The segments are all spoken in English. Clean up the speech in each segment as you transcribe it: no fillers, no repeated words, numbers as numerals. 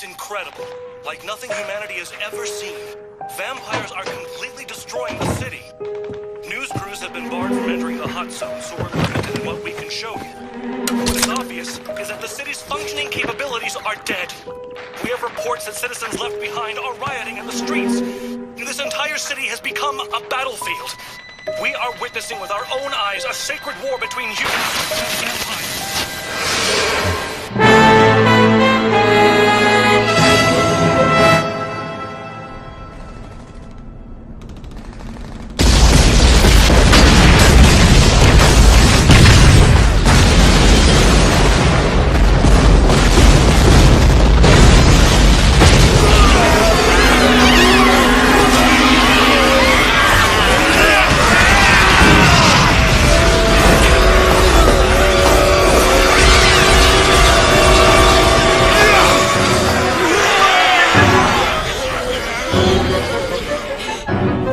It's incredible. Like nothing humanity has ever seen. Vampires are completely destroying the city. News crews have been barred from entering the hot zone, so we're limited in what we can show you. What is obvious is that the city's functioning capabilities are dead. We have reports that citizens left behind are rioting in the streets. This entire city has become a battlefield. We are witnessing with our own eyes a sacred war between humans and vampires.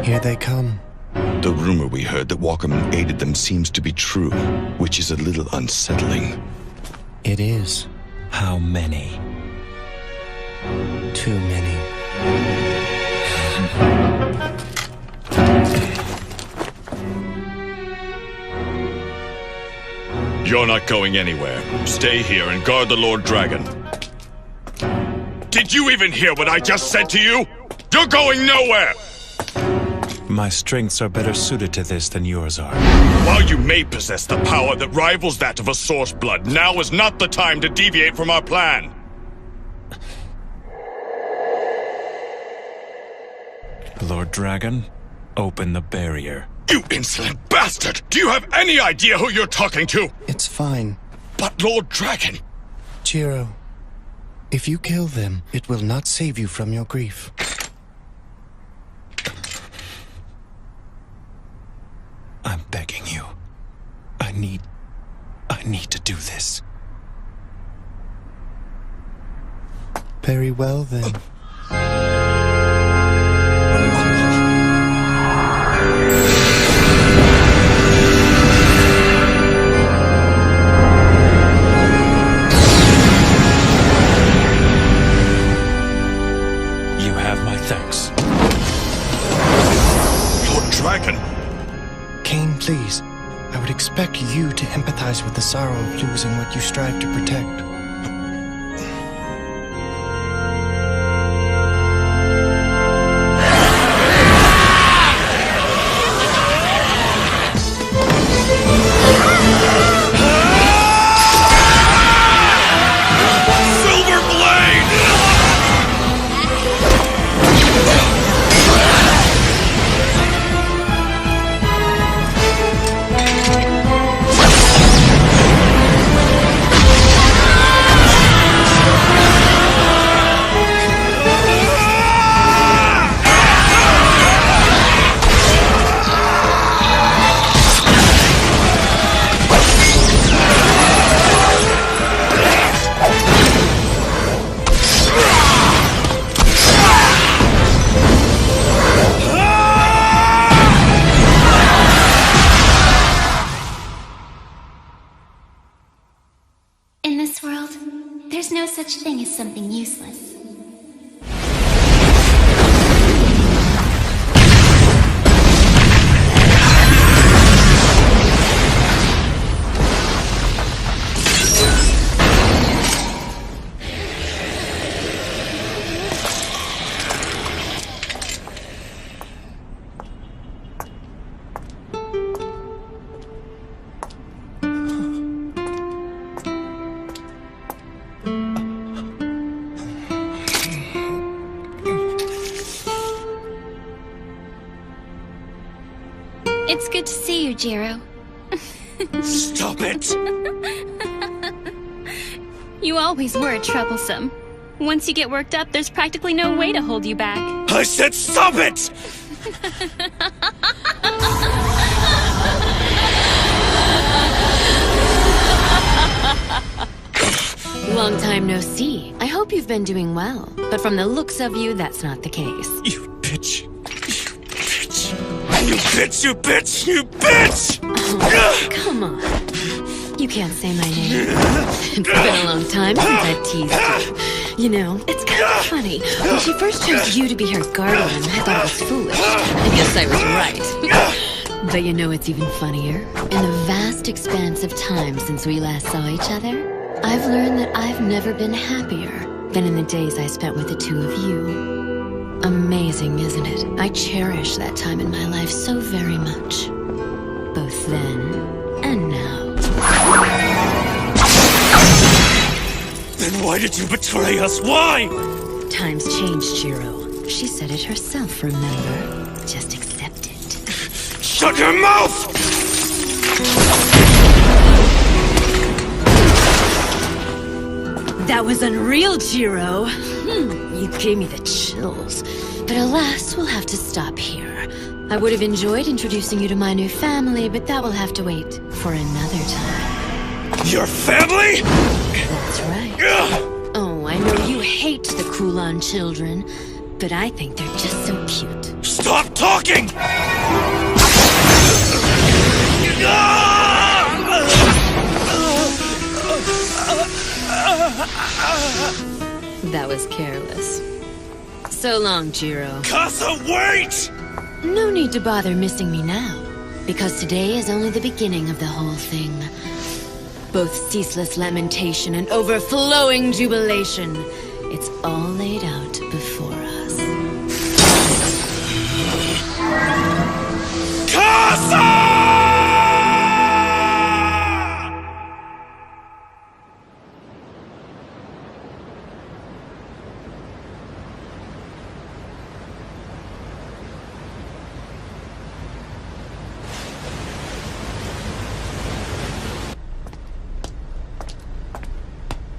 Here they come. The rumor we heard that Walkerman aided them seems to be true, which is a little unsettling. It is. How many? Too many. You're not going anywhere. Stay here and guard the Lord Dragon. Did you even hear what I just said to you? You're going nowhere! My strengths are better suited to this than yours are. While you may possess the power that rivals that of a source blood, now is not the time to deviate from our plan. Lord Dragon, open the barrier. You insolent bastard! Do you have any idea who you're talking to? It's fine. But Lord Dragon... Jiro, if you kill them, it will not save you from your grief. I'm begging you. I need to do this. Very well, then. You have my thanks. Lord Dragon! Cain, please. I would expect you to empathize with the sorrow of losing what you strive to protect. In this world, there's no such thing as something useless. It's good to see you, Jiro. Stop it! You always were troublesome. Once you get worked up, there's practically no way to hold you back. I said stop it! Long time no see. I hope you've been doing well. But from the looks of you, that's not the case. You bitch! You bitch! You bitch! You bitch! You bitch! Oh, come on. You can't say my name. It's been a long time since I've teased you. You know, it's kind Funny, when she first chose you to be her guardian, I thought it was foolish. I guess I was right. But you know what's even funnier? In the vast expanse of time since we last saw each other, I've learned that I've never been happier than in the days I spent with the two of you. Amazing, isn't it? I cherish that time in my life so very much. Both then and now. Then why did you betray us? Why? Times changed, Jiro. She said it herself, remember? Just accept it. Shut your mouth! That was unreal, Jiro. You gave me the chills. But alas, we'll have to stop here. I would have enjoyed introducing you to my new family, but that will have to wait for another time. Your family? That's right. Oh, I know you hate the Kulan children, but I think they're just so cute. Stop talking! That was careless. So long, Jiro. Casa, wait! No need to bother missing me now, because today is only the beginning of the whole thing. Both ceaseless lamentation and overflowing jubilation. It's all laid out before us. Casa!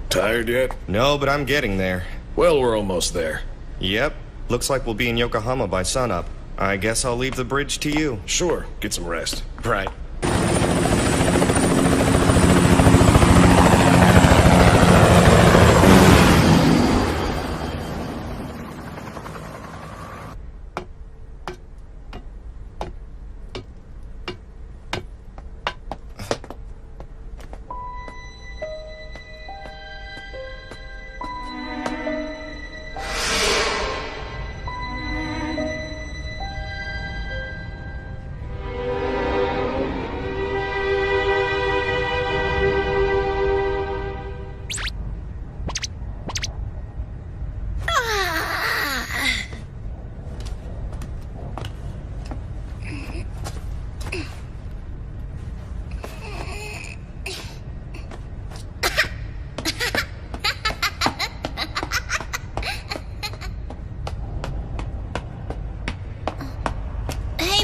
Tired yet? No, but I'm getting there. Well, we're almost there. Yep. Looks like we'll be in Yokohama by sunup. I guess I'll leave the bridge to you. Sure, get some rest. Right.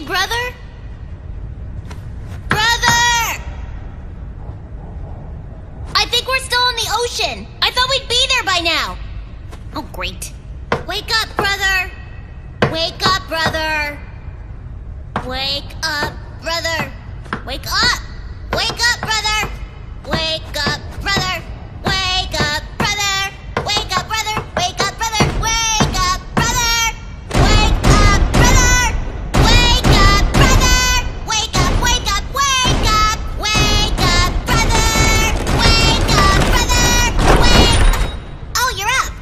Brother? Brother! I think we're still in the ocean. I thought we'd be there by now. Oh, great. Wake up, brother. Wake up, brother. Wake up, brother. Wake up. Wake up, brother. Wake up, brother. Wake up, brother. Wake up, brother. Wake up, brother. Wake up, brother. Wake up, brother. Wake up, brother. Wake up, wake up, wake up. Wake up, brother. Wake up, brother. Wake. Oh, you're up.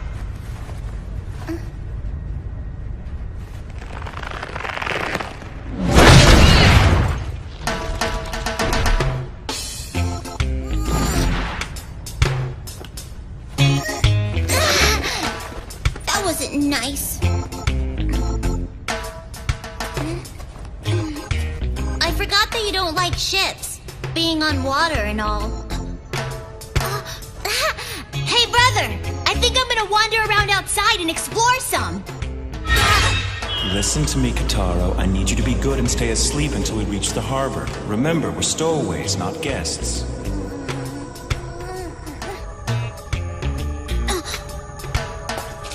That wasn't nice. I forgot that you don't like ships, being on water and all. Hey, brother! I think I'm gonna wander around outside and explore some. Listen to me, Kataro. I need you to be good and stay asleep until we reach the harbor. Remember, we're stowaways, not guests.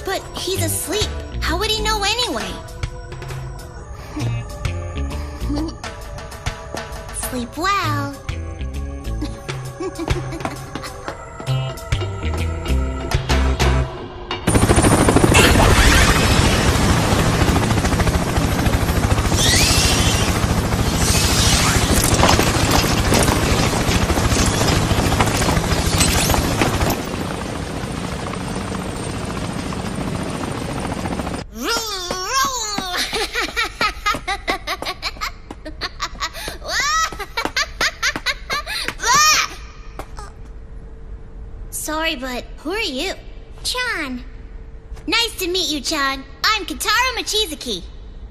But he's asleep. How would he know anyway? Sleep well. But who are you? Chan. Nice to meet you, Chan. I'm Kitaro Mochizuki.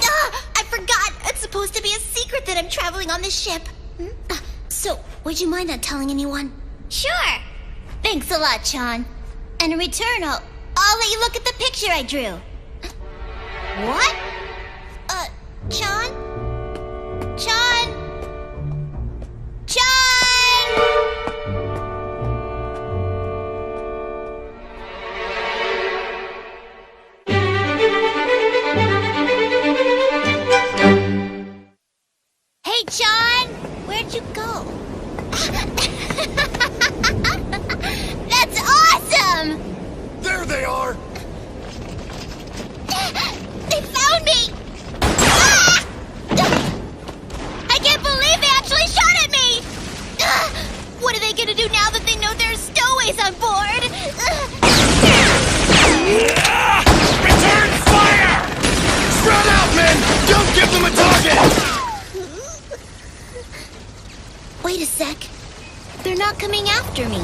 I forgot! It's supposed to be a secret that I'm traveling on this ship. So, would you mind not telling anyone? Sure. Thanks a lot, Chan. And in return, I'll let you look at the picture I drew. What? Chan? Chan? Hey, Chan! Where'd you go? That's awesome! There they are! They found me! Ah! I can't believe they actually shot at me! What are they gonna do now that they know there's stowaways on board? Return fire! Spread out, men! Don't give them a target! Wait a sec. They're not coming after me.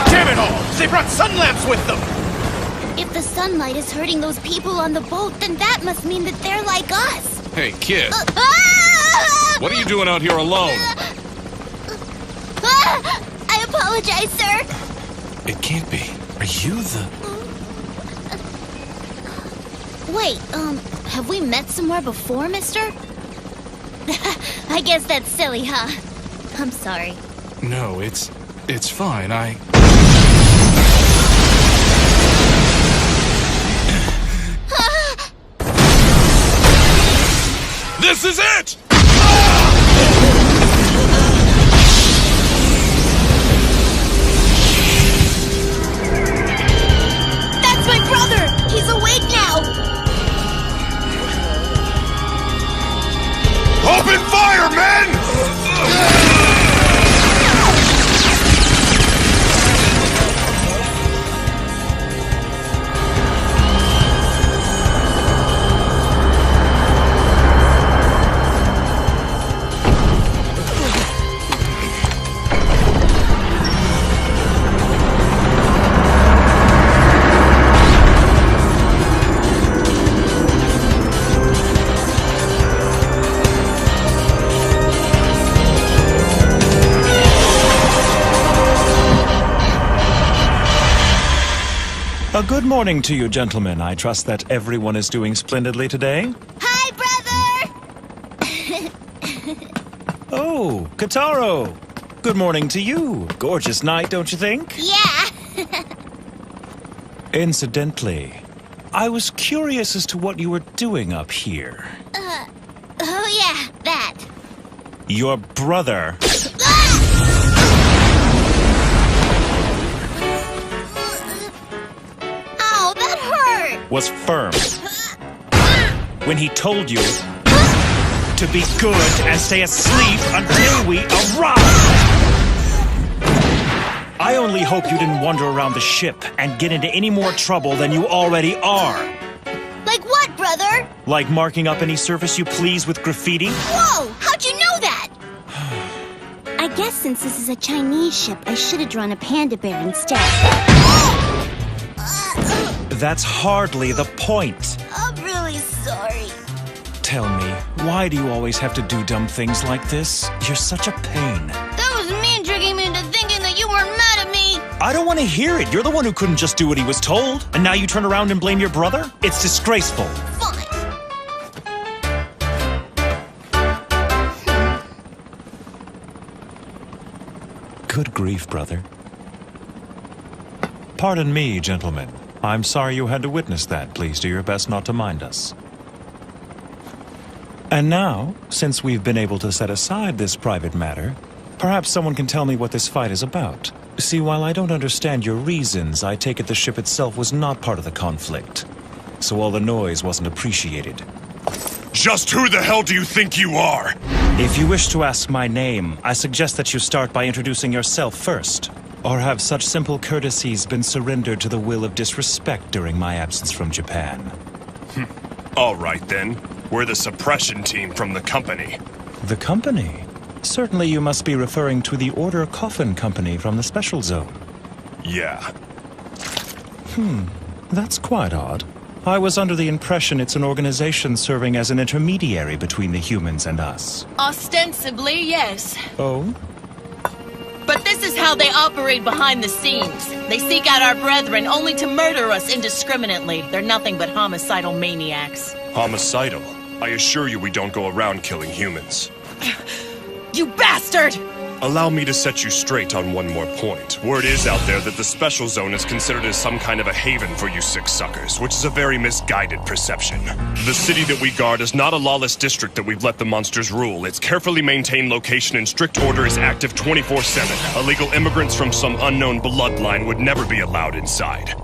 Damn it all! They brought sun lamps with them! If the sunlight is hurting those people on the boat, then that must mean that they're like us. Hey, kid. Ah! What are you doing out here alone? I apologize, sir. It can't be. Are you the... Wait, have we met somewhere before, mister? I guess that's silly, huh? I'm sorry. No, it's fine. This is it! That's my brother! He's awake now! Open fire, men! A good morning to you, gentlemen. I trust that everyone is doing splendidly today. Hi, brother! Oh, Kitaro! Good morning to you. Gorgeous night, don't you think? Yeah! Incidentally, I was curious as to what you were doing up here. Oh yeah, that. Your brother Ow, that hurt! was firm when he told you to be good and stay asleep until we arrive. I only hope you didn't wander around the ship and get into any more trouble than you already are. Like what, brother? Like marking up any surface you please with graffiti? Whoa! How'd you know that? I guess since this is a Chinese ship, I should have drawn a panda bear instead. That's hardly the point. I'm really sorry. Tell me, why do you always have to do dumb things like this? You're such a pain. That was me tricking me into thinking that you weren't mad at me. I don't want to hear it. You're the one who couldn't just do what he was told. And now you turn around and blame your brother? It's disgraceful. Fine. Good grief, brother. Pardon me, gentlemen. I'm sorry you had to witness that. Please do your best not to mind us. And now, since we've been able to set aside this private matter, perhaps someone can tell me what this fight is about. See, while I don't understand your reasons, I take it the ship itself was not part of the conflict. So all the noise wasn't appreciated. Just who the hell do you think you are? If you wish to ask my name, I suggest that you start by introducing yourself first. Or have such simple courtesies been surrendered to the will of disrespect during my absence from Japan? All right, then. We're the suppression team from the company. The company? Certainly you must be referring to the Order Coffin Company from the Special Zone. Yeah. That's quite odd. I was under the impression it's an organization serving as an intermediary between the humans and us. Ostensibly, yes. Oh? But this is how they operate behind the scenes. They seek out our brethren only to murder us indiscriminately. They're nothing but homicidal maniacs. Homicidal? I assure you we don't go around killing humans. You bastard! Allow me to set you straight on one more point. Word is out there that the Special Zone is considered as some kind of a haven for you sick suckers, which is a very misguided perception. The city that we guard is not a lawless district that we've let the monsters rule. Its carefully maintained location and strict order is active 24/7. Illegal immigrants from some unknown bloodline would never be allowed inside.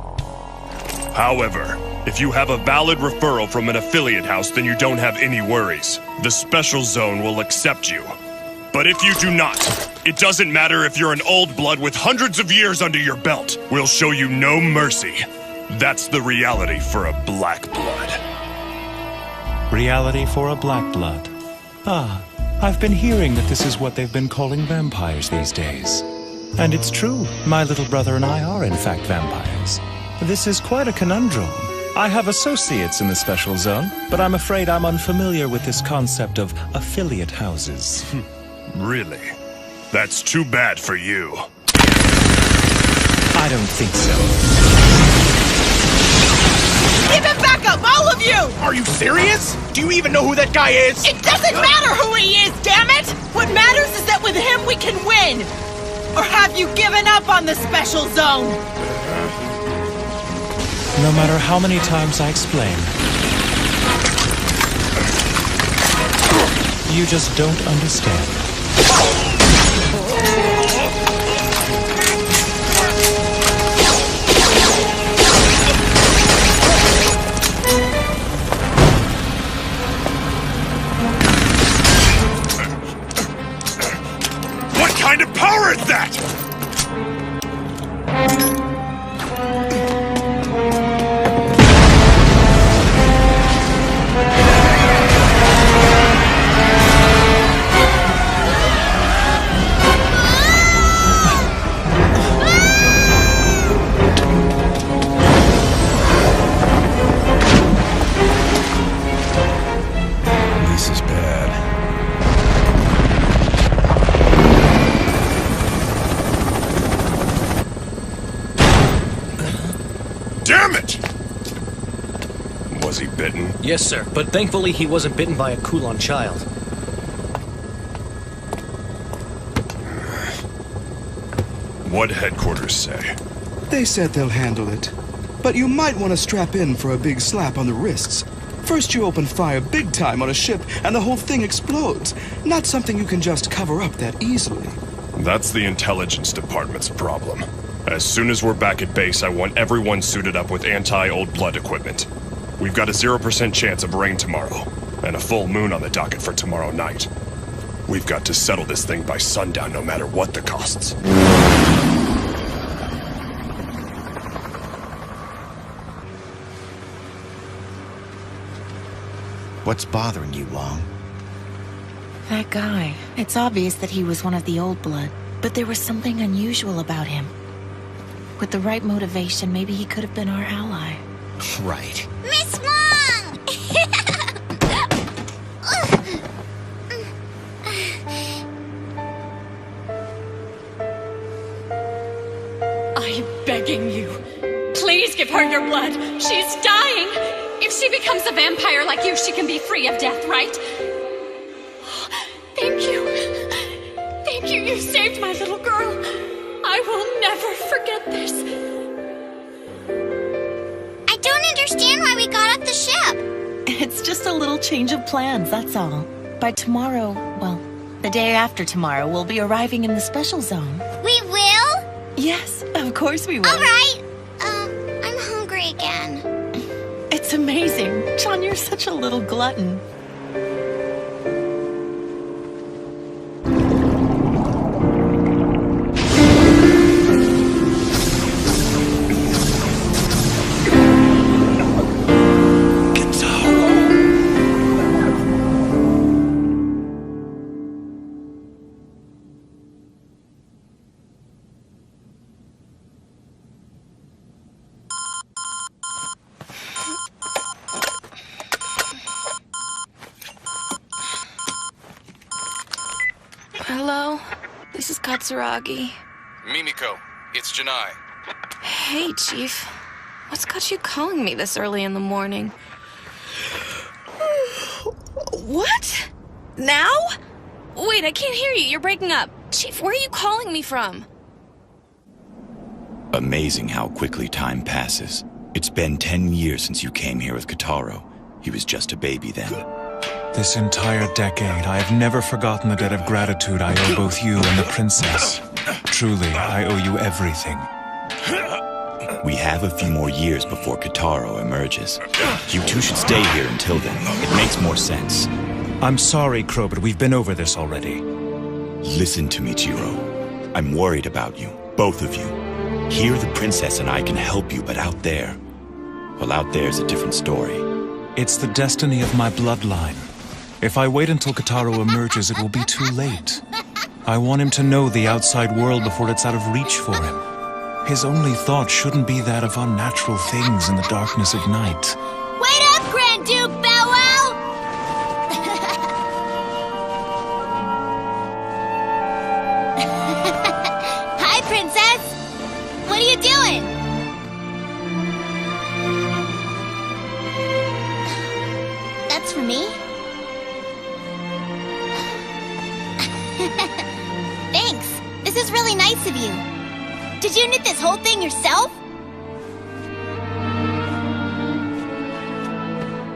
However, if you have a valid referral from an affiliate house, then you don't have any worries. The Special Zone will accept you. But if you do not, it doesn't matter if you're an old blood with hundreds of years under your belt. We'll show you no mercy. That's the reality for a black blood. Reality for a black blood. Ah, I've been hearing that this is what they've been calling vampires these days. And it's true, my little brother and I are in fact vampires. This is quite a conundrum. I have associates in the Special Zone, but I'm afraid I'm unfamiliar with this concept of affiliate houses. Really? That's too bad for you. I don't think so. Give him back up, all of you! Are you serious? Do you even know who that guy is? It doesn't matter who he is, damn it! What matters is that with him we can win! Or have you given up on the Special Zone? No matter how many times I explain, you just don't understand. What kind of power is that? This is bad. Damn it! Was he bitten? Yes, sir, but thankfully he wasn't bitten by a Kulon child. What'd headquarters say? They said they'll handle it. But you might want to strap in for a big slap on the wrists. First you open fire big time on a ship and the whole thing explodes. Not something you can just cover up that easily. That's the intelligence department's problem. As soon as we're back at base, I want everyone suited up with anti-old blood equipment. We've got a 0% chance of rain tomorrow, and a full moon on the docket for tomorrow night. We've got to settle this thing by sundown, no matter what the costs. What's bothering you, Long? That guy. It's obvious that he was one of the old blood, but there was something unusual about him. With the right motivation, maybe he could have been our ally. Right. Miss Long! I'm begging you. Please give her your blood. She's dying. If she becomes a vampire like you, she can be free of death, right? Thank you. Thank you. You saved my little girl. I will never forget this. I don't understand why we got off the ship. It's just a little change of plans, that's all. By tomorrow, well, the day after tomorrow, we'll be arriving in the Special Zone. We will? Yes, of course we will. All right. I'm hungry again. It's amazing. John, you're such a little glutton. Hello? This is Katsuragi. Mimiko, it's Janai. Hey, Chief. What's got you calling me this early in the morning? What? Now? Wait, I can't hear you. You're breaking up. Chief, where are you calling me from? Amazing how quickly time passes. It's been 10 years since you came here with Kotaro. He was just a baby then. This entire decade, I have never forgotten the debt of gratitude I owe both you and the princess. Truly, I owe you everything. We have a few more years before Kotaro emerges. You two should stay here until then. It makes more sense. I'm sorry, Crow, but we've been over this already. Listen to me, Jiro. I'm worried about you, both of you. Here, the princess and I can help you, but out there... well, out there's a different story. It's the destiny of my bloodline. If I wait until Kotaro emerges, it will be too late. I want him to know the outside world before it's out of reach for him. His only thought shouldn't be that of unnatural things in the darkness of night. Wait up, Grand Duke Bow Wow! Hi, Princess! What are you doing? That's for me? Thanks. This is really nice of you. Did you knit this whole thing yourself?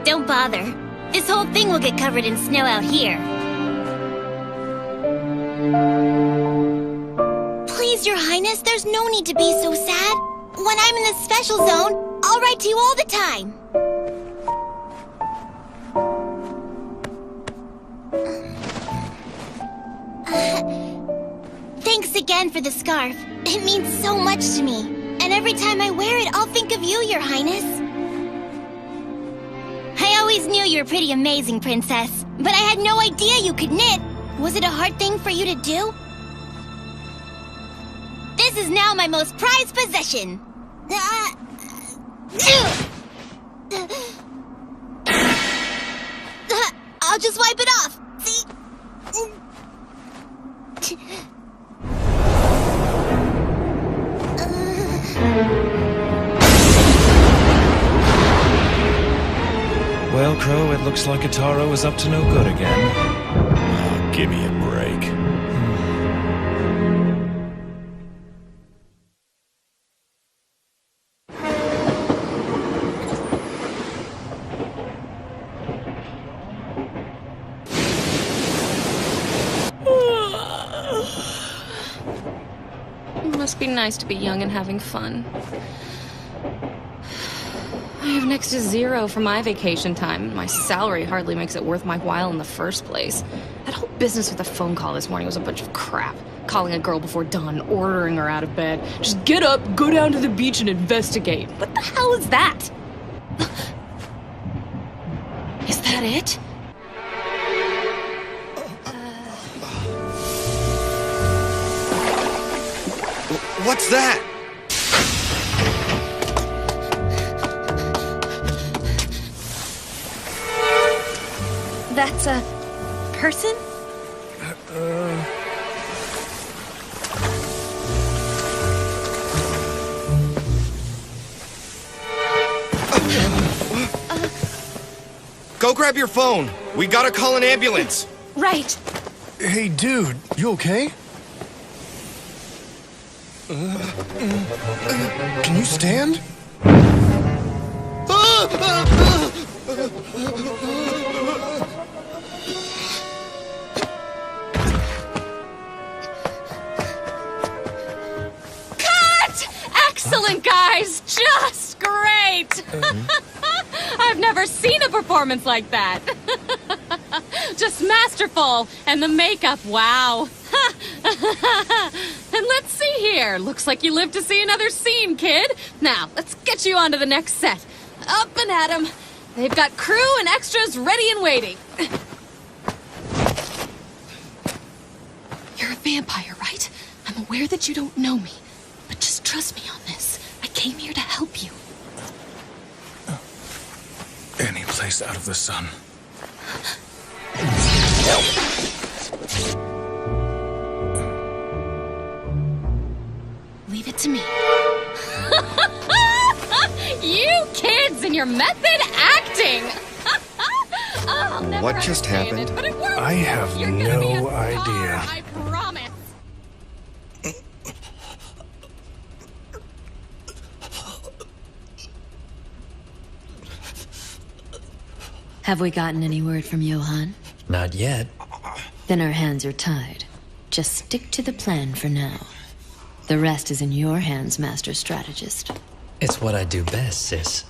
Don't bother. This whole thing will get covered in snow out here. Please, Your Highness, there's no need to be so sad. When I'm in the special zone, I'll write to you all the time. Thanks again for the scarf. It means so much to me. And every time I wear it, I'll think of you, Your Highness. I always knew you were pretty amazing, Princess. But I had no idea you could knit. Was it a hard thing for you to do? This is now my most prized possession. I'll just wipe it off. See? Well, Crow, it looks like Kotaro is up to no good again. Oh, give me a break. It must be nice to be young and having fun. I have next to zero for my vacation time, and my salary hardly makes it worth my while in the first place. That whole business with the phone call this morning was a bunch of crap. Calling a girl before dawn, ordering her out of bed. Just get up, go down to the beach, and investigate. What the hell is that? Is that it? What's that? That's a person? Go grab your phone. We gotta call an ambulance. Right. Hey, dude, you okay? Can you stand? Cut! Excellent, guys! Just great! I've never seen a performance like that. Just masterful. And the makeup, wow. And let's see here. Looks like you live to see another scene, kid. Now, let's get you onto the next set. Up and at 'em. They've got crew and extras ready and waiting. You're a vampire, right? I'm aware that you don't know me. But just trust me on this. I came here to help you. Any place out of the sun. your method acting! I'll never What just understand happened? It, but it works. I have You're gonna be a no star, idea. I promise. Have we gotten any word from Johann? Not yet. Then our hands are tied. Just stick to the plan for now. The rest is in your hands, Master Strategist. It's what I do best, sis.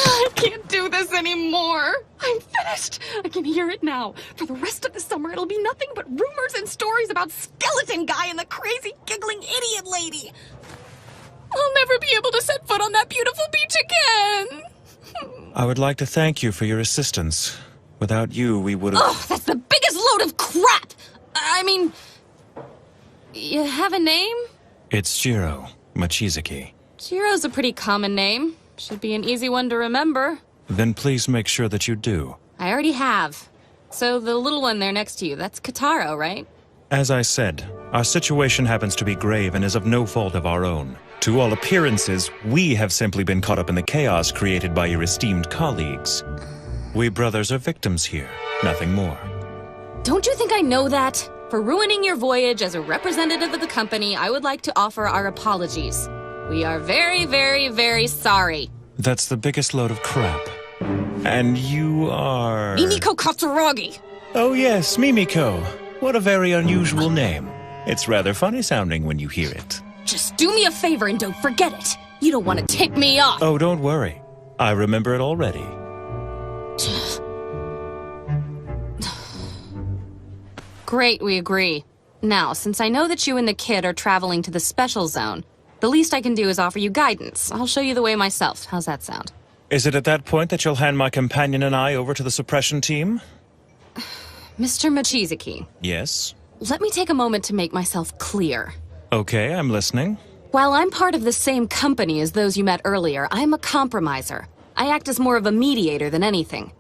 I can't do this anymore. I'm finished. I can hear it now. For the rest of the summer, it'll be nothing but rumors and stories about Skeleton Guy and the crazy, giggling idiot lady. I'll never be able to set foot on that beautiful beach again. I would like to thank you for your assistance. Without you, we would have... Oh, that's the biggest load of crap! I mean... You have a name? It's Jiro Mochizuki. Jiro's a pretty common name. Should be an easy one to remember. Then please make sure that you do. I already have. So the little one there next to you, that's Kataro, right? As I said, our situation happens to be grave and is of no fault of our own. To all appearances, we have simply been caught up in the chaos created by your esteemed colleagues. We brothers are victims here, nothing more. Don't you think I know that? For ruining your voyage as a representative of the company, I would like to offer our apologies. We are very, very, very sorry. That's the biggest load of crap. And you are... Mimiko Katsuragi! Oh yes, Mimiko. What a very unusual name. It's rather funny sounding when you hear it. Just do me a favor and don't forget it. You don't want to tick me off. Oh, don't worry. I remember it already. Great, we agree. Now, since I know that you and the kid are traveling to the special zone, the least I can do is offer you guidance. I'll show you the way myself. How's that sound? Is it at that point that you'll hand my companion and I over to the suppression team? Mr. Mochizuki. Yes? Let me take a moment to make myself clear. Okay, I'm listening. While I'm part of the same company as those you met earlier, I'm a compromiser. I act as more of a mediator than anything.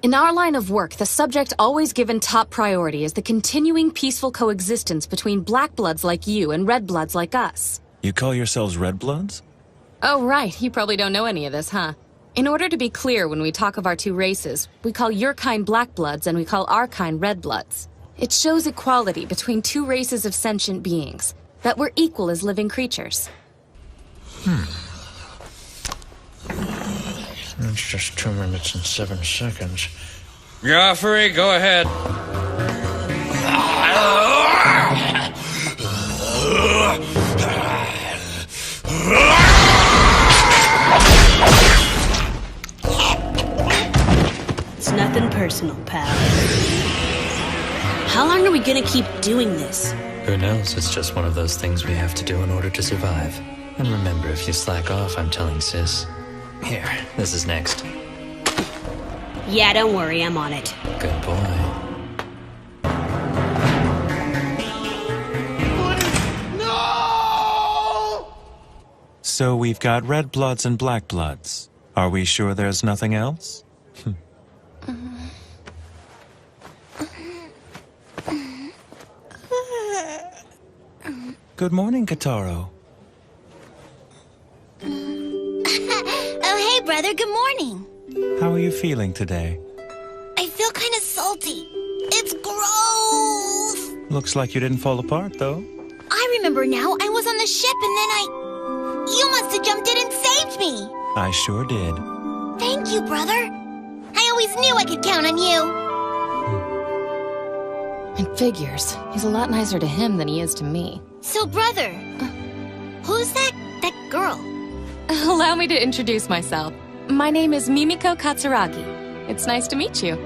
In our line of work, the subject always given top priority is the continuing peaceful coexistence between black bloods like you and red bloods like us. You call yourselves Red Bloods? Oh, right. You probably don't know any of this, huh? In order to be clear when we talk of our two races, we call your kind black bloods and we call our kind red bloods. It shows equality between two races of sentient beings, that we're equal as living creatures. It's just 2 minutes and 7 seconds. Joffrey, go ahead. It's nothing personal, pal. How long are we gonna keep doing this? Who knows? It's just one of those things we have to do in order to survive. And remember, if you slack off, I'm telling sis. Here, this is next. Yeah, don't worry, I'm on it. Good boy. So we've got Red Bloods and Black Bloods. Are we sure there's nothing else? Good morning, Kataro. Oh, hey, brother, good morning. How are you feeling today? I feel kind of salty. It's gross. Looks like you didn't fall apart, though. I remember now. I was on the ship and then You must have jumped in and saved me. I sure did. Thank you, brother. I always knew I could count on you. It figures. He's a lot nicer to him than he is to me. So, brother, who's that girl? Allow me to introduce myself. My name is Mimiko Katsuragi. It's nice to meet you.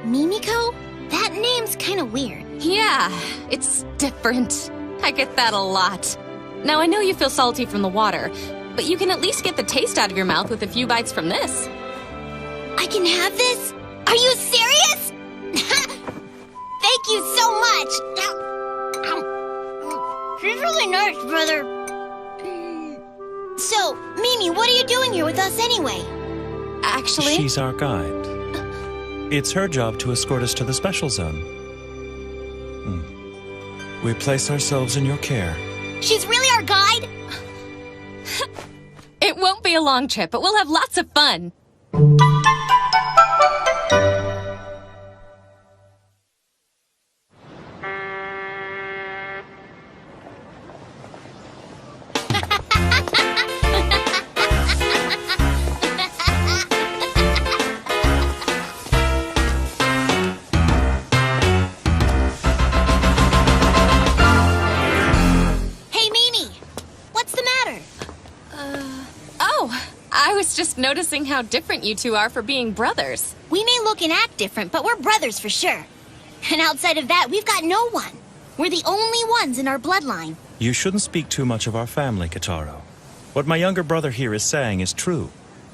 Mimiko? That name's kind of weird. Yeah, it's different. I get that a lot. Now, I know you feel salty from the water, but you can at least get the taste out of your mouth with a few bites from this. I can have this? Are you serious? Thank you so much. She's really nice, brother. So, Mimi, what are you doing here with us anyway? Actually... She's our guide. It's her job to escort us to the special zone. We place ourselves in your care. She's really our guide? It won't be a long trip, but we'll have lots of fun. Just noticing how different you two are for being brothers. We may look and act different, but we're brothers for sure. And outside of that, we've got no one. We're the only ones in our bloodline. You shouldn't speak too much of our family, Kitaro. What my younger brother here is saying is true.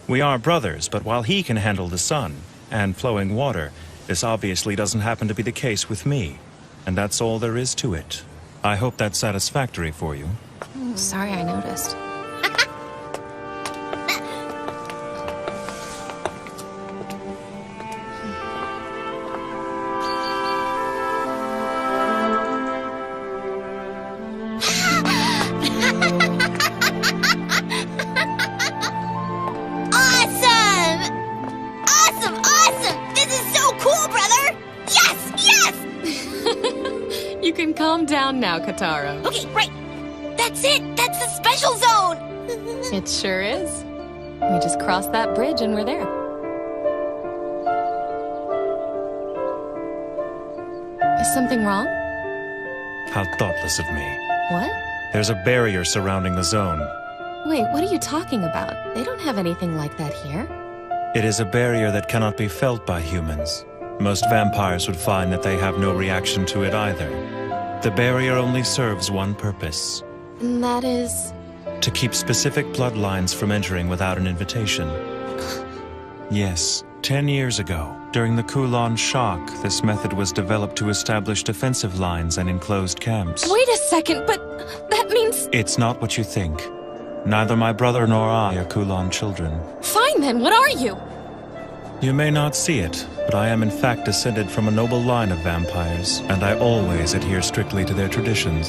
We are brothers, but while he can handle the sun and flowing water, this obviously doesn't happen to be the case with me. And that's all there is to it. I hope that's satisfactory for you. Sorry I noticed. Calm down now, Kitaro. Okay, right. That's it. That's the special zone. It sure is. We just crossed that bridge and we're there. Is something wrong? How thoughtless of me. What? There's a barrier surrounding the zone. Wait, what are you talking about? They don't have anything like that here. It is a barrier that cannot be felt by humans. Most vampires would find that they have no reaction to it either. The barrier only serves one purpose. And that is? To keep specific bloodlines from entering without an invitation. Yes, 10 years ago, during the Kulon shock, this method was developed to establish defensive lines and enclosed camps. Wait a second, but that means... It's not what you think. Neither my brother nor I are Kulon children. Fine then, what are you? You may not see it, but I am in fact descended from a noble line of vampires, and I always adhere strictly to their traditions.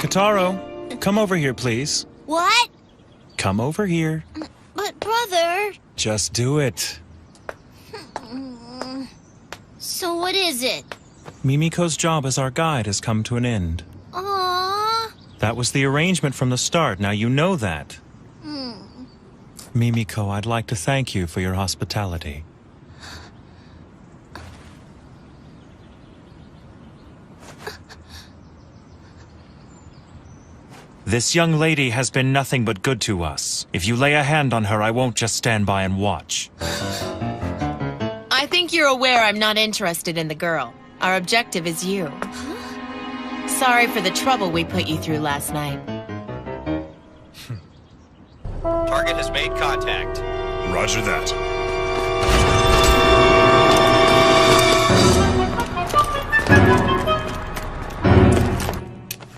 Kitaro, come over here, please. What? Come over here. But, brother... Just do it. So what is it? Mimiko's job as our guide has come to an end. Aww. That was the arrangement from the start, now you know that. Mimiko, I'd like to thank you for your hospitality. This young lady has been nothing but good to us. If you lay a hand on her, I won't just stand by and watch. I think you're aware I'm not interested in the girl. Our objective is you. Sorry for the trouble we put you through last night. Target has made contact. Roger that.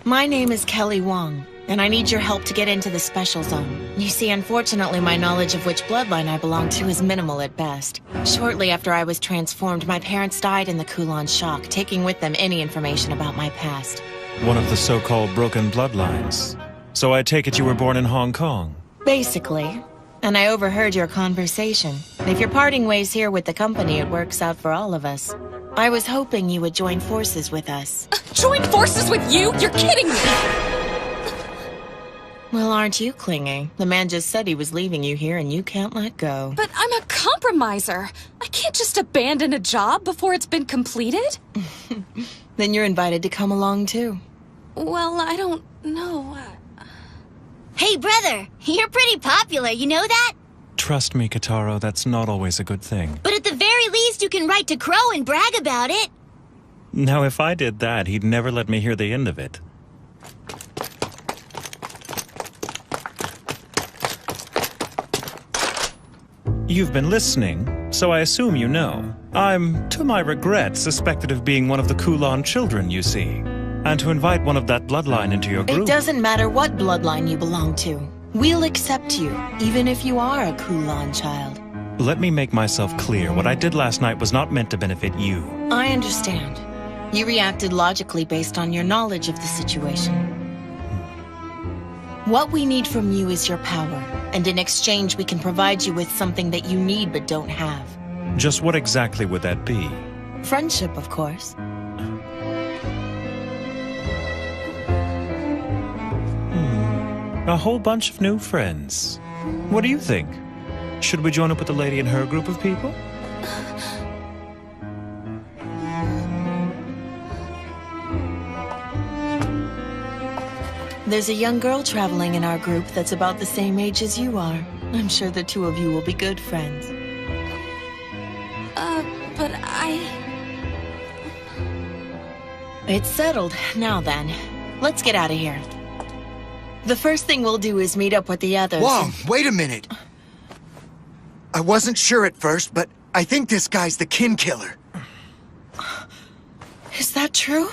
My name is Kelly Wong, and I need your help to get into the special zone. You see, unfortunately, my knowledge of which bloodline I belong to is minimal at best. Shortly after I was transformed, my parents died in the Kulon shock, taking with them any information about my past. One of the so-called broken bloodlines. So I take it you were born in Hong Kong? Basically. And I overheard your conversation. If you're parting ways here with the company, it works out for all of us. I was hoping you would join forces with us. Join forces with you? You're kidding me! Well, aren't you clingy? The man just said he was leaving you here and you can't let go. But I'm a compromiser. I can't just abandon a job before it's been completed. Then you're invited to come along too. Well, I don't know. Hey, brother, you're pretty popular, you know that? Trust me, Kitaro, that's not always a good thing. But at the very least, you can write to Crow and brag about it. Now, if I did that, he'd never let me hear the end of it. You've been listening, so I assume you know. I'm, to my regret, suspected of being one of the Kulan children, you see. And to invite one of that bloodline into your group... It doesn't matter what bloodline you belong to. We'll accept you, even if you are a Kulan child. Let me make myself clear. What I did last night was not meant to benefit you. I understand. You reacted logically based on your knowledge of the situation. What we need from you is your power, and in exchange we can provide you with something that you need but don't have. Just what exactly would that be? Friendship, of course. A whole bunch of new friends. What do you think? Should we join up with the lady and her group of people? There's a young girl traveling in our group that's about the same age as you are. I'm sure the two of you will be good friends. But I... It's settled. Now then, let's get out of here. The first thing we'll do is meet up with the others. Whoa, wait a minute. I wasn't sure at first, but I think this guy's the kin killer. Is that true?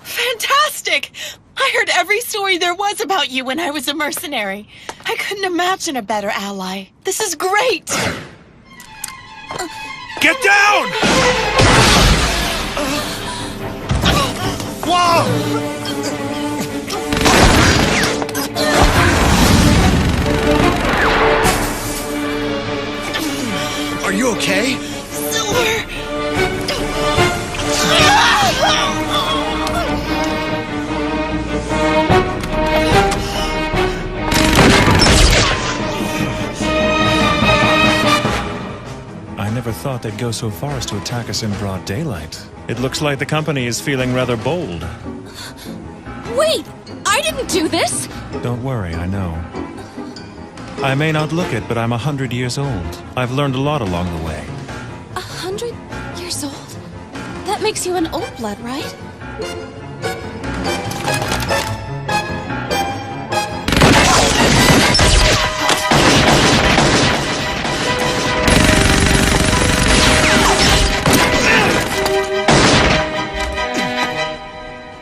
Fantastic! I heard every story there was about you when I was a mercenary. I couldn't imagine a better ally. This is great! Get down! Whoa! Are you okay? Silver! I never thought they'd go so far as to attack us in broad daylight. It looks like the company is feeling rather bold. Wait! I didn't do this! Don't worry, I know. I may not look it, but I'm 100 years old. I've learned a lot along the way. 100 years old? That makes you an old blood, right?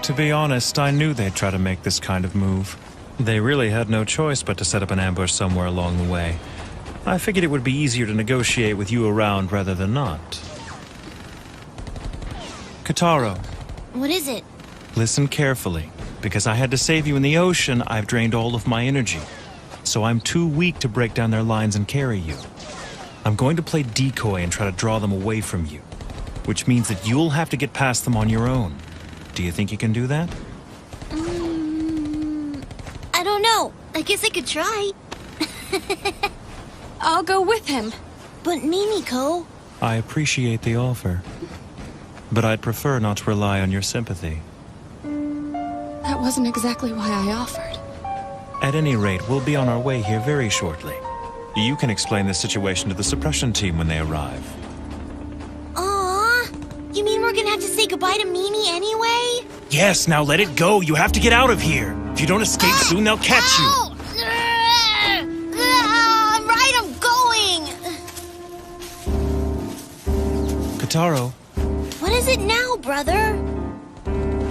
To be honest, I knew they'd try to make this kind of move. They really had no choice but to set up an ambush somewhere along the way. I figured it would be easier to negotiate with you around rather than not. Kataro, What is it? listen carefully. Because I had to save you in the ocean, I've drained all of my energy. So I'm too weak to break down their lines and carry you. I'm going to play decoy and try to draw them away from you. Which means that you'll have to get past them on your own. Do you think you can do that? I don't know. I guess I could try. I'll go with him. But Mimiko... I appreciate the offer. But I'd prefer not to rely on your sympathy. That wasn't exactly why I offered. At any rate, we'll be on our way here very shortly. You can explain the situation to the suppression team when they arrive. Aww. You mean we're gonna have to say goodbye to Mimi anyway? Yes, now let it go. You have to get out of here. If you don't escape soon, they'll catch you. Right, I'm going! Kataro, What is it now, brother?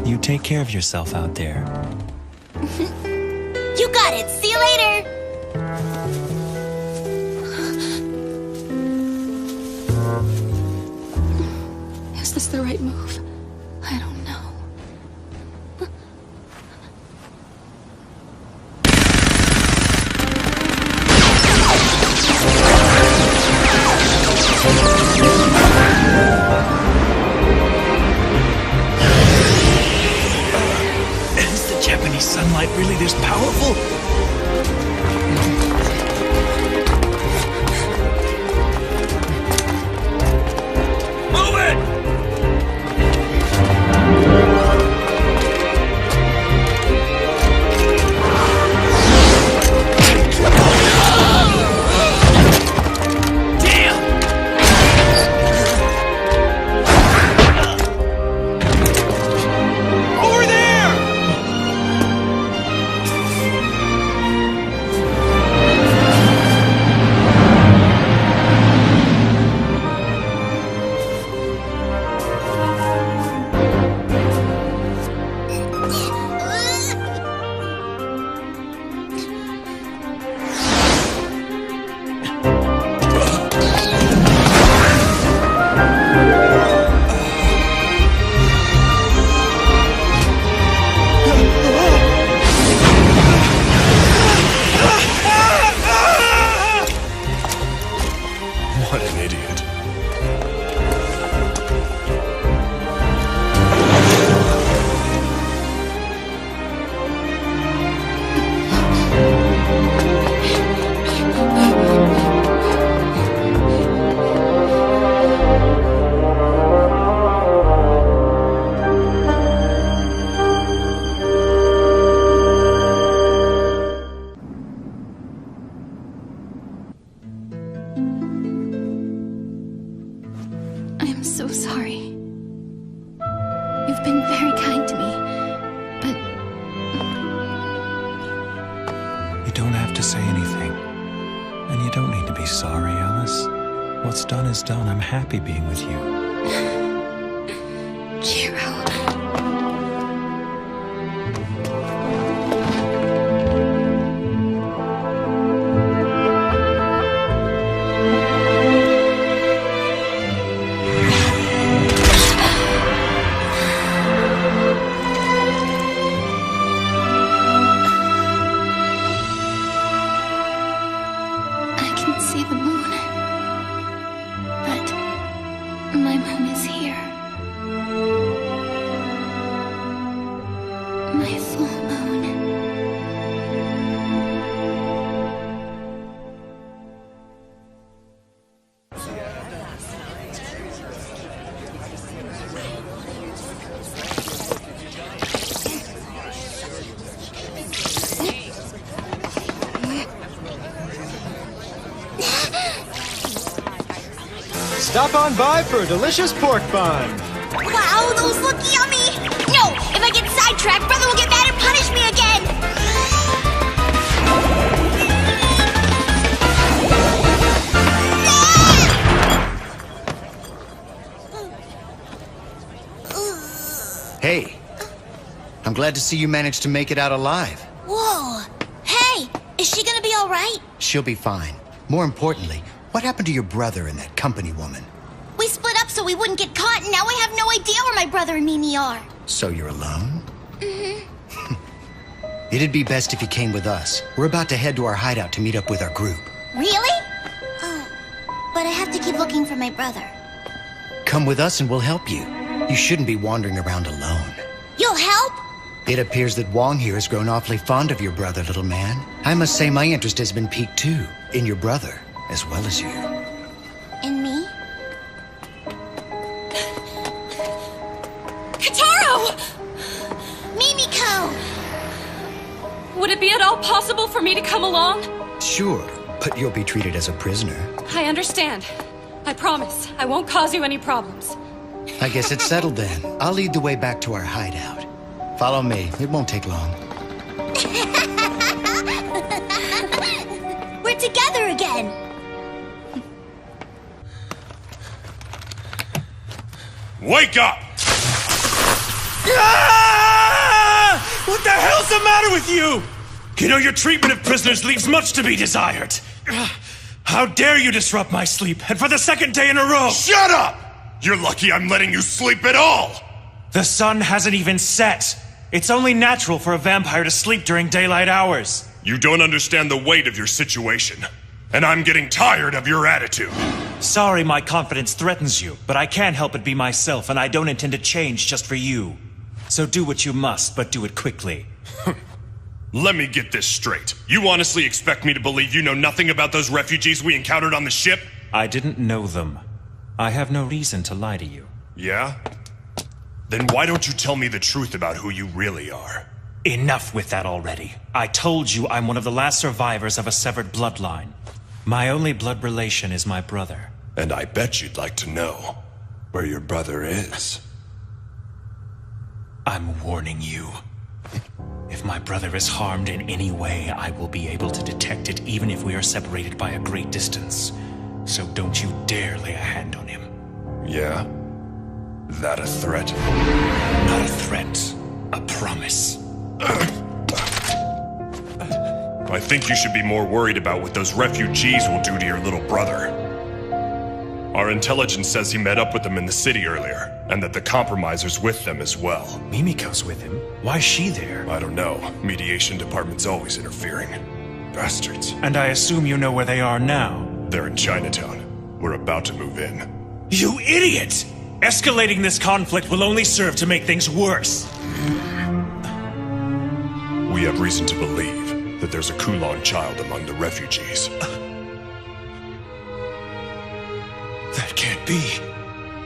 you take care of yourself out there. You got it. See you later. Is this the right move? I don't know. Is the Japanese sunlight really this powerful? Move it! What an idiot. I'm so sorry. You've been very kind to me, but You don't have to say anything. And you don't need to be sorry, Alice. What's done is done. I'm happy being with you. Jiro. I can see the moon, but my moon is here. My full moon. Stop on by for a delicious pork bun. Wow, those look yummy! No, if I get sidetracked, Brother will get mad and punish me again! Hey, I'm glad to see you managed to make it out alive. Whoa! Hey, is she gonna be alright? She'll be fine. More importantly, what happened to your brother and that company woman? We split up so we wouldn't get caught, and now I have no idea where my brother and Mimi are. So you're alone? Mm-hmm. It'd be best if you came with us. We're about to head to our hideout to meet up with our group. Really? Oh, but I have to keep looking for my brother. Come with us and we'll help you. You shouldn't be wandering around alone. You'll help? It appears that Wong here has grown awfully fond of your brother, little man. I must say my interest has been piqued too, in your brother, as well as you. And me? Kataro! Mimiko! Would it be at all possible for me to come along? Sure, but you'll be treated as a prisoner. I understand. I promise. I won't cause you any problems. I guess it's settled then. I'll lead the way back to our hideout. Follow me. It won't take long. We're together again! Wake up! Ah! What the hell's the matter with you? You know, your treatment of prisoners leaves much to be desired. How dare you disrupt my sleep, and for the second day in a row! Shut up! You're lucky I'm letting you sleep at all! The sun hasn't even set. It's only natural for a vampire to sleep during daylight hours. You don't understand the weight of your situation. And I'm getting tired of your attitude. Sorry my confidence threatens you, but I can't help but be myself, and I don't intend to change just for you. So do what you must, but do it quickly. Let me get this straight. You honestly expect me to believe you know nothing about those refugees we encountered on the ship? I didn't know them. I have no reason to lie to you. Yeah? Then why don't you tell me the truth about who you really are? Enough with that already. I told you I'm one of the last survivors of a severed bloodline. My only blood relation is my brother. And I bet you'd like to know where your brother is. I'm warning you. If my brother is harmed in any way, I will be able to detect it even if we are separated by a great distance. So don't you dare lay a hand on him. Yeah? That a threat? Not a threat. A promise. I think you should be more worried about what those refugees will do to your little brother. Our intelligence says he met up with them in the city earlier, and that the compromiser's with them as well. Mimiko's with him? Why is she there? I don't know. Mediation department's always interfering. Bastards. And I assume you know where they are now? They're in Chinatown. We're about to move in. You idiot! Escalating this conflict will only serve to make things worse. We have reason to believe that there's a Kulon child among the refugees. That can't be.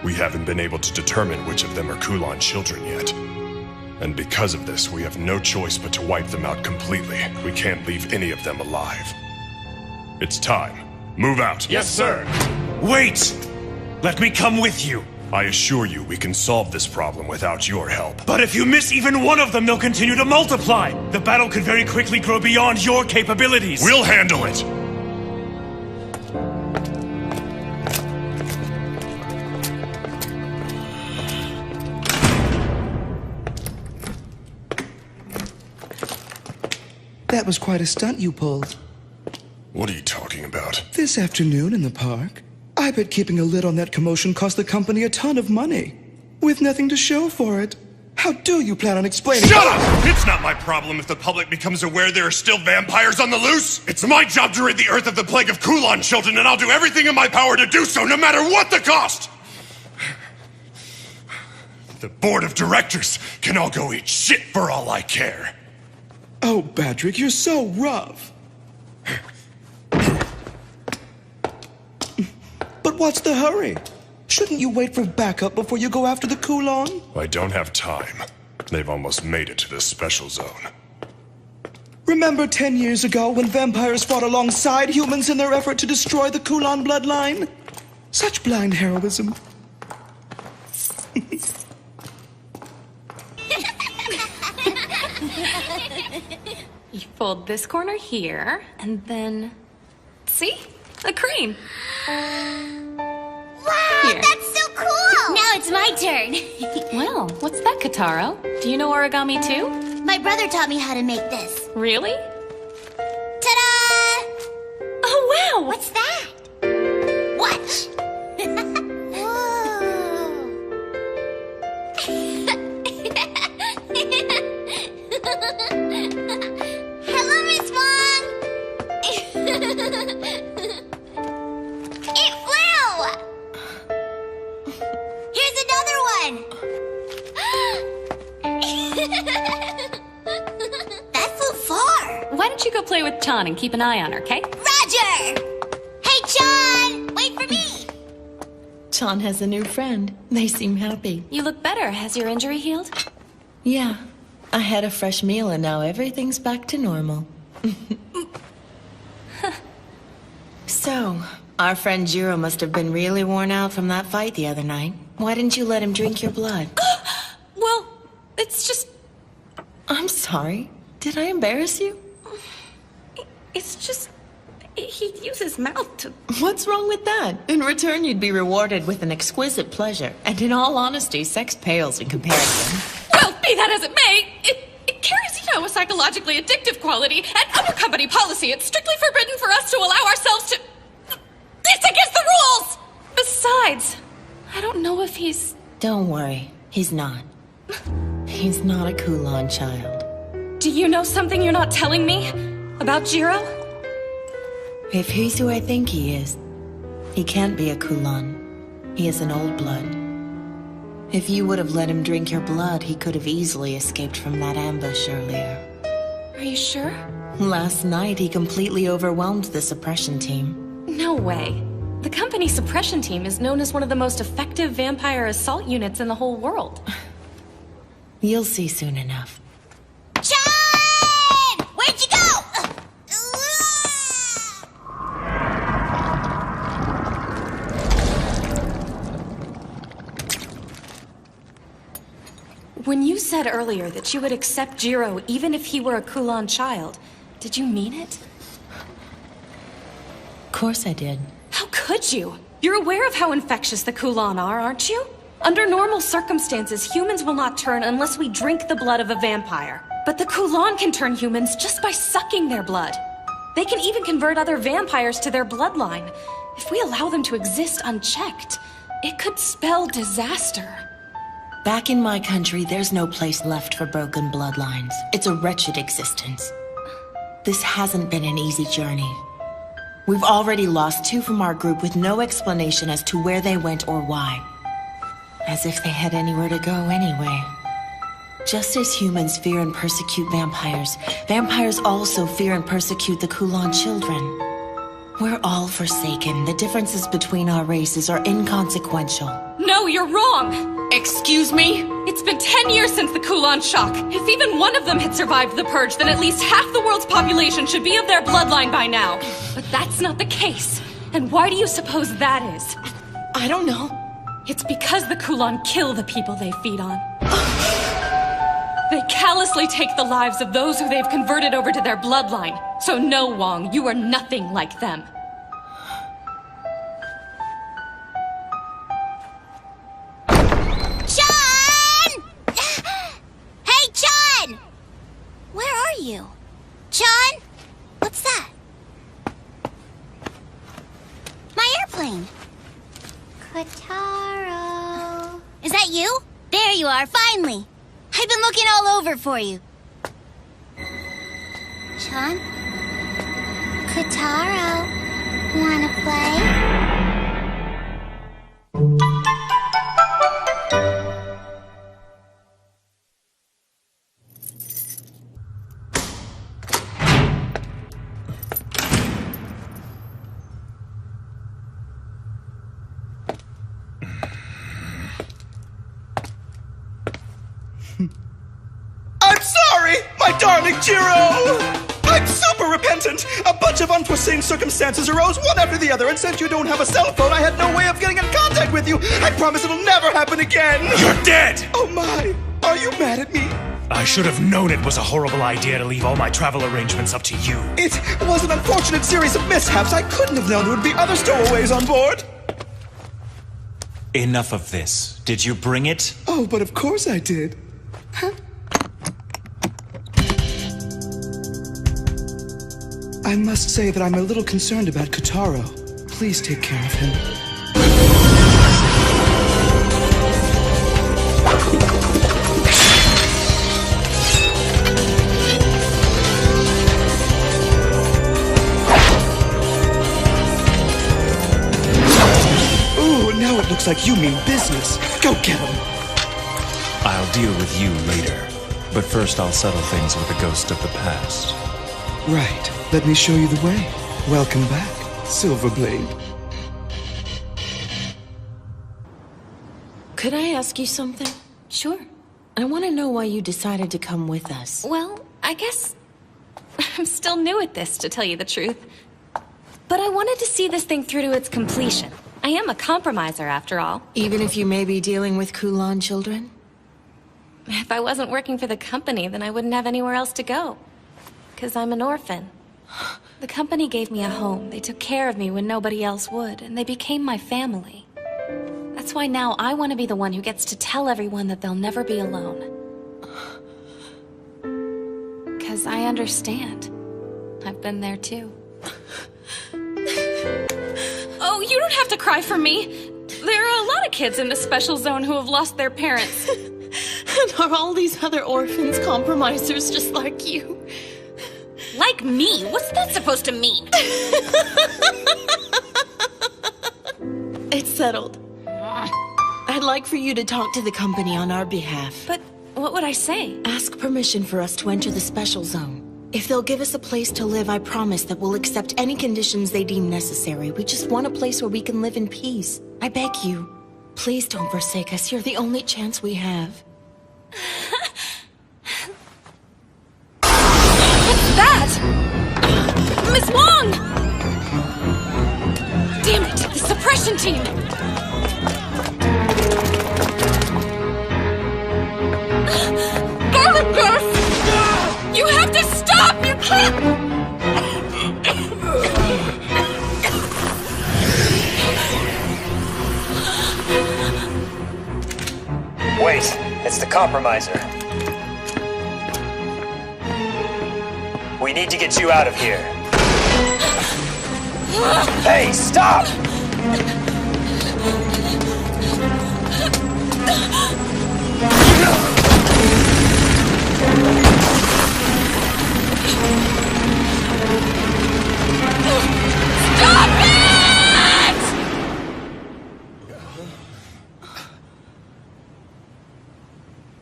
We haven't been able to determine which of them are Kulon children yet. And because of this, we have no choice but to wipe them out completely. We can't leave any of them alive. It's time. Move out. Yes, sir. Wait! Let me come with you. I assure you we can solve this problem without your help. But if you miss even one of them, they'll continue to multiply. The battle could very quickly grow beyond your capabilities. We'll handle it! That was quite a stunt you pulled. What are you talking about? This afternoon in the park, I bet keeping a lid on that commotion cost the company a ton of money, with nothing to show for it. How do you plan on explaining— Shut up! It's not my problem if the public becomes aware there are still vampires on the loose. It's my job to rid the Earth of the plague of Kulon children, and I'll do everything in my power to do so, no matter what the cost! The board of directors can all go eat shit for all I care. Oh, Patrick, you're so rough. But what's the hurry? Shouldn't you wait for backup before you go after the Kulon? I don't have time. They've almost made it to this special zone. Remember 10 years ago when vampires fought alongside humans in their effort to destroy the Kulon bloodline? Such blind heroism. You fold this corner here, and then... See? A crane. Wow, Here. that's so cool! Now it's my turn. Well, what's that, Kataro? Do you know origami too? My brother taught me how to make this. Really? Ta-da! Oh, wow! What's that? Watch! Hello, Miss Wong! It flew! Here's another one! That flew far! Why don't you go play with Chan and keep an eye on her, okay? Roger! Hey, John! Wait for me! Chan has a new friend. They seem happy. You look better. Has your injury healed? Yeah. I had a fresh meal and now everything's back to normal. So, our friend Jiro must have been really worn out from that fight the other night. Why didn't you let him drink your blood? Well, it's just... I'm sorry. Did I embarrass you? It's just... He'd use his mouth to... What's wrong with that? In return, you'd be rewarded with an exquisite pleasure. And in all honesty, sex pales in comparison. Well, be that as it may, it carries, a psychologically addictive quality, and under company policy, it's strictly forbidden for us to allow ourselves to... It's against the rules! Besides, I don't know if he's... Don't worry. He's not. He's not a Kulon child. Do you know something you're not telling me? About Jiro? If he's who I think he is, he can't be a Kulon. He is an old blood. If you would have let him drink your blood, he could have easily escaped from that ambush earlier. Are you sure? Last night, he completely overwhelmed the suppression team. No way. The company suppression team is known as one of the most effective vampire assault units in the whole world. You'll see soon enough. John! Where'd you go? When you said earlier that you would accept Jiro even if he were a Kulon child, did you mean it? Of course I did. How could you? You're aware of how infectious the Kulon are, aren't you? Under normal circumstances, humans will not turn unless we drink the blood of a vampire. But the Kulon can turn humans just by sucking their blood. They can even convert other vampires to their bloodline. If we allow them to exist unchecked, it could spell disaster. Back in my country, there's no place left for broken bloodlines. It's a wretched existence. This hasn't been an easy journey. We've already lost 2 from our group with no explanation as to where they went or why. As if they had anywhere to go anyway. Just as humans fear and persecute vampires, vampires also fear and persecute the Kulan children. We're all forsaken. The differences between our races are inconsequential. No, you're wrong! Excuse me? It's been 10 years since the Kulan shock. If even one of them had survived the purge, then at least half the world's population should be of their bloodline by now. But that's not the case. And why do you suppose that is? I don't know. It's because the Kulan kill the people they feed on. They callously take the lives of those who they've converted over to their bloodline. So no, Wong, you are nothing like them. Chun! Hey, Chun! Where are you? Chun? What's that? My airplane. Kotaro. Is that you? There you are, finally. I've been looking all over for you. Chun? Kotaro, wanna play? I'm sorry, my darling Jiro! I'm super repentant! A bunch of unforeseen circumstances arose one after the other, and since you don't have a cell phone, I had no way of getting in contact with you! I promise it'll never happen again! You're dead! Oh my! Are you mad at me? I should have known it was a horrible idea to leave all my travel arrangements up to you. It was an unfortunate series of mishaps. I couldn't have known there would be other stowaways on board. Enough of this. Did you bring it? Oh, but of course I did. Huh? I must say that I'm a little concerned about Kotaro. Please take care of him. Ooh, now it looks like you mean business. Go get him. I'll deal with you later. But first I'll settle things with the ghost of the past. Right. Let me show you the way. Welcome back, Silverblade. Could I ask you something? Sure. I want to know why you decided to come with us. Well, I guess I'm still new at this, to tell you the truth. But I wanted to see this thing through to its completion. I am a compromiser, after all. Even if you may be dealing with Kulan children? If I wasn't working for the company, then I wouldn't have anywhere else to go. 'Cause I'm an orphan. The company gave me a home. They took care of me when nobody else would, and they became my family. That's why now I want to be the one who gets to tell everyone that they'll never be alone. 'Cause I understand. I've been there too. Oh, you don't have to cry for me. There are a lot of kids in the special zone who have lost their parents. And are all these other orphans compromisers just like you? Like me? What's that supposed to mean? It's settled. I'd like for you to talk to the company on our behalf. But what would I say? Ask permission for us to enter the special zone. If they'll give us a place to live, I promise that we'll accept any conditions they deem necessary. We just want a place where we can live in peace. I beg you. Please don't forsake us. You're the only chance we have. What's that? Miss Wong! Damn it, the suppression team! Garlic! You have to stop! You can't! Wait, it's the compromiser. We need to get you out of here. Hey, stop! Stop it!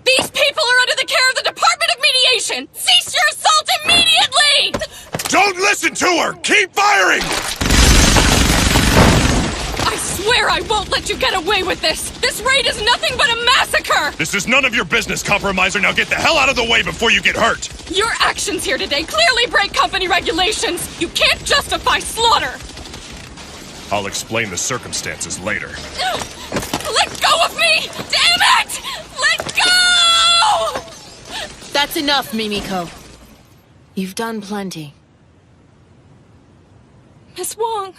These people are under the care of the Department of Mediation! Cease your assault immediately! Don't listen to her! Keep firing! I swear I won't let you get away with this! This raid is nothing but a massacre! This is none of your business, Compromiser. Now get the hell out of the way before you get hurt! Your actions here today clearly break company regulations! You can't justify slaughter! I'll explain the circumstances later. Let go of me! Damn it! Let go! That's enough, Mimiko. You've done plenty. Miss Wong.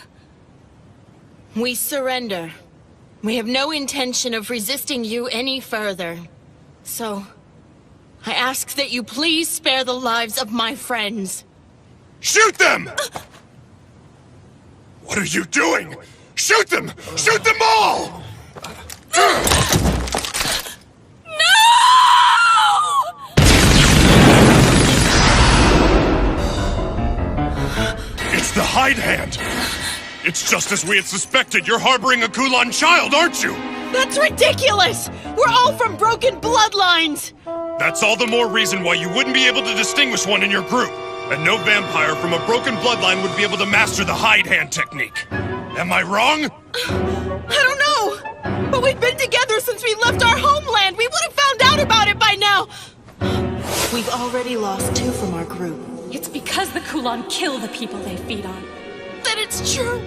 We surrender. We have no intention of resisting you any further. So, I ask that you please spare the lives of my friends. Shoot them! What are you doing? Shoot them! Shoot them all! It's the Hide Hand! It's just as we had suspected. You're harboring a Kulan child, aren't you? That's ridiculous! We're all from broken bloodlines! That's all the more reason why you wouldn't be able to distinguish one in your group. And no vampire from a broken bloodline would be able to master the Hide Hand technique. Am I wrong? I don't know! But we've been together since we left our homeland! We would have found out about it by now! We've already lost 2 from our group. It's because the Kulan kill the people they feed on. That it's true.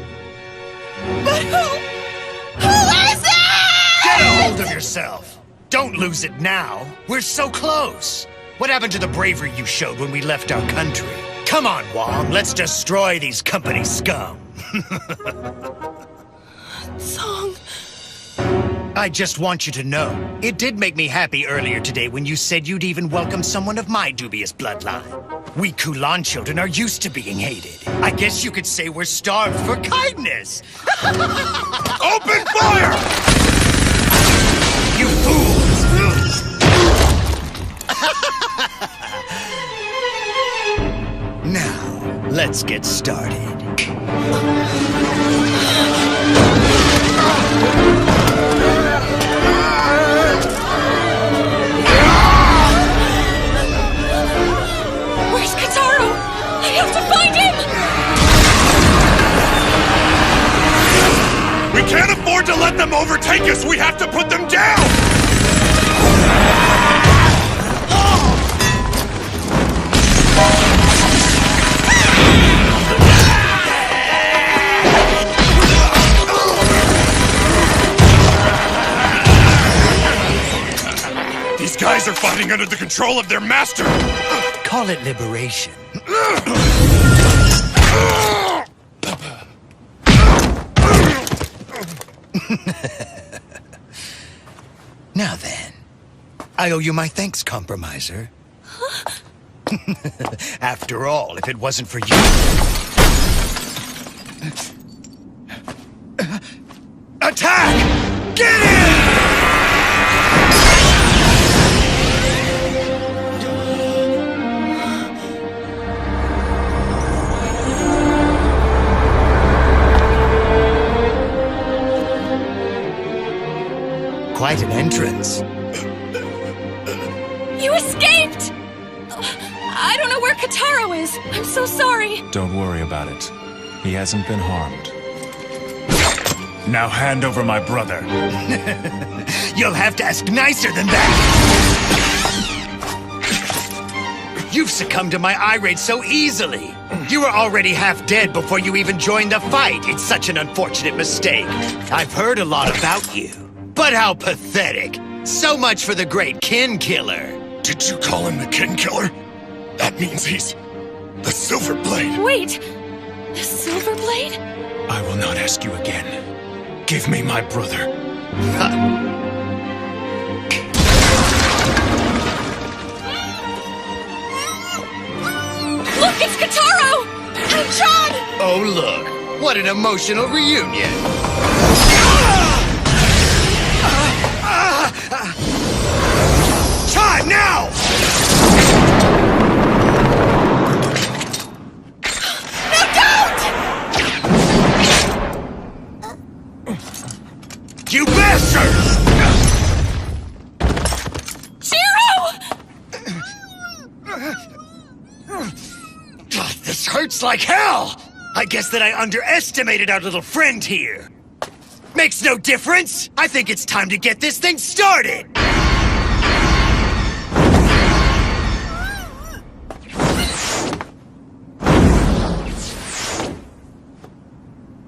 But who is it? Get a hold of yourself. Don't lose it now. We're so close. What happened to the bravery you showed when we left our country? Come on, Wong. Let's destroy these company scum. Song. I just want you to know, it did make me happy earlier today when you said you'd even welcome someone of my dubious bloodline. We Kulan children are used to being hated. I guess you could say we're starved for kindness. Open fire! You fools! Now, let's get started. Where's Kataro? I have to find him! We can't afford to let them overtake us! We have to put them down! These guys are fighting under the control of their master! Call it liberation. Now then, I owe you my thanks, Compromiser. After all, if it wasn't for you... Attack! Get in! Quite an entrance. You escaped! I don't know where Kataro is. I'm so sorry. Don't worry about it. He hasn't been harmed. Now hand over my brother. You'll have to ask nicer than that. You've succumbed to my irate so easily. You were already half dead before you even joined the fight. It's such an unfortunate mistake. I've heard a lot about you. But how pathetic. So much for the great kin killer. Did you call him the kin killer? That means he's the Silver Blade. Wait, the Silver Blade? I will not ask you again. Give me my brother. Look, it's Kataro! And John! Oh, look. What an emotional reunion! Time now! No, don't! You bastard! This hurts like hell! I guess that I underestimated our little friend here. Makes no difference! I think it's time to get this thing started!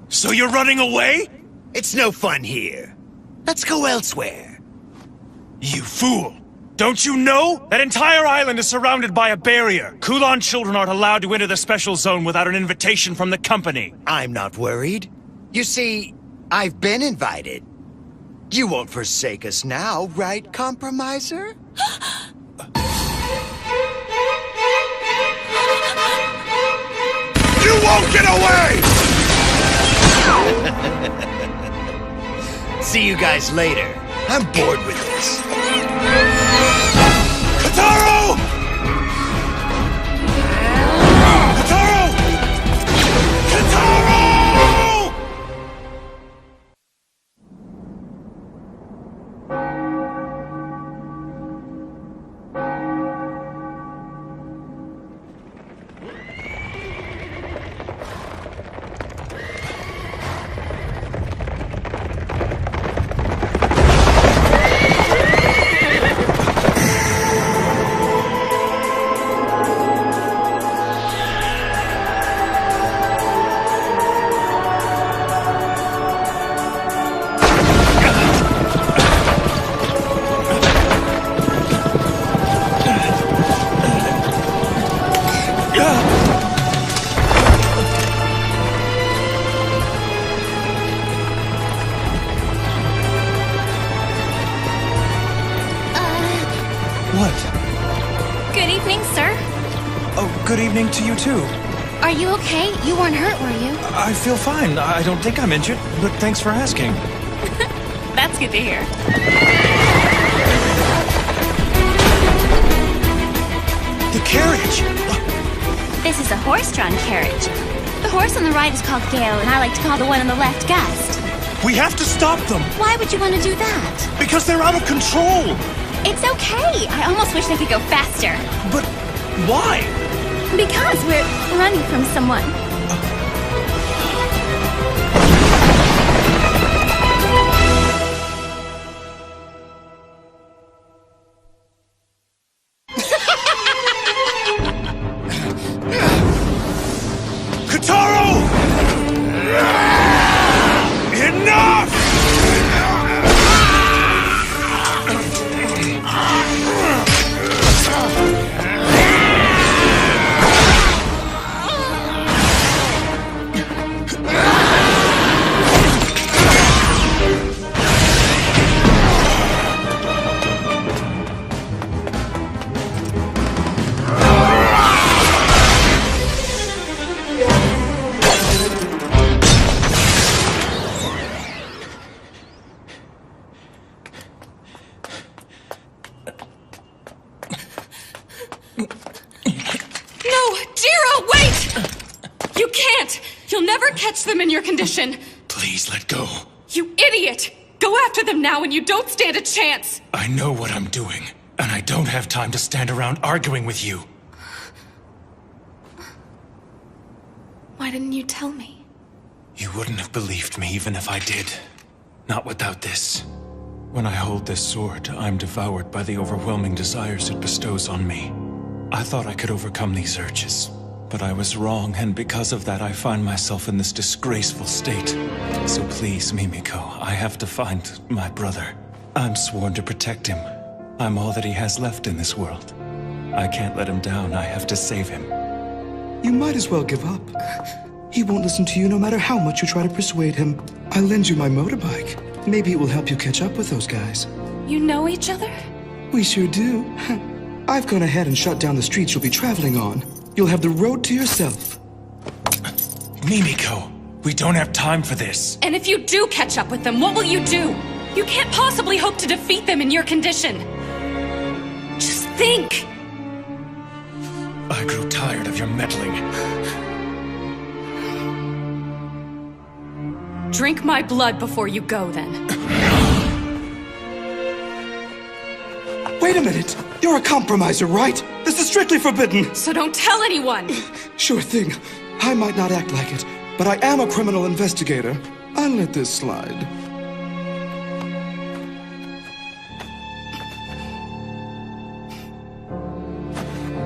So you're running away? It's no fun here. Let's go elsewhere. You fool! Don't you know? That entire island is surrounded by a barrier. Kulan children aren't allowed to enter the special zone without an invitation from the company. I'm not worried. You see, I've been invited. You won't forsake us now, right, Compromiser? You won't get away! See you guys later. I'm bored with this. Kotaro! Kotaro! Kotaro! Good evening, sir. Oh, good evening to you too. Are you okay? You weren't hurt, were you? I feel fine. I don't think I'm injured, but thanks for asking. That's good to hear. The carriage! This is a horse-drawn carriage. The horse on the right is called Gale, and I like to call the one on the left Gust. We have to stop them! Why would you want to do that? Because they're out of control! It's okay. I almost wish they could go faster. But why? Because we're running from someone. Kotaro! Enough! Catch them in your condition. Please let go. You idiot! Go after them now and you don't stand a chance! I know what I'm doing, and I don't have time to stand around arguing with you. Why didn't you tell me? You wouldn't have believed me even if I did. Not without this. When I hold this sword, I'm devoured by the overwhelming desires it bestows on me. I thought I could overcome these urges. But I was wrong, and because of that, I find myself in this disgraceful state. So please, Mimiko, I have to find my brother. I'm sworn to protect him. I'm all that he has left in this world. I can't let him down. I have to save him. You might as well give up. He won't listen to you no matter how much you try to persuade him. I'll lend you my motorbike. Maybe it will help you catch up with those guys. You know each other? We sure do. I've gone ahead and shut down the streets you'll be traveling on. You'll have the road to yourself. Mimiko, We don't have time for this. And if you do catch up with them, what will you do? You can't possibly hope to defeat them in your condition. Just think! I grew tired of your meddling. Drink my blood before you go, then. Wait a minute! You're a compromiser, right? This is strictly forbidden! So don't tell anyone! Sure thing. I might not act like it, but I am a criminal investigator. I'll let this slide.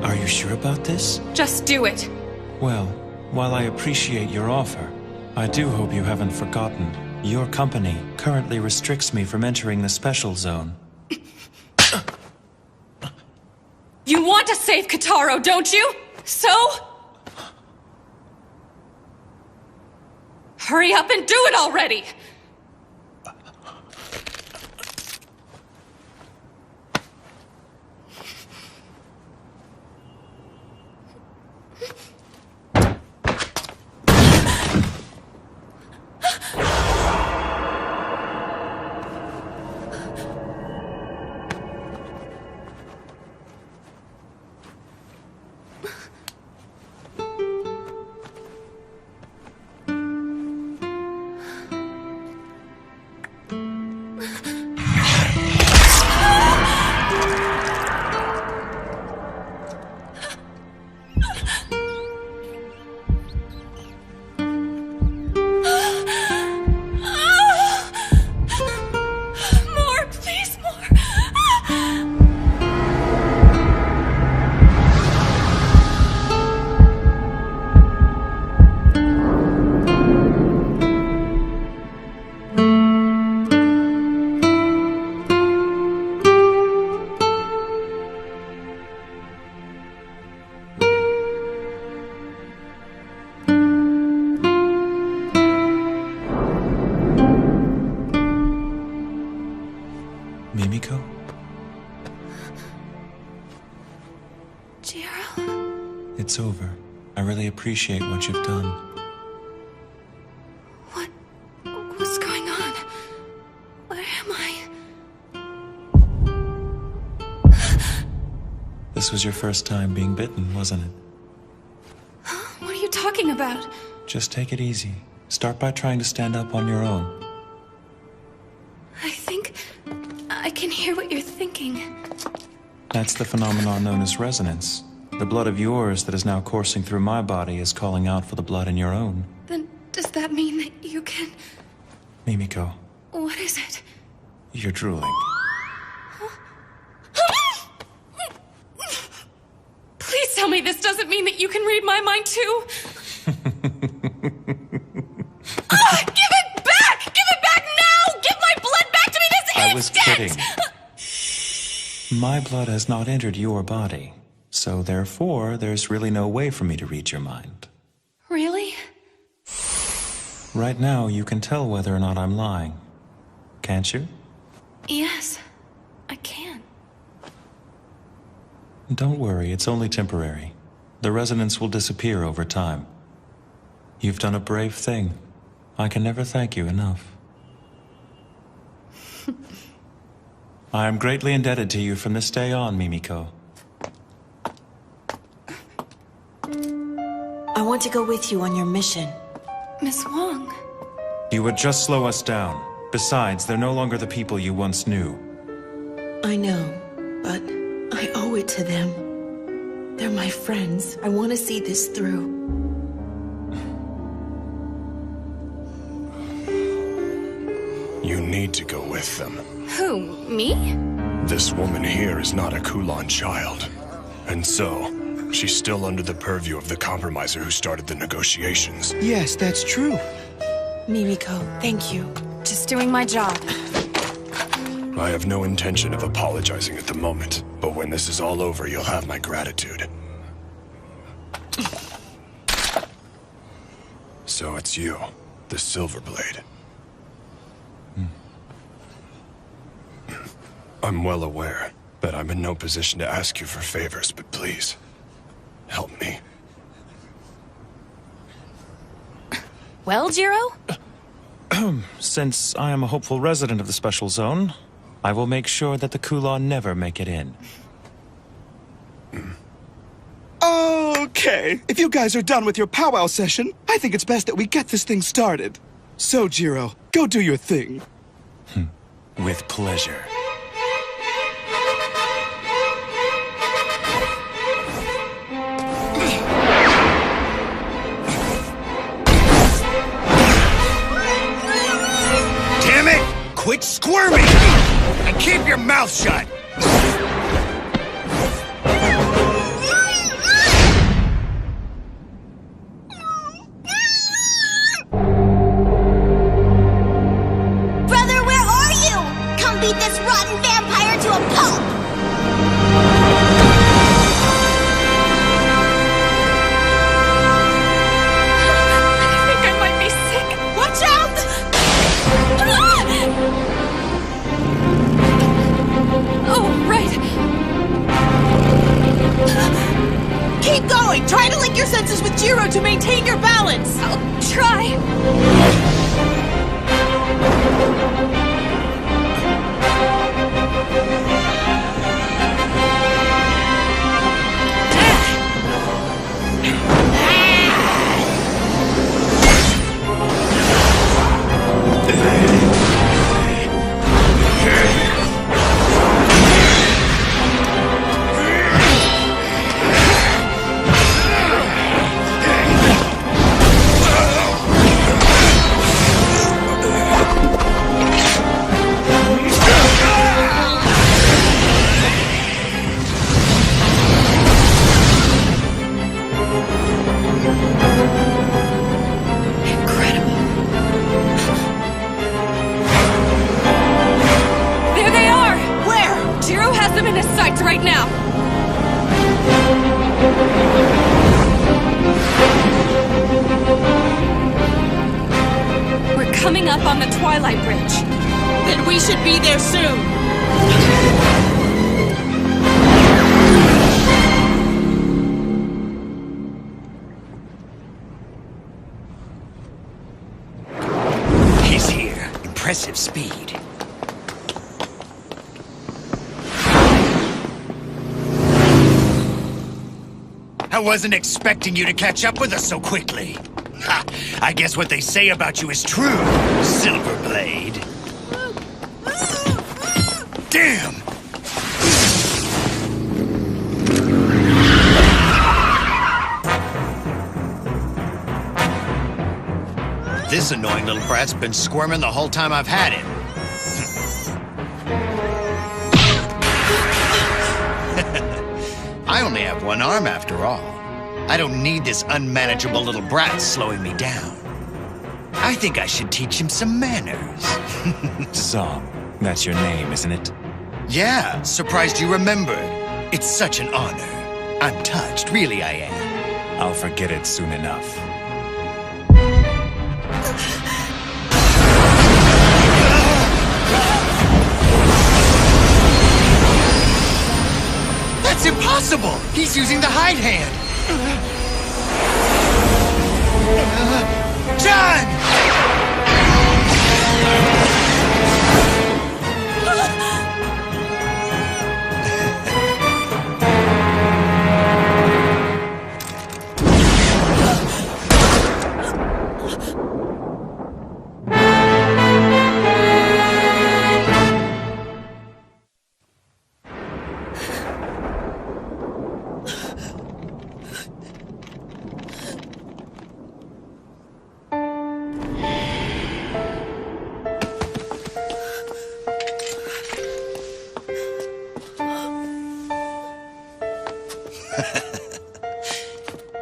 Are you sure about this? Just do it. Well, while I appreciate your offer, I do hope you haven't forgotten. Your company currently restricts me from entering the special zone. You want to save Kotaro, don't you? So? Hurry up and do it already! Mimiko? Jiro? It's over. I really appreciate what you've done. What's going on? Where am I? This was your first time being bitten, wasn't it? What are you talking about? Just take it easy. Start by trying to stand up on your own. I think I can hear what you're thinking. That's the phenomenon known as resonance. The blood of yours that is now coursing through my body is calling out for the blood in your own. Then does that mean that you can... Mimiko, What is it? you're drooling. Please tell me this doesn't mean that you can read my mind too! Give it back! Give it back now! Give my blood back to me this I was instant! kidding. My blood has not entered your body, so therefore there's really no way for me to read your mind. Really? Right now, you can tell whether or not I'm lying. Can't you? Yes, I can. Don't worry, it's only temporary. The resonance will disappear over time. You've done a brave thing. I can never thank you enough. I am greatly indebted to you from this day on, Mimiko. I want to go with you on your mission. Miss Wong. You would just slow us down. Besides, they're no longer the people you once knew. I know, but I owe it to them. They're my friends. I want to see this through. You need to go with them. Who, me? This woman here is not a Kulon child. And so, she's still under the purview of the compromiser who started the negotiations. Yes, that's true. Mimiko, thank you. Just doing my job. I have no intention of apologizing at the moment, but when this is all over, you'll have my gratitude. So it's you, the Silverblade. I'm well aware that I'm in no position to ask you for favors, but please, help me. Well, Jiro? Since I am a hopeful resident of the Special Zone, I will make sure that the Kula never make it in. Okay, if you guys are done with your powwow session, I think it's best that we get this thing started. So, Jiro, go do your thing. With pleasure. Damn it! Quit squirming! And keep your mouth shut! Brother, where are you? Come beat this rotten vampire to a pulp! I think I might be sick. Watch out! Oh, right. Keep going! Try to link your senses with Jiro to maintain your balance! I'll try. There they are! Where? Jiro has them in his sights right now. We're coming up on the Twilight Bridge. Then we should be there soon. He's here. Impressive speed. I wasn't expecting you to catch up with us so quickly. Ha! I guess what they say about you is true, Silverblade. Damn! This annoying little brat's been squirming the whole time I've had him. I only have one arm after all. I don't need this unmanageable little brat slowing me down. I think I should teach him some manners. Song, that's your name, isn't it? Yeah, surprised you remembered. It's such an honor. I'm touched, really I am. I'll forget it soon enough. That's impossible! He's using the hide hand! John!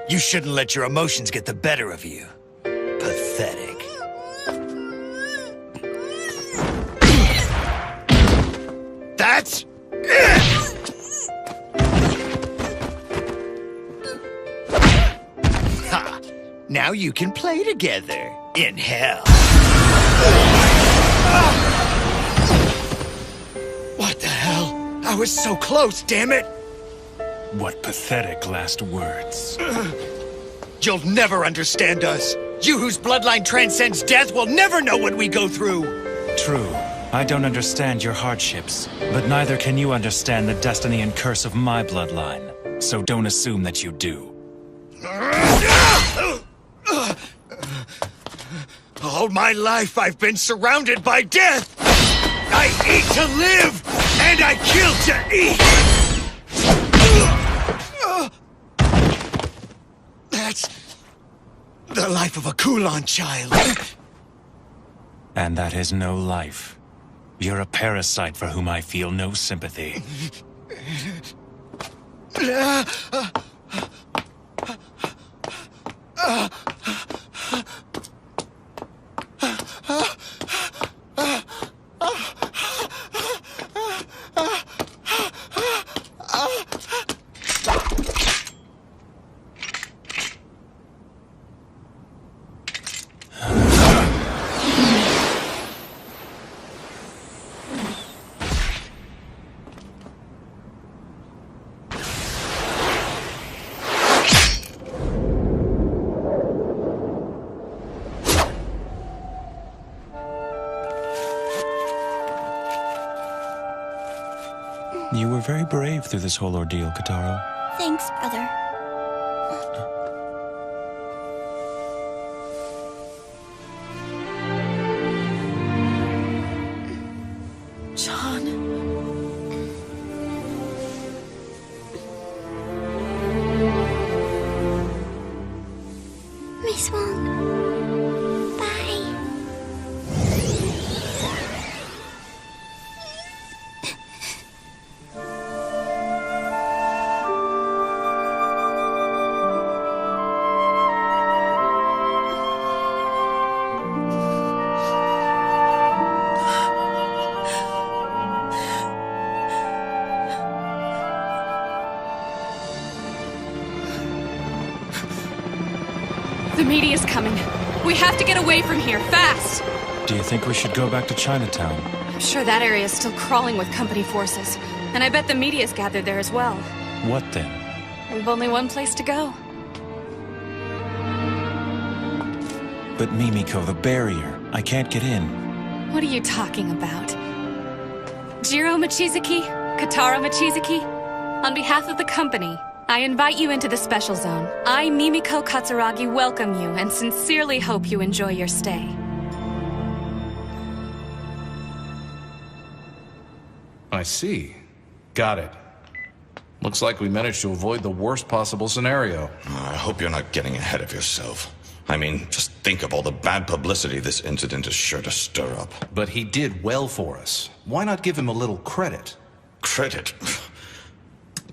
You shouldn't let your emotions get the better of you. Pathetic. That's it! Ha! Now you can play together in hell. What the hell? I was so close, damn it! What pathetic last words. You'll never understand us. You whose bloodline transcends death will never know what we go through! True. I don't understand your hardships, but neither can you understand the destiny and curse of my bloodline. So don't assume that you do. All my life I've been surrounded by death! I eat to live, and I kill to eat! That's the life of a Kulan child. And that is no life. You're a parasite for whom I feel no sympathy. You were very brave through this whole ordeal, Kataro. Thanks, brother. John. Miss Wong. Bye. The media's coming. We have to get away from here, fast! Do you think we should go back to Chinatown? I'm sure that area is still crawling with company forces. And I bet the media's gathered there as well. What then? We've only one place to go. But Mimiko, the barrier. I can't get in. What are you talking about? Jiro Mochizuki? Kataro Mochizuki? On behalf of the company, I invite you into the special zone. I, Mimiko Katsuragi, welcome you and sincerely hope you enjoy your stay. I see. Got it. Looks like we managed to avoid the worst possible scenario. I hope you're not getting ahead of yourself. I mean, just think of all the bad publicity this incident is sure to stir up. But he did well for us. Why not give him a little credit? Credit?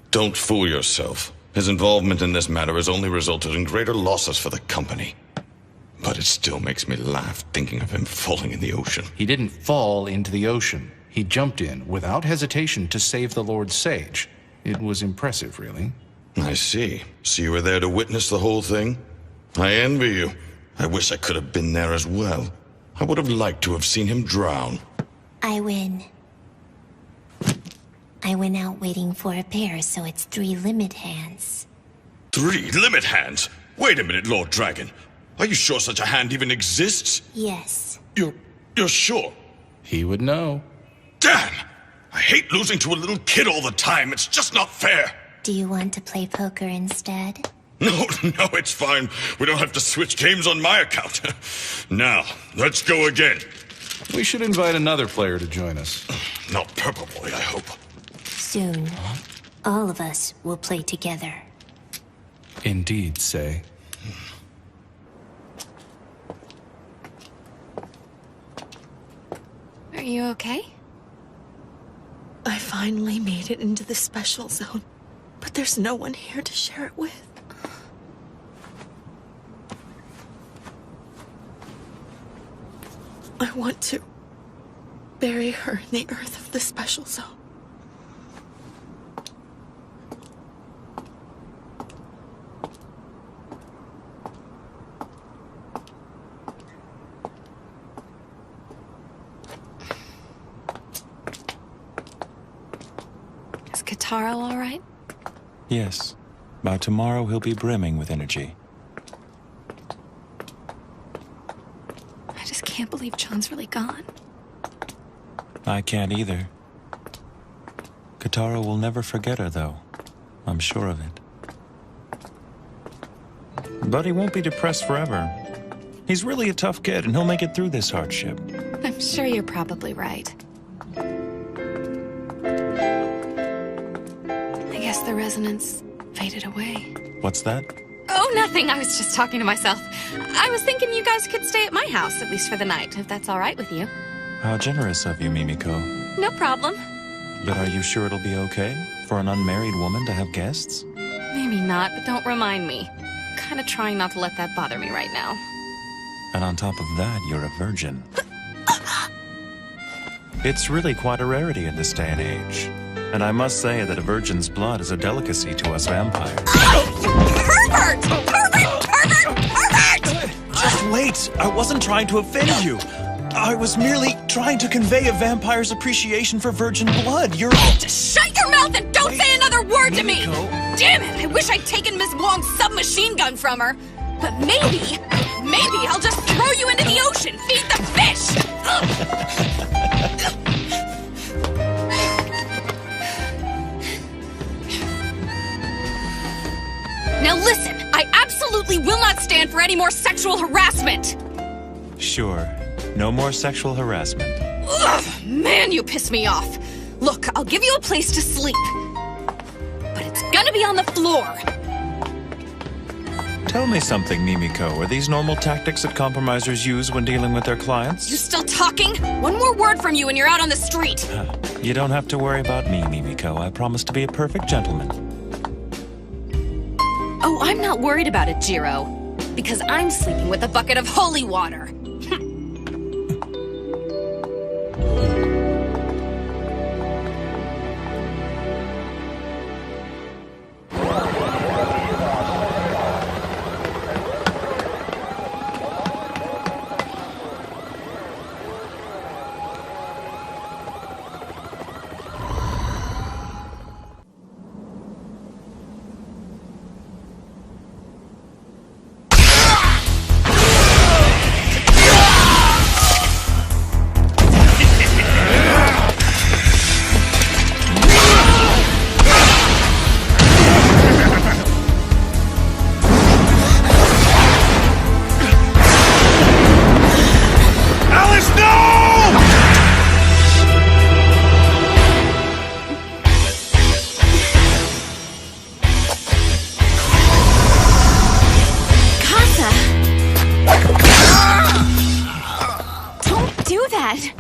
Don't fool yourself. His involvement in this matter has only resulted in greater losses for the company. But it still makes me laugh thinking of him falling in the ocean. He didn't fall into the ocean. He jumped in without hesitation to save the Lord Sage. It was impressive, really. I see. So you were there to witness the whole thing? I envy you. I wish I could have been there as well. I would have liked to have seen him drown. I win. I went out waiting for a pair, so it's 3 limit hands. 3 limit hands? Wait a minute, Lord Dragon. Are you sure such a hand even exists? Yes. You're sure? He would know. Damn! I hate losing to a little kid all the time. It's just not fair. Do you want to play poker instead? No, it's fine. We don't have to switch games on my account. Now, let's go again. We should invite another player to join us. Not Purple Boy, I hope. Soon, all of us will play together. Indeed, Say. Are you okay? I finally made it into the special zone, but there's no one here to share it with. I want to bury her in the earth of the special zone. Is Kataro all right? Yes. By tomorrow, he'll be brimming with energy. believe John's really gone. I can't either. Katara will never forget her, though. I'm sure of it. But he won't be depressed forever. He's really a tough kid, and he'll make it through this hardship. I'm sure you're probably right. I guess the resonance faded away. What's that? Oh, nothing. I was just talking to myself. I was thinking you guys could stay at my house, at least for the night, if that's all right with you. How generous of you, Mimiko. No problem. But are you sure it'll be okay for an unmarried woman to have guests? Maybe not, but don't remind me. I'm kind of trying not to let that bother me right now. And on top of that, you're a virgin. It's really quite a rarity in this day and age. And I must say that a virgin's blood is a delicacy to us vampires. Pervert! Pervert! Pervert! Pervert! Just wait! I wasn't trying to offend you. I was merely trying to convey a vampire's appreciation for virgin blood. You're... Just shut your mouth and don't say another word to me! Damn it! I wish I'd taken Miss Wong's submachine gun from her. But maybe I'll just throw you into the ocean. Feed the fish! Now listen, I absolutely will not stand for any more sexual harassment! Sure. No more sexual harassment. Ugh, man, you piss me off. Look, I'll give you a place to sleep. But it's gonna be on the floor. Tell me something, Mimiko. Are these normal tactics that compromisers use when dealing with their clients? You still talking? One more word from you and you're out on the street. You don't have to worry about me, Mimiko. I promise to be a perfect gentleman. Oh, I'm not worried about it, Jiro. Because I'm sleeping with a bucket of holy water.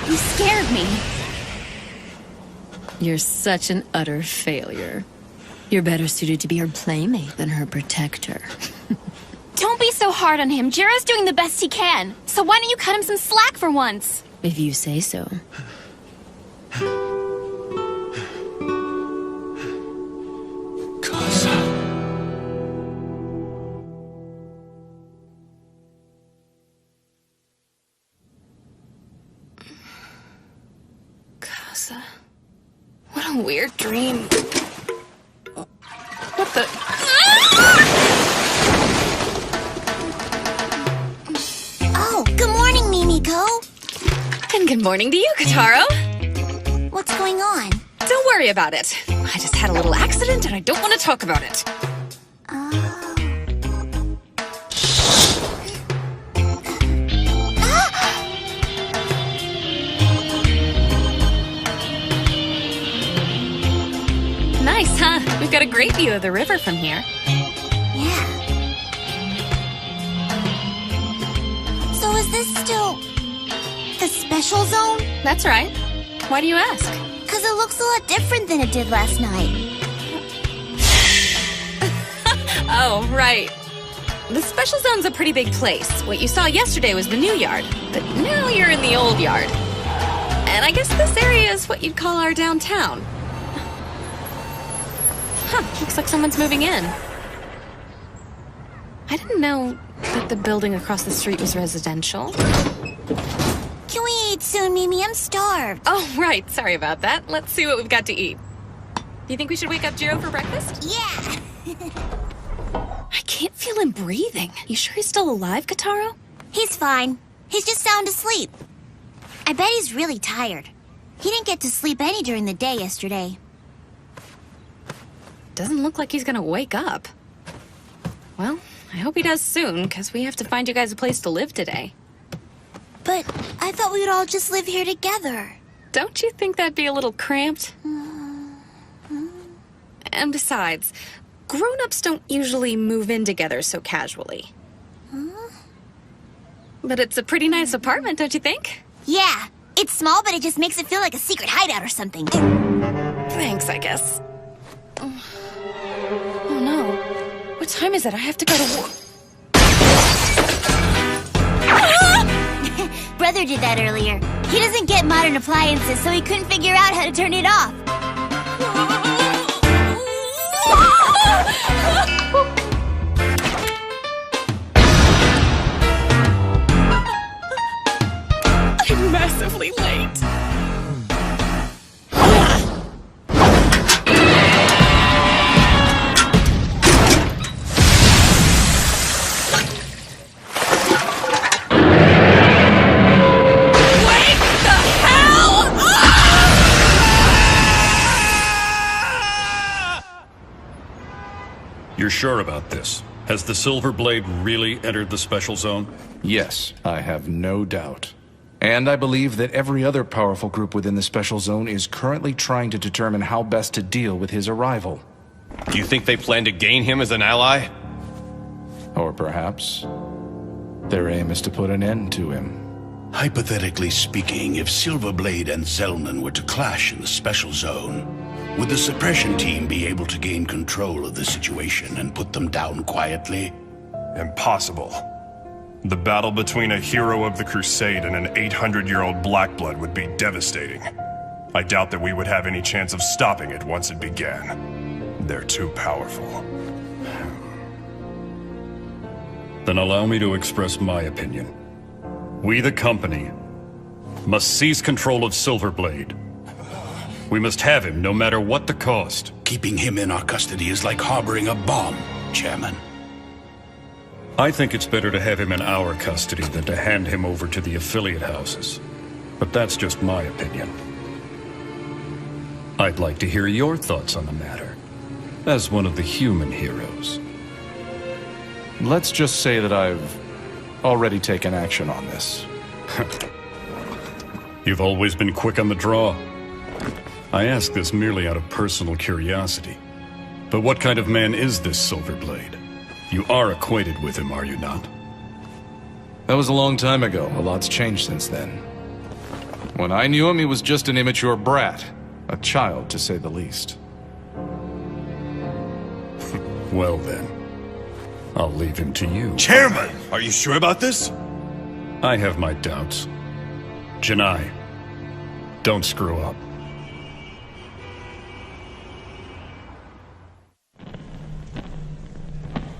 You scared me. You're such an utter failure. You're better suited to be her playmate than her protector. Don't be so hard on him. Jiro's doing the best he can. So why don't you cut him some slack for once? If you say so. What a weird dream. What the... Oh, good morning, Mimiko. And good morning to you, Kataro. What's going on? Don't worry about it. I just had a little accident and I don't want to talk about it. Nice, huh? We've got a great view of the river from here. Yeah. So is this still the special zone? That's right. Why do you ask? Because it looks a lot different than it did last night. Oh, right. The special zone's a pretty big place. What you saw yesterday was the new yard, but now you're in the old yard. And I guess this area is what you'd call our downtown. Huh, looks like someone's moving in. I didn't know that the building across the street was residential. Can we eat soon, Mimi? I'm starved. Oh, right. Sorry about that. Let's see what we've got to eat. Do you think we should wake up Jiro for breakfast? Yeah. I can't feel him breathing. You sure he's still alive, Kataro? He's fine. He's just sound asleep. I bet he's really tired. He didn't get to sleep any during the day yesterday. Doesn't look like he's gonna wake up. Well, I hope he does soon, because we have to find you guys a place to live today. But I thought we would all just live here together. Don't you think that'd be a little cramped? And besides, grown-ups don't usually move in together so casually. But it's a pretty nice apartment, don't you think? Yeah, it's small, but it just makes it feel like a secret hideout or something. Thanks, I guess. Oh no. What time is it? I have to go to work. Brother did that earlier. He doesn't get modern appliances, so he couldn't figure out how to turn it off. I'm massively late. You're sure about this? Has the Silver Blade really entered the special zone? Yes, I have no doubt. And I believe that every other powerful group within the special zone is currently trying to determine how best to deal with his arrival. Do you think they plan to gain him as an ally? Or perhaps their aim is to put an end to him. Hypothetically speaking, if Silverblade and Zellman were to clash in the special zone, would the suppression team be able to gain control of the situation and put them down quietly? Impossible. The battle between a hero of the Crusade and an 800-year-old Blackblood would be devastating. I doubt that we would have any chance of stopping it once it began. They're too powerful. Then allow me to express my opinion. We, the company, must seize control of Silverblade. We must have him, no matter what the cost. Keeping him in our custody is like harboring a bomb, Chairman. I think it's better to have him in our custody than to hand him over to the affiliate houses. But that's just my opinion. I'd like to hear your thoughts on the matter, as one of the human heroes. Let's just say that I've already taken action on this. You've always been quick on the draw. I ask this merely out of personal curiosity. But what kind of man is this Silverblade? You are acquainted with him, are you not? That was a long time ago. A lot's changed since then. When I knew him, he was just an immature brat. A child, to say the least. Well then, I'll leave him to you. Chairman! Are you sure about this? I have my doubts. Janai, don't screw up.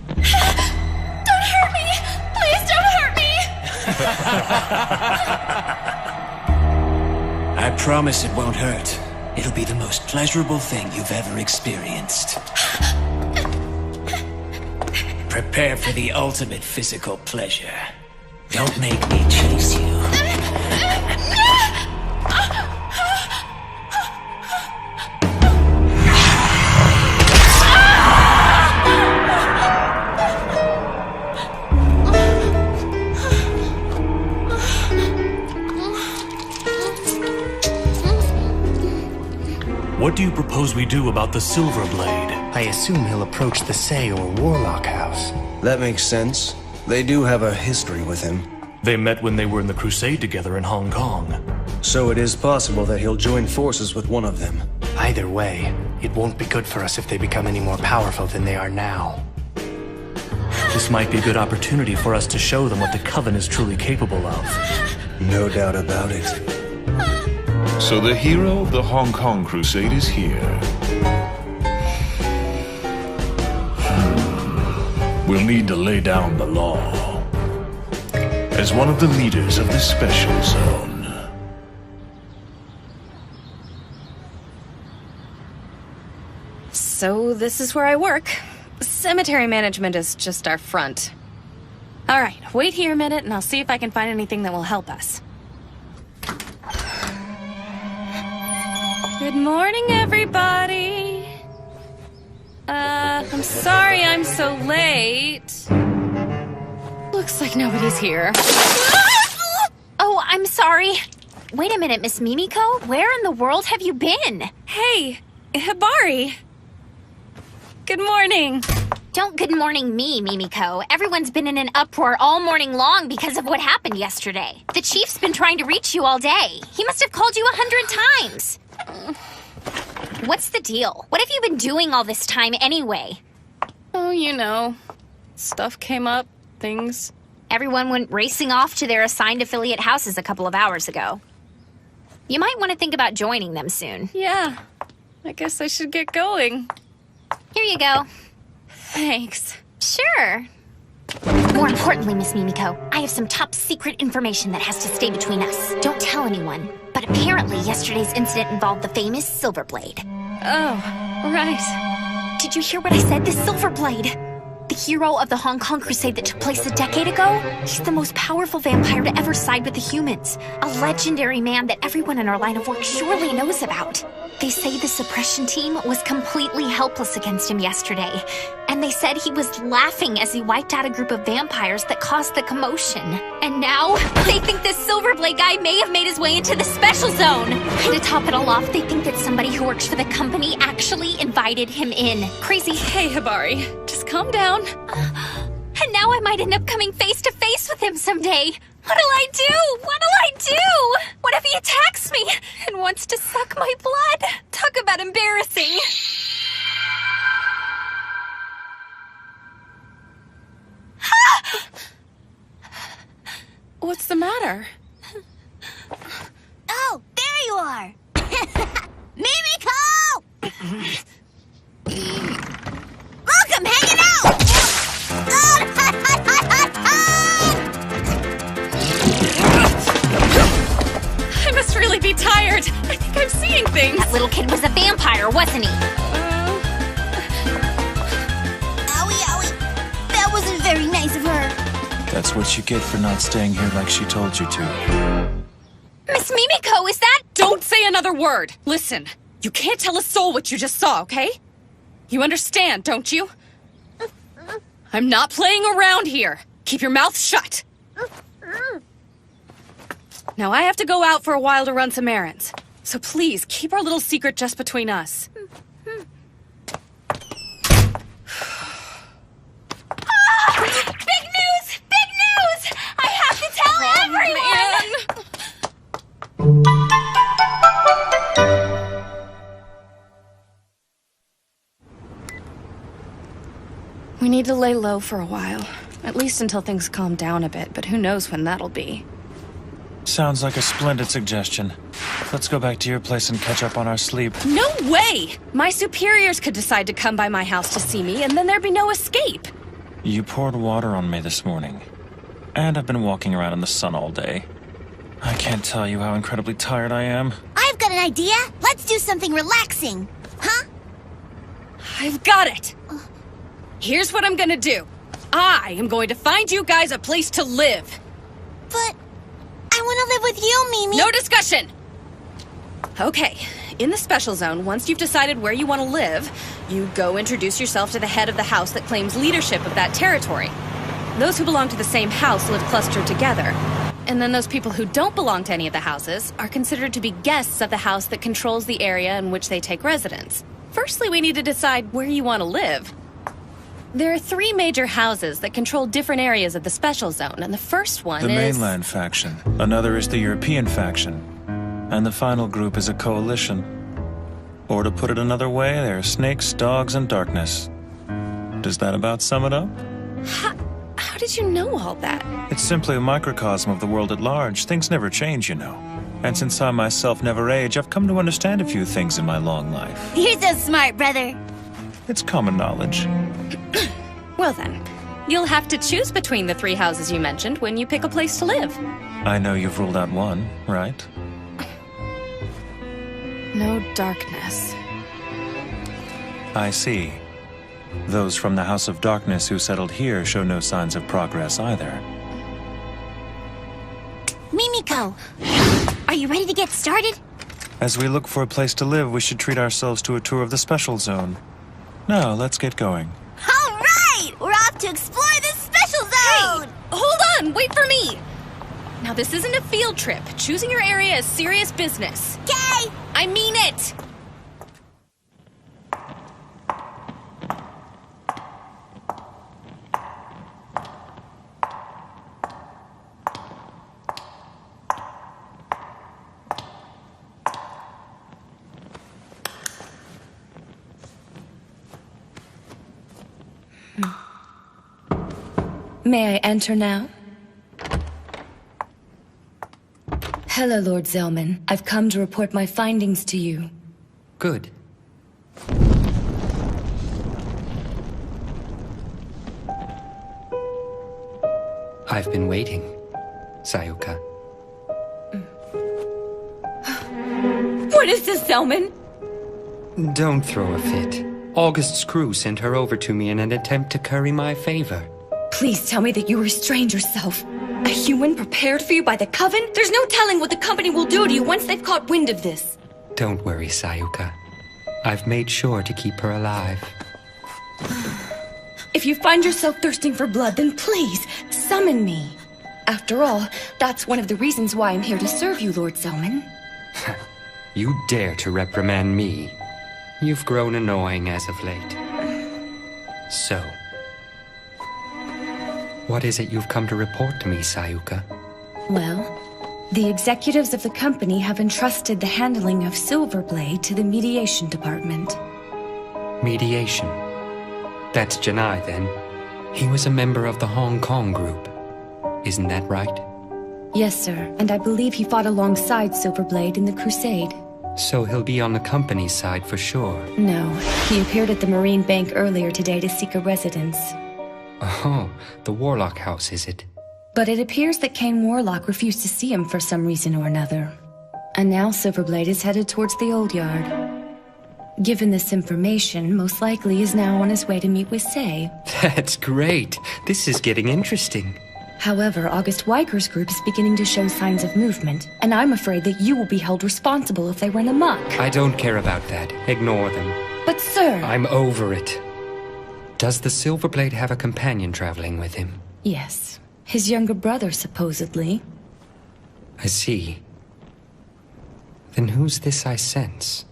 Don't hurt me! Please don't hurt me! I promise it won't hurt. It'll be the most pleasurable thing you've ever experienced. Prepare for the ultimate physical pleasure. Don't make me chase you. What do you propose we do about the Silver Blade? I assume he'll approach the Say or Warlock House. That makes sense. They do have a history with him. They met when they were in the Crusade together in Hong Kong. So it is possible that he'll join forces with one of them. Either way, it won't be good for us if they become any more powerful than they are now. This might be a good opportunity for us to show them what the Coven is truly capable of. No doubt about it. So the hero of the Hong Kong Crusade is here. We'll need to lay down the law. As one of the leaders of the special zone. So this is where I work. Cemetery management is just our front. All right, wait here a minute and I'll see if I can find anything that will help us. Good morning, everybody. I'm sorry I'm so late. Looks like nobody's here. Oh, I'm sorry. Wait a minute, Miss Mimiko. Where in the world have you been? Hey, Hibari. Good morning. Don't good morning me, Mimiko. Everyone's been in an uproar all morning long because of what happened yesterday. The chief's been trying to reach you all day. He must have called you 100 times. What's the deal? What have you been doing all this time anyway? Oh, you know. Stuff came up, things. Everyone went racing off to their assigned affiliate houses a couple of hours ago. You might want to think about joining them soon. Yeah, I guess I should get going. Here you go. Thanks. Sure. More importantly, Miss Mimiko, I have some top secret information that has to stay between us. Don't tell anyone. But apparently yesterday's incident involved the famous Silverblade. Oh, right. Did you hear what I said? The Silverblade! The hero of the Hong Kong Crusade that took place a decade ago? He's the most powerful vampire to ever side with the humans. A legendary man that everyone in our line of work surely knows about. They say the suppression team was completely helpless against him yesterday. And they said he was laughing as he wiped out a group of vampires that caused the commotion. And now, they think this Silverblade guy may have made his way into the special zone. And to top it all off, they think that somebody who works for the company actually invited him in. Crazy. Hey, Hibari, just calm down. And now I might end up coming face to face with him someday. What'll I do? What'll I do? What if he attacks me and wants to suck my blood? Talk about embarrassing. What's the matter? Oh, there you are! Mimiko! Look, I'm hanging out! I must really be tired. I think I'm seeing things. That little kid was a vampire, wasn't he? Owie, owie. That wasn't very nice of her. That's what you get for not staying here like she told you to. Miss Mimiko, is that— Don't say another word! Listen, you can't tell a soul what you just saw, okay? You understand, don't you? I'm not playing around here. Keep your mouth shut. Now I have to go out for a while to run some errands. So please, keep our little secret just between us. Big news! Big news! I have to tell everyone! We need to lay low for a while. At least until things calm down a bit, but who knows when that'll be. Sounds like a splendid suggestion. Let's go back to your place and catch up on our sleep. No way! My superiors could decide to come by my house to see me, and then there'd be no escape. You poured water on me this morning. And I've been walking around in the sun all day. I can't tell you how incredibly tired I am. I've got an idea. Let's do something relaxing. Huh? I've got it! Here's what I'm gonna do. I am going to find you guys a place to live. But I want to live with you, Mimi. No discussion! Okay, in the special zone, once you've decided where you want to live, you go introduce yourself to the head of the house that claims leadership of that territory. Those who belong to the same house live clustered together. And then those people who don't belong to any of the houses are considered to be guests of the house that controls the area in which they take residence. Firstly, we need to decide where you want to live. There are 3 major houses that control different areas of the special zone, and the first one is... the is... mainland faction. Another is the European faction. And the final group is a coalition. Or to put it another way, there are snakes, dogs, and darkness. Does that about sum it up? How did you know all that? It's simply a microcosm of the world at large. Things never change, you know. And since I myself never age, I've come to understand a few things in my long life. You're so smart, brother. It's common knowledge. Well then, you'll have to choose between the 3 houses you mentioned when you pick a place to live. I know you've ruled out one, right? No darkness. I see. Those from the House of Darkness who settled here show no signs of progress either. Mimiko, are you ready to get started? As we look for a place to live, we should treat ourselves to a tour of the special zone. Now, let's get going. All right! We're off to explore this special zone! Hey! Hold on! Wait for me! Now, this isn't a field trip. Choosing your area is serious business. Okay! I mean it! May I enter now? Hello, Lord Zellman. I've come to report my findings to you. Good. I've been waiting, Sayuka. What is this, Zellman? Don't throw a fit. August's crew sent her over to me in an attempt to curry my favor. Please tell me that you restrained yourself. A human prepared for you by the Coven? There's no telling what the company will do to you once they've caught wind of this. Don't worry, Sayuka. I've made sure to keep her alive. If you find yourself thirsting for blood, then please, summon me. After all, that's one of the reasons why I'm here to serve you, Lord Zellman. You dare to reprimand me? You've grown annoying as of late. So, what is it you've come to report to me, Sayuka? Well, the executives of the company have entrusted the handling of Silverblade to the mediation department. Mediation? That's Janai, then. He was a member of the Hong Kong group. Isn't that right? Yes, sir, and I believe he fought alongside Silverblade in the Crusade. So he'll be on the company's side for sure. No, he appeared at the Marine Bank earlier today to seek a residence. Oh, the Warlock House, is it? But it appears that Kane Warlock refused to see him for some reason or another. And now Silverblade is headed towards the Old Yard. Given this information, most likely he's now on his way to meet with Say. That's great. This is getting interesting. However, August Weiker's group is beginning to show signs of movement, and I'm afraid that you will be held responsible if they run amok. I don't care about that. Ignore them. But sir... I'm over it. Does the Silverblade have a companion traveling with him? Yes. His younger brother, supposedly. I see. Then who's this I sense?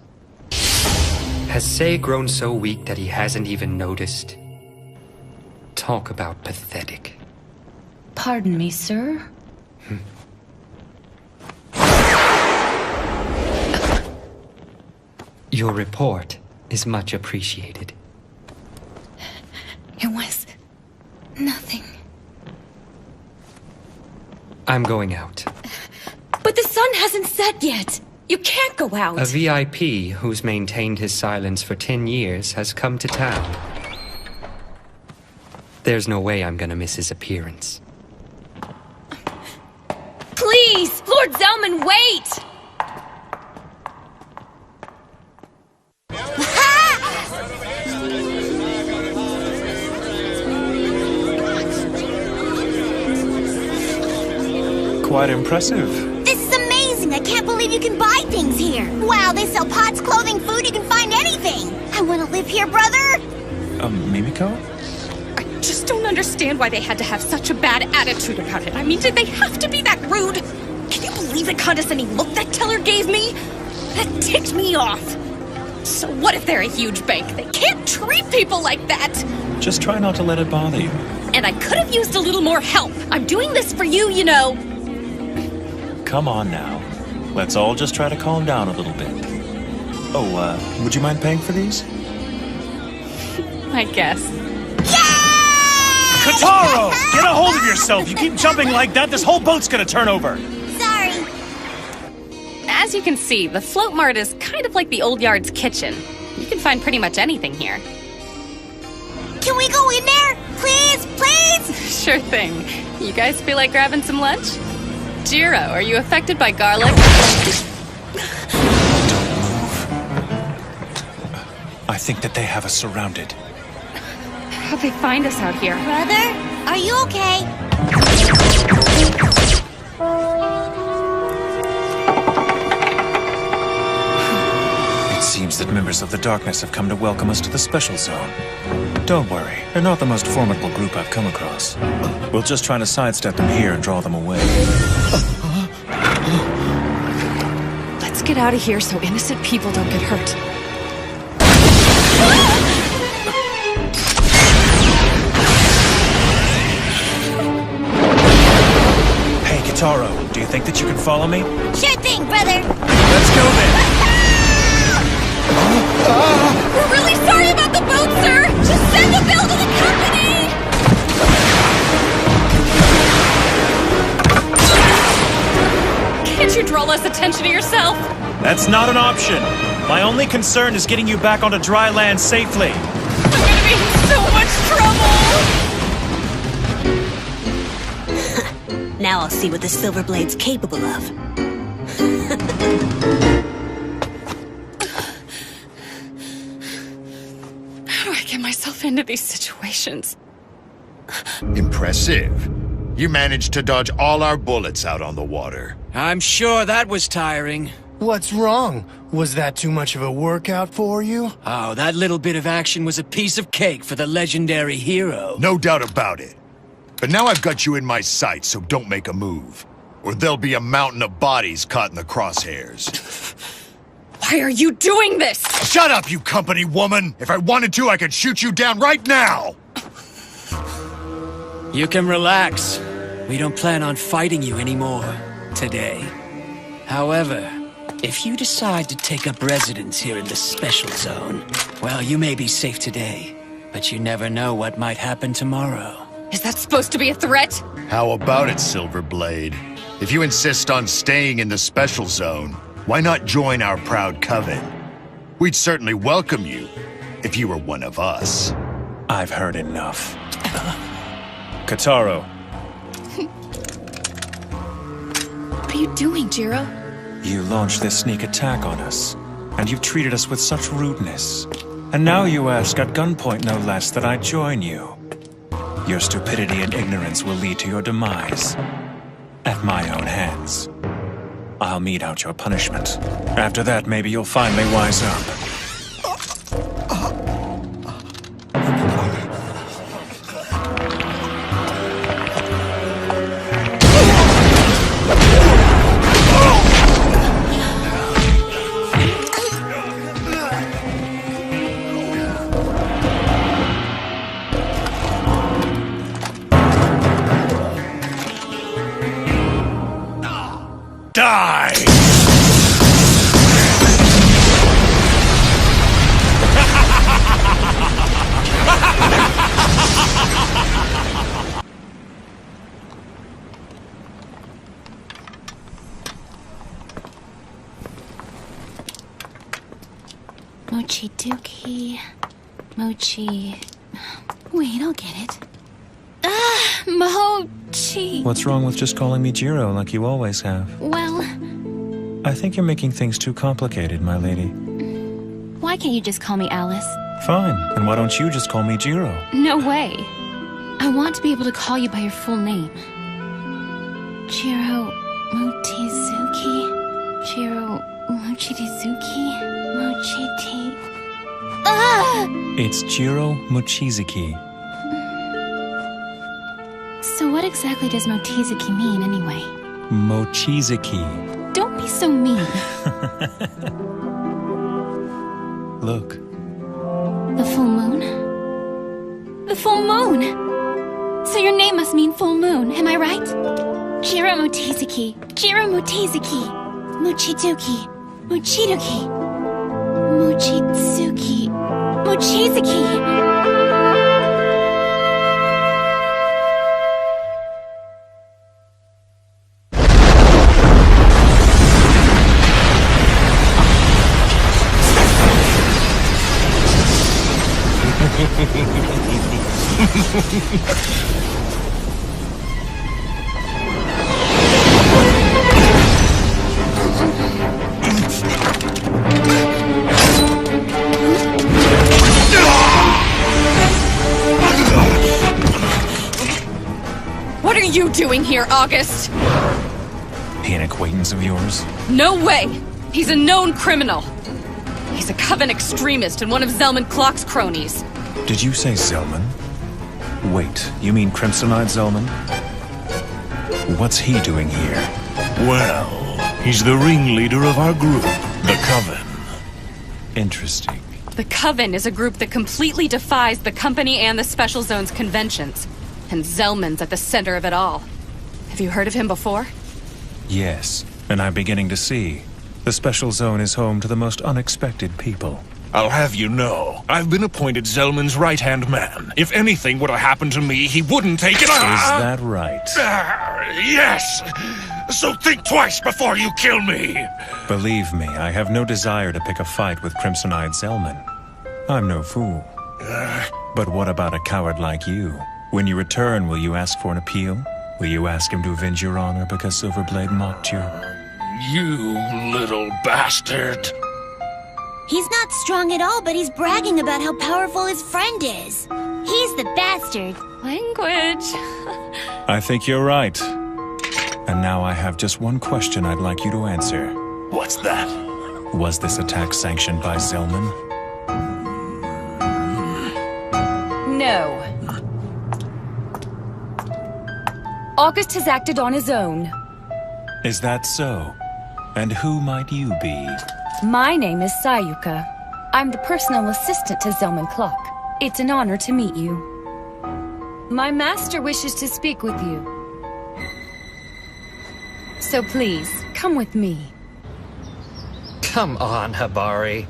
Has Say grown so weak that he hasn't even noticed? Talk about pathetic. Pardon me, sir? Your report is much appreciated. It was... nothing. I'm going out. But the sun hasn't set yet! You can't go out! A VIP who's maintained his silence for 10 years has come to town. There's no way I'm gonna miss his appearance. Please! Lord Zellman, wait! Quite impressive. This is amazing! I can't believe you can buy things here! Wow, they sell pots, clothing, food, you can find anything! I want to live here, brother! Mimiko? I just don't understand why they had to have such a bad attitude about it. I mean, did they have to be that rude? Can you believe the condescending look that teller gave me? That ticked me off! So what if they're a huge bank? They can't treat people like that! Just try not to let it bother you. And I could have used a little more help. I'm doing this for you, you know. Come on now. Let's all just try to calm down a little bit. Oh, would you mind paying for these? I guess. Kataro! Get a hold of yourself! You keep jumping like that, this whole boat's gonna turn over! Sorry. As you can see, the float mart is kind of like the old yard's kitchen. You can find pretty much anything here. Can we go in there? Please, please? Sure thing. You guys feel like grabbing some lunch? Jiro, are you affected by garlic? Don't move. I think that they have us surrounded. How'd they find us out here? Brother, are you okay? that members of the Darkness have come to welcome us to the Special Zone. Don't worry, they're not the most formidable group I've come across. We'll just try to sidestep them here and draw them away. Let's get out of here so innocent people don't get hurt. Hey, Kitaro, do you think that you can follow me? Sure thing, brother. Let's go then! We're really sorry about the boat, sir! Just send the bill to the company! Can't you draw less attention to yourself? That's not an option. My only concern is getting you back onto dry land safely. I'm gonna be in so much trouble! Now I'll see what the Silver Blade's capable of. How do I get myself into these situations? Impressive. You managed to dodge all our bullets out on the water. I'm sure that was tiring. What's wrong? Was that too much of a workout for you? Oh, that little bit of action was a piece of cake for the legendary hero. No doubt about it. But now I've got you in my sights, so don't make a move. Or there'll be a mountain of bodies caught in the crosshairs. Why are you doing this? Shut up, you company woman! If I wanted to, I could shoot you down right now! You can relax. We don't plan on fighting you anymore today. However, if you decide to take up residence here in the Special Zone, well, you may be safe today, but you never know what might happen tomorrow. Is that supposed to be a threat? How about it, Silverblade? If you insist on staying in the Special Zone, why not join our proud coven? We'd certainly welcome you, if you were one of us. I've heard enough. Kitaro. What are you doing, Jiro? You launched this sneak attack on us, and you've treated us with such rudeness. And now you ask, at gunpoint no less, that I join you. Your stupidity and ignorance will lead to your demise. At my own hands. I'll mete out your punishment. After that, maybe you'll finally wise up. Die! Mochi Dookie. Mochi... Wait, I'll get it. Ah, Mochi. What's wrong with just calling me Jiro like you always have? Well... I think you're making things too complicated, my lady. Why can't you just call me Alice? Fine, and why don't you just call me Jiro? No way. I want to be able to call you by your full name. Jiro Mochizuki. Jiro Mochizuki. Mochiti... Ah! It's Jiro Mochizuki. So what exactly does Mochizuki mean, anyway? Mochizuki. Don't be so mean. Look. The full moon? The full moon! So your name must mean full moon, am I right? Jiro Mochizuki. Jiro Mochizuki. Mochiduki. Mochiduki. Mochizuki. Mochizuki. What are you doing here, August? He an acquaintance of yours? No way! He's a known criminal. He's a Coven extremist and one of Zelman Clock's cronies. Did you say Zelman? Wait, you mean Crimsonite Zelman? What's he doing here? Well, he's the ringleader of our group, the Coven. Interesting. The Coven is a group that completely defies the company and the Special Zone's conventions. And Zelman's at the center of it all. Have you heard of him before? Yes, and I'm beginning to see. The Special Zone is home to the most unexpected people. I'll have you know, I've been appointed Zelman's right-hand man. If anything were to happen to me, he wouldn't take it. Is that right? Yes! So think twice before you kill me! Believe me, I have no desire to pick a fight with Crimson-Eyed Zelman. I'm no fool. But what about a coward like you? When you return, will you ask for an appeal? Will you ask him to avenge your honor because Silverblade mocked you? You little bastard! He's not strong at all, but he's bragging about how powerful his friend is. He's the bastard. Language. I think you're right. And now I have just one question I'd like you to answer. What's that? Was this attack sanctioned by Zelman? No. August has acted on his own. Is that so? And who might you be? My name is Sayuka. I'm the personal assistant to Zelman Clock. It's an honor to meet you. My master wishes to speak with you. So please, come with me. Come on, Hibari.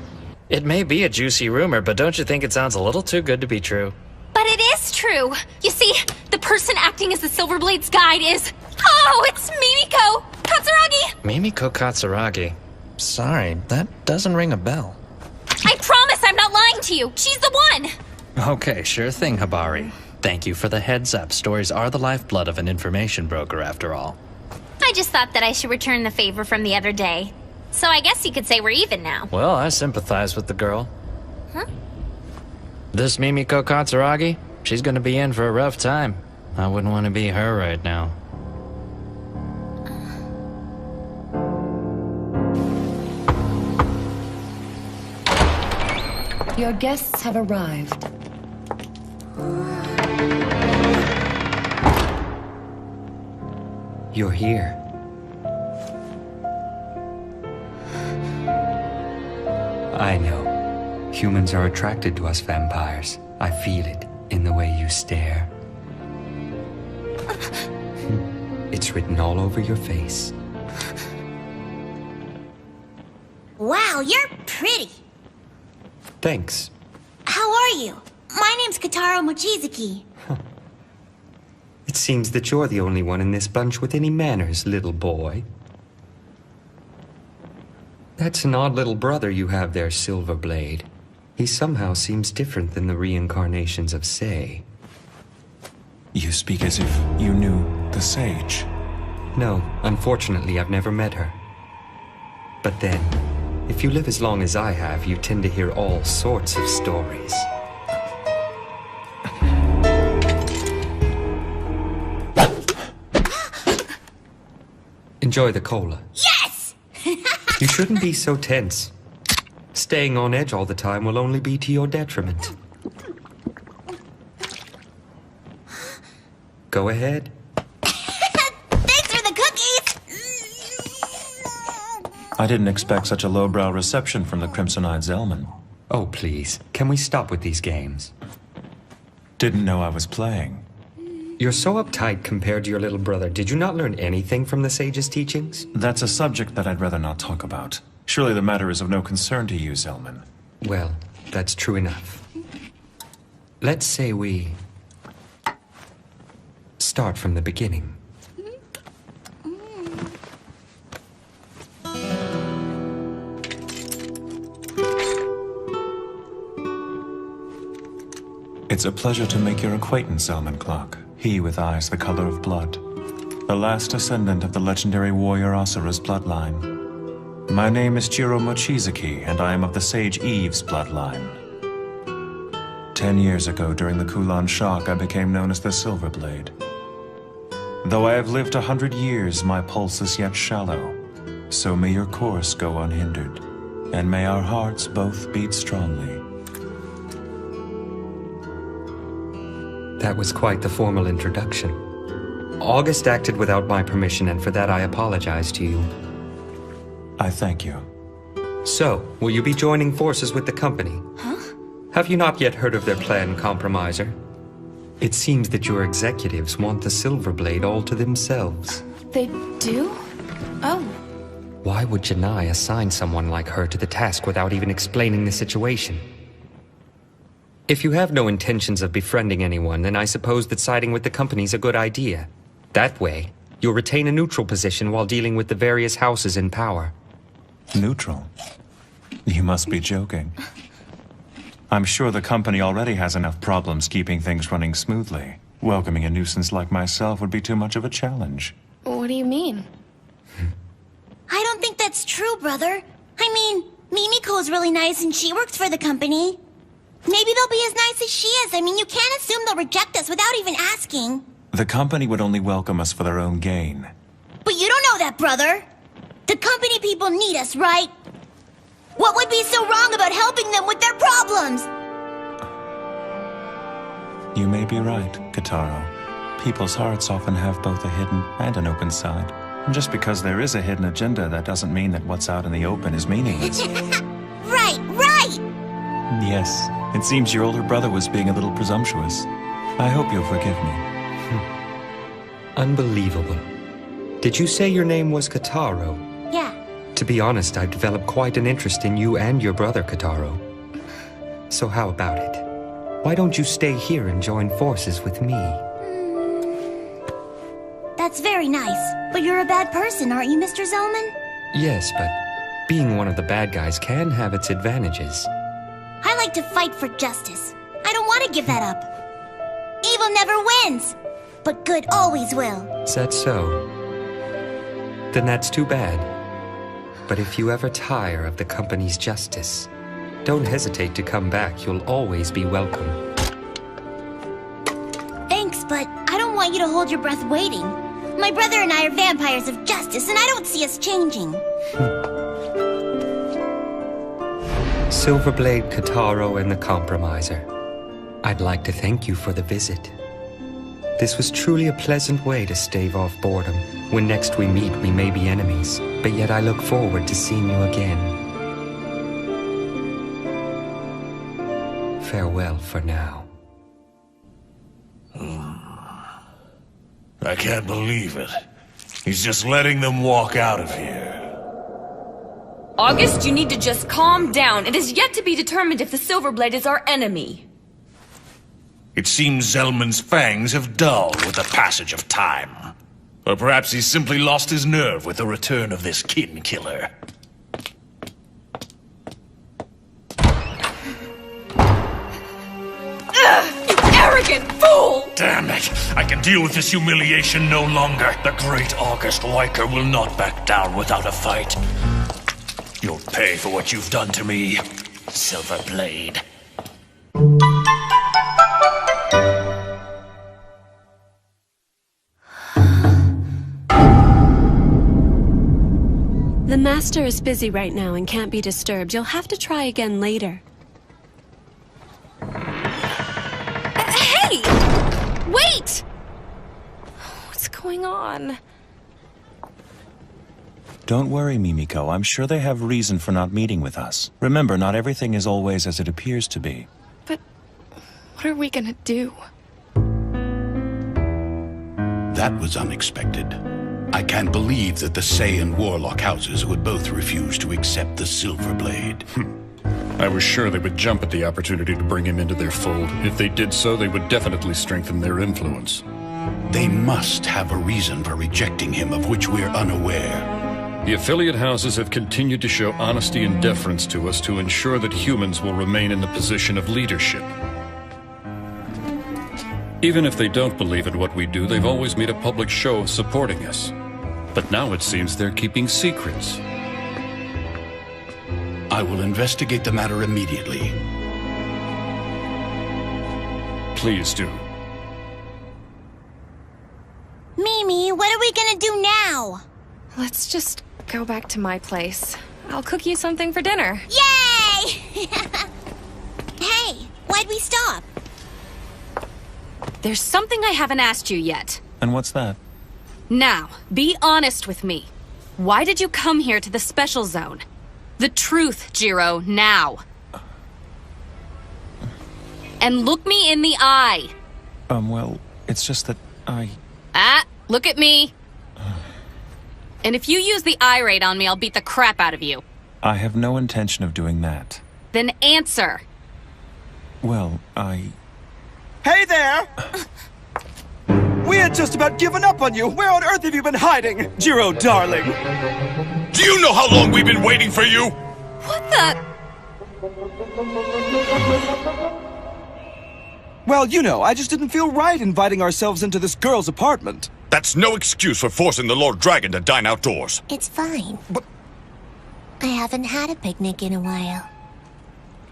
It may be a juicy rumor, but don't you think it sounds a little too good to be true? But it is true! You see, the person acting as the Silverblade's guide is... Oh, it's Mimiko Katsuragi! Mimiko Katsuragi? Sorry, that doesn't ring a bell. I promise I'm not lying to you! She's the one! Okay, sure thing, Hibari. Thank you for the heads up. Stories are the lifeblood of an information broker, after all. I just thought that I should return the favor from the other day. So I guess you could say we're even now. Well, I sympathize with the girl. Huh? This Mimiko Katsuragi? She's gonna be in for a rough time. I wouldn't want to be her right now. Your guests have arrived. You're here. I know. Humans are attracted to us vampires. I feel it in the way you stare. It's written all over your face. Wow, you're pretty. Thanks. How are you? My name's Kataro Mochizuki. It seems that you're the only one in this bunch with any manners, little boy. That's an odd little brother you have there, Silverblade. He somehow seems different than the reincarnations of Sei. You speak as if you knew the Sage. No, unfortunately, I've never met her. But then, if you live as long as I have, you tend to hear all sorts of stories. Enjoy the cola. Yes! You shouldn't be so tense. Staying on edge all the time will only be to your detriment. Go ahead. Thanks for the cookies! I didn't expect such a lowbrow reception from the Crimson-Eyed Zelman. Oh, please. Can we stop with these games? Didn't know I was playing. You're so uptight compared to your little brother. Did you not learn anything from the sage's teachings? That's a subject that I'd rather not talk about. Surely the matter is of no concern to you, Zelman. Well, that's true enough. Let's say we start from the beginning. It's a pleasure to make your acquaintance, Zelman Clock. He with eyes the color of blood. The last descendant of the legendary warrior Asura's bloodline. My name is Jiro Mochizuki, and I am of the Sage Eve's bloodline. 10 years ago, during the Kulan shock, I became known as the Silverblade. Though I have lived 100 years, my pulse is yet shallow. So may your course go unhindered. And may our hearts both beat strongly. That was quite the formal introduction. August acted without my permission, and for that I apologize to you. I thank you. So, will you be joining forces with the company? Huh? Have you not yet heard of their plan, Compromiser? It seems that your executives want the Silverblade all to themselves. They do? Oh. Why would Janai assign someone like her to the task without even explaining the situation? If you have no intentions of befriending anyone, then I suppose that siding with the company's a good idea. That way, you'll retain a neutral position while dealing with the various houses in power. Neutral? You must be joking. I'm sure the company already has enough problems keeping things running smoothly. Welcoming a nuisance like myself would be too much of a challenge. What do you mean? I don't think that's true, brother. I mean, Mimiko's really nice and she works for the company. Maybe they'll be as nice as she is. I mean, you can't assume they'll reject us without even asking. The company would only welcome us for their own gain. But you don't know that, brother. The company people need us, right? What would be so wrong about helping them with their problems? You may be right, Kataro. People's hearts often have both a hidden and an open side. And just because there is a hidden agenda, that doesn't mean that what's out in the open is meaningless. Right, right! Yes, it seems your older brother was being a little presumptuous. I hope you'll forgive me. Unbelievable. Did you say your name was Kataro? Yeah. To be honest, I've developed quite an interest in you and your brother, Kataro. So how about it? Why don't you stay here and join forces with me? That's very nice. But you're a bad person, aren't you, Mr. Zellman? Yes, but being one of the bad guys can have its advantages. I like to fight for justice. I don't want to give that up. Evil never wins, but good always will. Is that so? Then that's too bad. But if you ever tire of the company's justice, don't hesitate to come back. You'll always be welcome. Thanks, but I don't want you to hold your breath waiting. My brother and I are vampires of justice, and I don't see us changing. Silverblade, Kataro, and the Compromiser. I'd like to thank you for the visit. This was truly a pleasant way to stave off boredom. When next we meet, we may be enemies, but yet I look forward to seeing you again. Farewell for now. I can't believe it. He's just letting them walk out of here. August, you need to just calm down. It is yet to be determined if the Silverblade is our enemy. It seems Zellman's fangs have dulled with the passage of time. Or perhaps he's simply lost his nerve with the return of this kin killer. You arrogant fool! Damn it! I can deal with this humiliation no longer. The great August Weicker will not back down without a fight. You'll pay for what you've done to me, Silverblade. The Master is busy right now and can't be disturbed. You'll have to try again later. Hey! Wait! What's going on? Don't worry, Mimiko. I'm sure they have reason for not meeting with us. Remember, not everything is always as it appears to be. But what are we gonna do? That was unexpected. I can't believe that the Sei and Warlock houses would both refuse to accept the Silverblade. I was sure they would jump at the opportunity to bring him into their fold. If they did so, they would definitely strengthen their influence. They must have a reason for rejecting him of which we're unaware. The affiliate houses have continued to show honesty and deference to us to ensure that humans will remain in the position of leadership. Even if they don't believe in what we do, they've always made a public show of supporting us. But now it seems they're keeping secrets. I will investigate the matter immediately. Please do. Mimi, what are we gonna do now? Let's just go back to my place. I'll cook you something for dinner. Yay! Hey, why'd we stop? There's something I haven't asked you yet. And what's that? Now, be honest with me. Why did you come here to the special zone? The truth, Jiro, now. And look me in the eye. Well, it's just that Look at me. And if you use the eye raid on me, I'll beat the crap out of you. I have no intention of doing that. Then answer. Well, Hey there! We had just about given up on you. Where on earth have you been hiding, Jiro, darling? Do you know how long we've been waiting for you? What the? Well, you know, I just didn't feel right inviting ourselves into this girl's apartment. That's no excuse for forcing the Lord Dragon to dine outdoors. It's fine. But I haven't had a picnic in a while.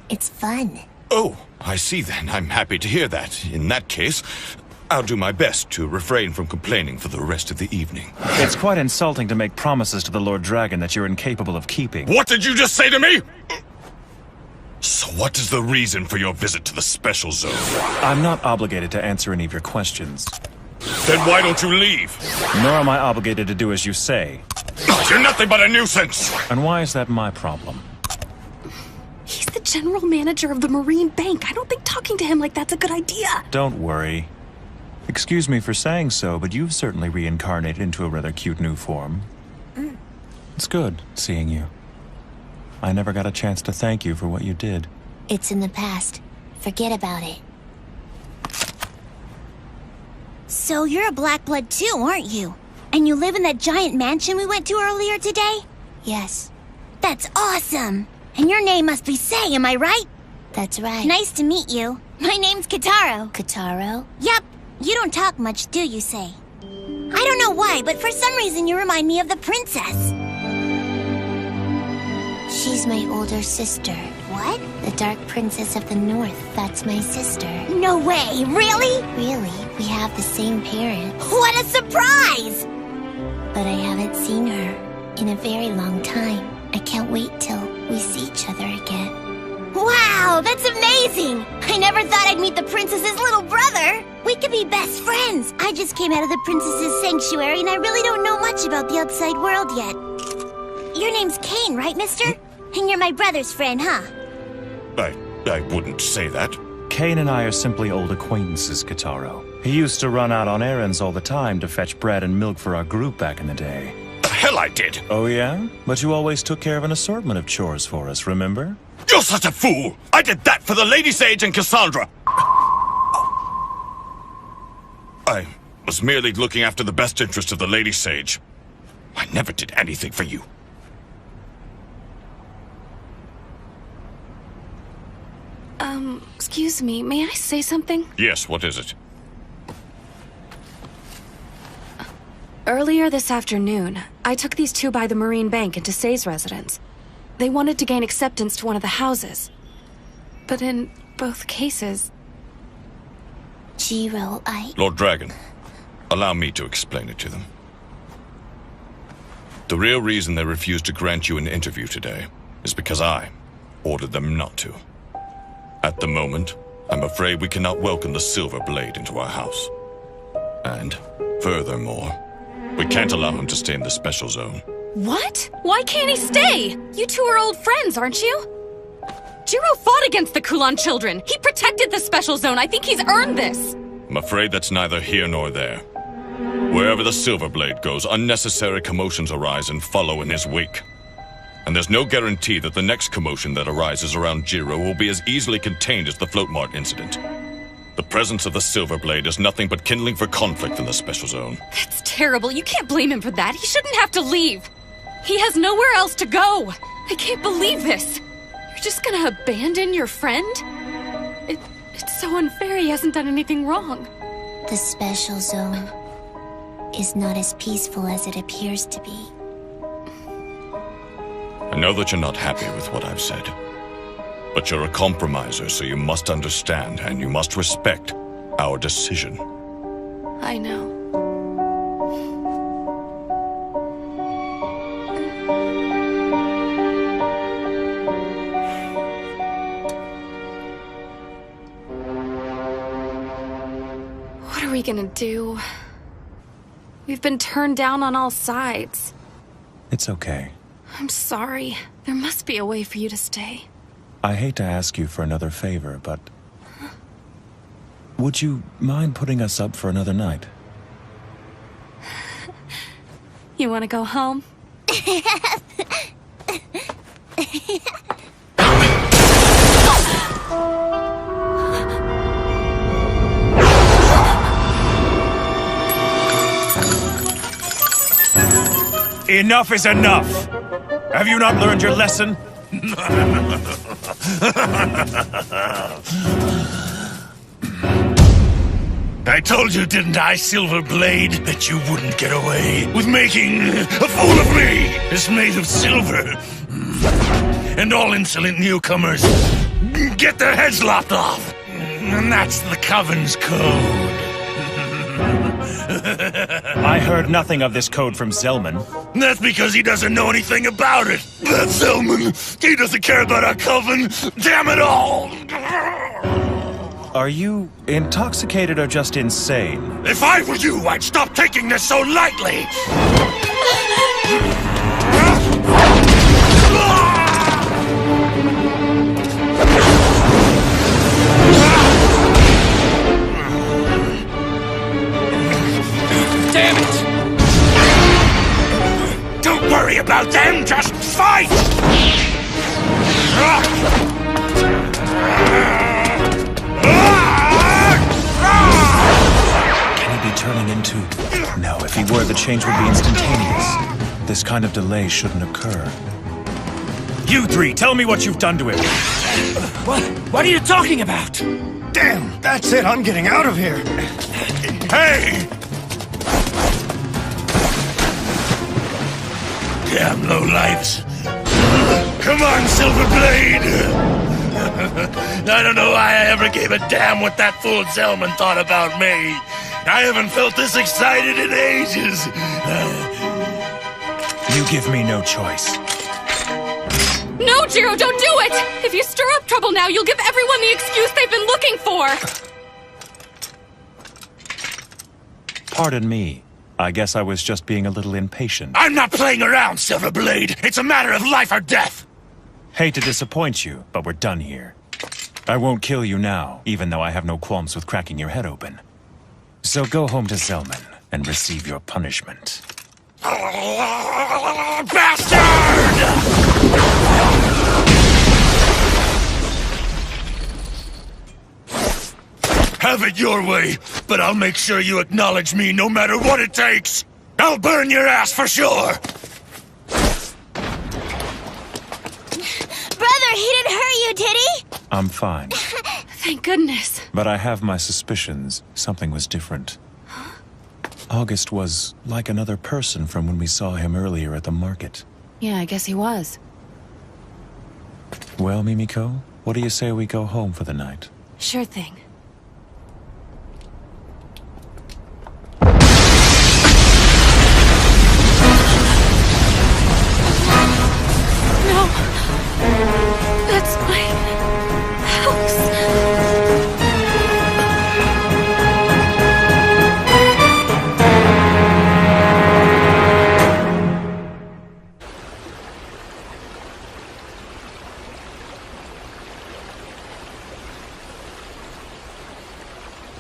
It's fun. Oh, I see then. I'm happy to hear that. In that case, I'll do my best to refrain from complaining for the rest of the evening. It's quite insulting to make promises to the Lord Dragon that you're incapable of keeping. What did you just say to me? So what is the reason for your visit to the special zone? I'm not obligated to answer any of your questions. Then why don't you leave? Nor am I obligated to do as you say. You're nothing but a nuisance! And why is that my problem? He's the general manager of the Marine Bank. I don't think talking to him like that's a good idea. Don't worry. Excuse me for saying so, but you've certainly reincarnated into a rather cute new form. It's good seeing you. I never got a chance to thank you for what you did. It's in the past. Forget about it. So you're a black blood too, aren't you? And you live in that giant mansion we went to earlier today? Yes. That's awesome! And your name must be Sei, am I right? That's right. Nice to meet you. My name's Kitaro. Kitaro? Yep. You don't talk much, do you, Sei? I don't know why, but for some reason you remind me of the princess. She's my older sister. What? The Dark Princess of the North. That's my sister. No way! Really? Really. We have the same parents. What a surprise! But I haven't seen her in a very long time. I can't wait till we see each other again. Wow, that's amazing! I never thought I'd meet the princess's little brother! We could be best friends! I just came out of the princess's sanctuary and I really don't know much about the outside world yet. Your name's Kane, right, mister? And you're my brother's friend, huh? I wouldn't say that. Kane and I are simply old acquaintances, Kitaro. He used to run out on errands all the time to fetch bread and milk for our group back in the day. The hell I did! Oh yeah? But you always took care of an assortment of chores for us, remember? You're such a fool! I did that for the Lady Sage and Cassandra! I was merely looking after the best interest of the Lady Sage. I never did anything for you. Excuse me, may I say something? Yes, what is it? Earlier this afternoon, I took these two by the Marine Bank into Sei's residence. They wanted to gain acceptance to one of the houses. But in both cases... Jiro, Lord Dragon, allow me to explain it to them. The real reason they refused to grant you an interview today is because I ordered them not to. At the moment, I'm afraid we cannot welcome the Silver Blade into our house. And, furthermore, we can't allow him to stay in the special zone. What? Why can't he stay? You two are old friends, aren't you? Jiro fought against the Kulan children. He protected the special zone. I think he's earned this. I'm afraid that's neither here nor there. Wherever the Silver Blade goes, unnecessary commotions arise and follow in his wake. And there's no guarantee that the next commotion that arises around Jiro will be as easily contained as the Float Mart incident. The presence of the Silver Blade is nothing but kindling for conflict in the special zone. That's terrible. You can't blame him for that. He shouldn't have to leave. He has nowhere else to go. I can't believe this. You're just gonna abandon your friend? It's so unfair. He hasn't done anything wrong. The special zone is not as peaceful as it appears to be. I know that you're not happy with what I've said. But you're a compromiser, so you must understand and you must respect our decision. I know. are we gonna do? We've been turned down on all sides. It's okay. I'm sorry. There must be a way for you to stay. I hate to ask you for another favor, but... would you mind putting us up for another night? You want to go home? Enough is enough! Have you not learned your lesson? I told you, didn't I, Silverblade, that you wouldn't get away with making a fool of me! It's made of silver. And all insolent newcomers get their heads lopped off. And that's the Coven's code. I heard nothing of this code from Zellman. That's because he doesn't know anything about it. That Zellman, he doesn't care about our Coven. Damn it all! Are you intoxicated or just insane? If I were you, I'd stop taking this so lightly! Damn it! Don't worry about them, just fight! Can he be turning into... No, if he were, the change would be instantaneous. This kind of delay shouldn't occur. You three, tell me what you've done to him. What are you talking about? Damn, that's it. I'm getting out of here. Hey! Damn lowlifes. Come on, Silverblade! I don't know why I ever gave a damn what that fool Zellman thought about me. I haven't felt this excited in ages. You give me no choice. No, Jiro, don't do it! If you stir up trouble now, you'll give everyone the excuse they've been looking for! Pardon me. I guess I was just being a little impatient. I'm not playing around, Silverblade. It's a matter of life or death. Hate to disappoint you, but we're done here. I won't kill you now, even though I have no qualms with cracking your head open. So go home to Zellman and receive your punishment. Bastard! Have it your way, but I'll make sure you acknowledge me no matter what it takes. I'll burn your ass for sure. Brother, he didn't hurt you, did he? I'm fine. Thank goodness. But I have my suspicions. Something was different. August was like another person from when we saw him earlier at the market. Yeah, I guess he was. Well, Mimiko, what do you say we go home for the night? Sure thing. No! That's my house!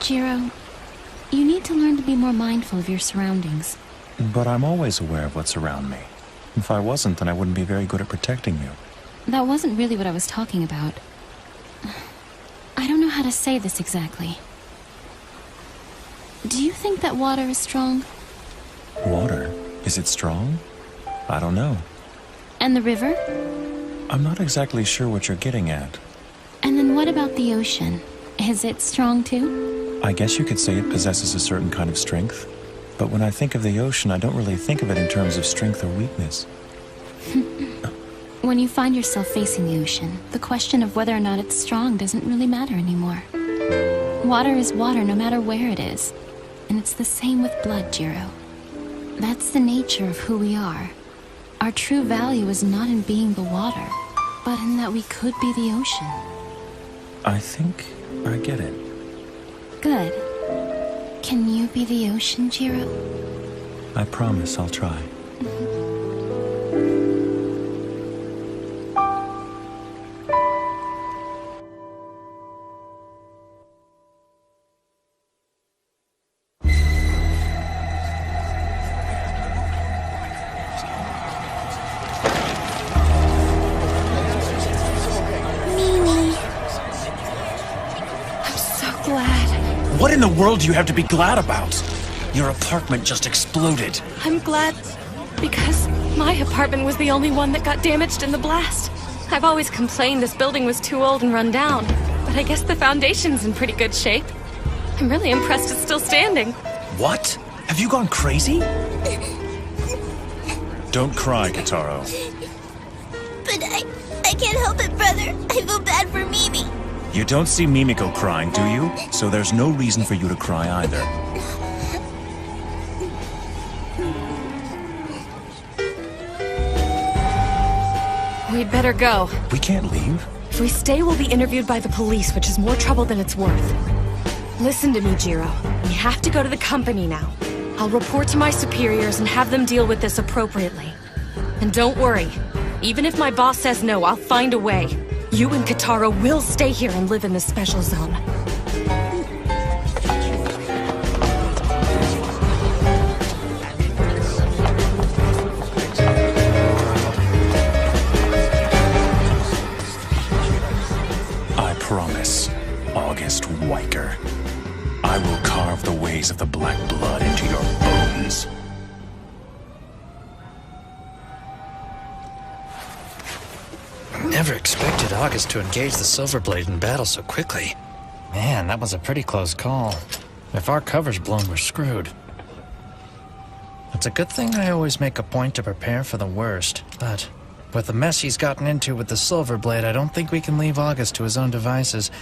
Jiro, you need to learn to be more mindful of your surroundings. But I'm always aware of what's around me. If I wasn't, then I wouldn't be very good at protecting you. That wasn't really what I was talking about. I don't know how to say this exactly. Do you think that water is strong? Water? Is it strong? I don't know. And the river? I'm not exactly sure what you're getting at. And then what about the ocean? Is it strong too? I guess you could say it possesses a certain kind of strength. But when I think of the ocean, I don't really think of it in terms of strength or weakness. When you find yourself facing the ocean, the question of whether or not it's strong doesn't really matter anymore. Water is water no matter where it is. And it's the same with blood, Jiro. That's the nature of who we are. Our true value is not in being the water, but in that we could be the ocean. I think I get it. Good. Can you be the ocean, Jiro? I promise I'll try. What in the world do you have to be glad about? Your apartment just exploded. I'm glad because my apartment was the only one that got damaged in the blast. I've always complained this building was too old and run down, but I guess the foundation's in pretty good shape. I'm really impressed it's still standing. What? Have you gone crazy? Don't cry, Kitaro. But I can't help it, brother. I feel bad for Mimi. You don't see Mimiko crying, do you? So there's no reason for you to cry either. We'd better go. We can't leave. If we stay, we'll be interviewed by the police, which is more trouble than it's worth. Listen to me, Jiro. We have to go to the company now. I'll report to my superiors and have them deal with this appropriately. And don't worry. Even if my boss says no, I'll find a way. You and Kitaro will stay here and live in the special zone. I promise, August Weicker. I will carve the ways of the black blood into your bones. Never expected August to engage the Silverblade in battle so quickly. Man, that was a pretty close call. If our cover's blown, we're screwed. It's a good thing I always make a point to prepare for the worst, but with the mess he's gotten into with the Silverblade, I don't think we can leave August to his own devices.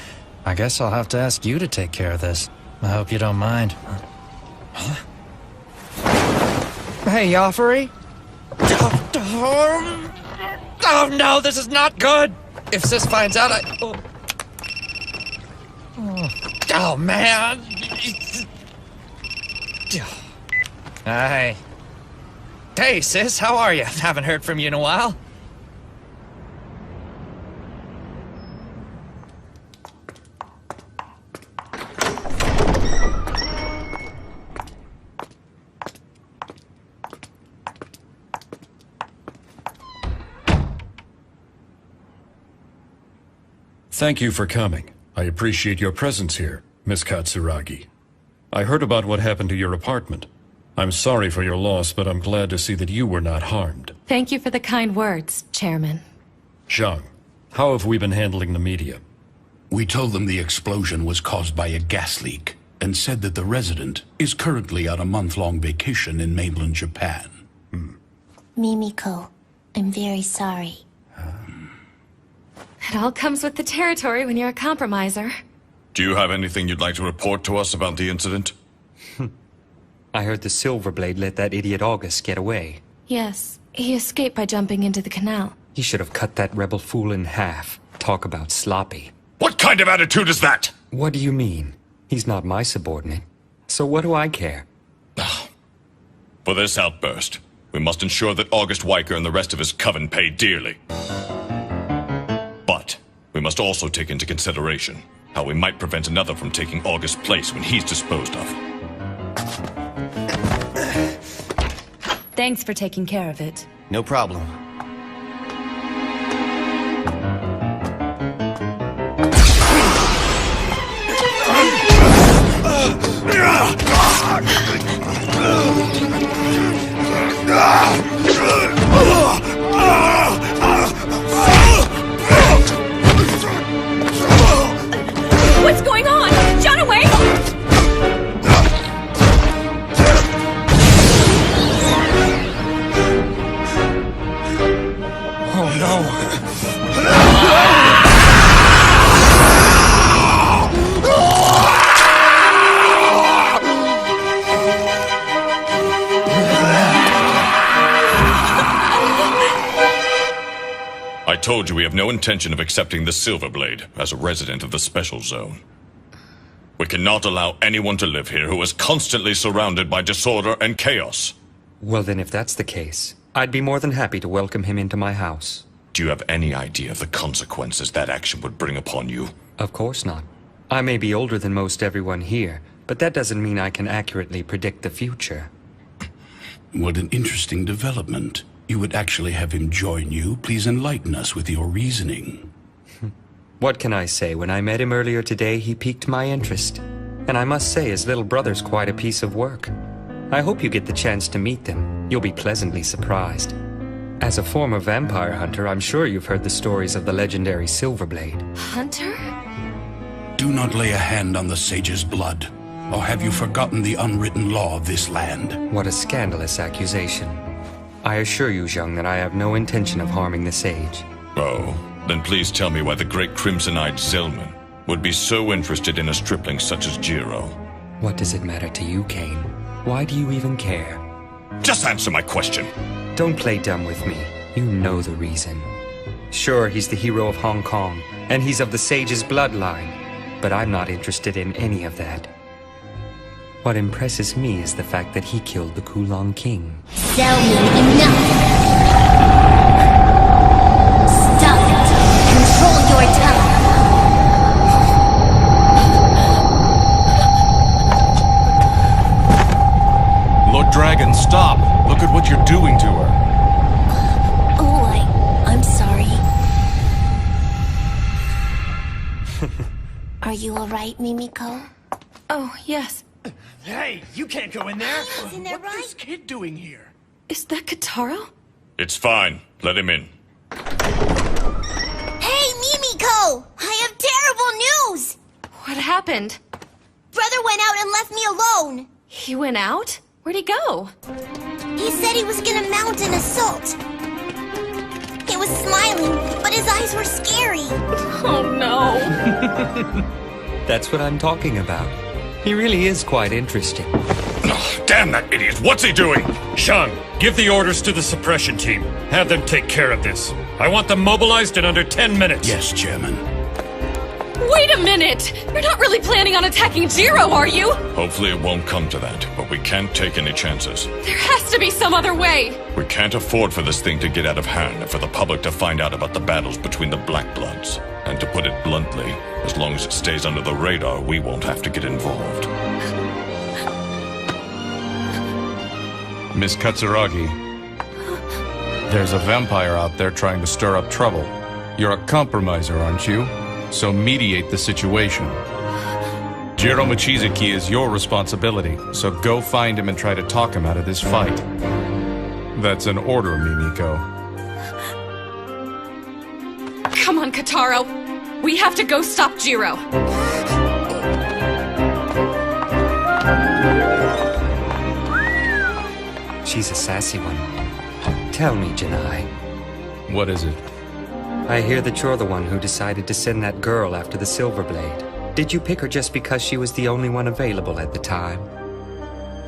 I guess I'll have to ask you to take care of this. I hope you don't mind. Huh? Hey, Joffrey? Oh no, this is not good! If Sis finds out, Oh man! Hi. Hey, Sis, how are you? Haven't heard from you in a while. Thank you for coming. I appreciate your presence here, Miss Katsuragi. I heard about what happened to your apartment. I'm sorry for your loss, but I'm glad to see that you were not harmed. Thank you for the kind words, Chairman. Zhang, how have we been handling the media? We told them the explosion was caused by a gas leak, and said that the resident is currently on a month-long vacation in mainland Japan. Mimiko, I'm very sorry. It all comes with the territory when you're a compromiser. Do you have anything you'd like to report to us about the incident? I heard the Silverblade let that idiot August get away. Yes, he escaped by jumping into the canal. He should have cut that rebel fool in half. Talk about sloppy. What kind of attitude is that? What do you mean? He's not my subordinate. So what do I care? For this outburst, we must ensure that August Weicker and the rest of his coven pay dearly. But we must also take into consideration how we might prevent another from taking August's place when he's disposed of. Thanks for taking care of it. No problem. What's going on? John, away! Oh no! I told you we have no intention of accepting the Silverblade as a resident of the Special Zone. We cannot allow anyone to live here who is constantly surrounded by disorder and chaos. Well then, if that's the case, I'd be more than happy to welcome him into my house. Do you have any idea of the consequences that action would bring upon you? Of course not. I may be older than most everyone here, but that doesn't mean I can accurately predict the future. What an interesting development. You would actually have him join you. Please enlighten us with your reasoning. What can I say? When I met him earlier today, he piqued my interest. And I must say, his little brother's quite a piece of work. I hope you get the chance to meet them. You'll be pleasantly surprised. As a former vampire hunter, I'm sure you've heard the stories of the legendary Silverblade. Hunter? Do not lay a hand on the sage's blood. Or have you forgotten the unwritten law of this land? What a scandalous accusation. I assure you, Zhang, that I have no intention of harming the sage. Oh, then please tell me why the great crimson-eyed Zilman would be so interested in a stripling such as Jiro. What does it matter to you, Kane? Why do you even care? Just answer my question. Don't play dumb with me. You know the reason. Sure, he's the hero of Hong Kong, and he's of the sage's bloodline, but I'm not interested in any of that. What impresses me is the fact that he killed the Kulong King. Zilman, enough! Stop it! Control your tongue! Lord Dragon, stop! Look at what you're doing to her. Oh, I'm sorry. Are you alright, Mimiko? Oh, yes. Hey, you can't go in there! Isn't that right? What's this kid doing here? Is that Kataro? It's fine. Let him in. Hey, Mimiko! I have terrible news! What happened? Brother went out and left me alone. He went out? Where'd he go? He said he was gonna mount an assault. He was smiling, but his eyes were scary. Oh no. That's what I'm talking about. He really is quite interesting. Oh, damn that idiot! What's he doing? Shang, give the orders to the suppression team. Have them take care of this. I want them mobilized in under 10 minutes. Yes, Chairman. Wait a minute! You're not really planning on attacking Jiro, are you? Hopefully it won't come to that, but we can't take any chances. There has to be some other way! We can't afford for this thing to get out of hand and for the public to find out about the battles between the Black Bloods. And to put it bluntly, as long as it stays under the radar, we won't have to get involved. Miss Katsuragi, there's a vampire out there trying to stir up trouble. You're a compromiser, aren't you? So mediate the situation. Jiro Mochizuki is your responsibility, so go find him and try to talk him out of this fight. That's an order, Mimiko. Come on, Kataro. We have to go stop Jiro. She's a sassy one. Tell me, Janai. What is it? I hear that you're the one who decided to send that girl after the Silverblade. Did you pick her just because she was the only one available at the time?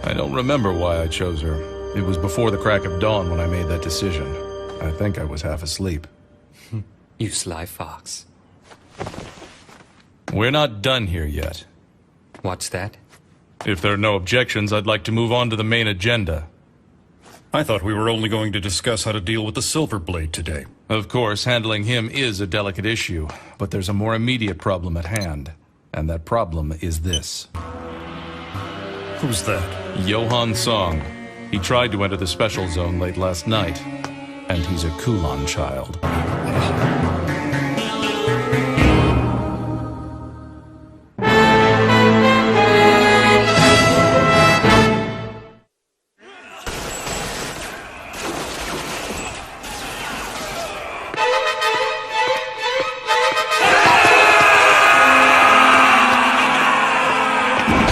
I don't remember why I chose her. It was before the crack of dawn when I made that decision. I think I was half asleep. You sly fox. We're not done here yet. What's that? If there are no objections, I'd like to move on to the main agenda. I thought we were only going to discuss how to deal with the Silverblade today. Of course, handling him is a delicate issue, but there's a more immediate problem at hand. And that problem is this. Who's that? Johan Song. He tried to enter the special zone late last night, and he's a Kulon child.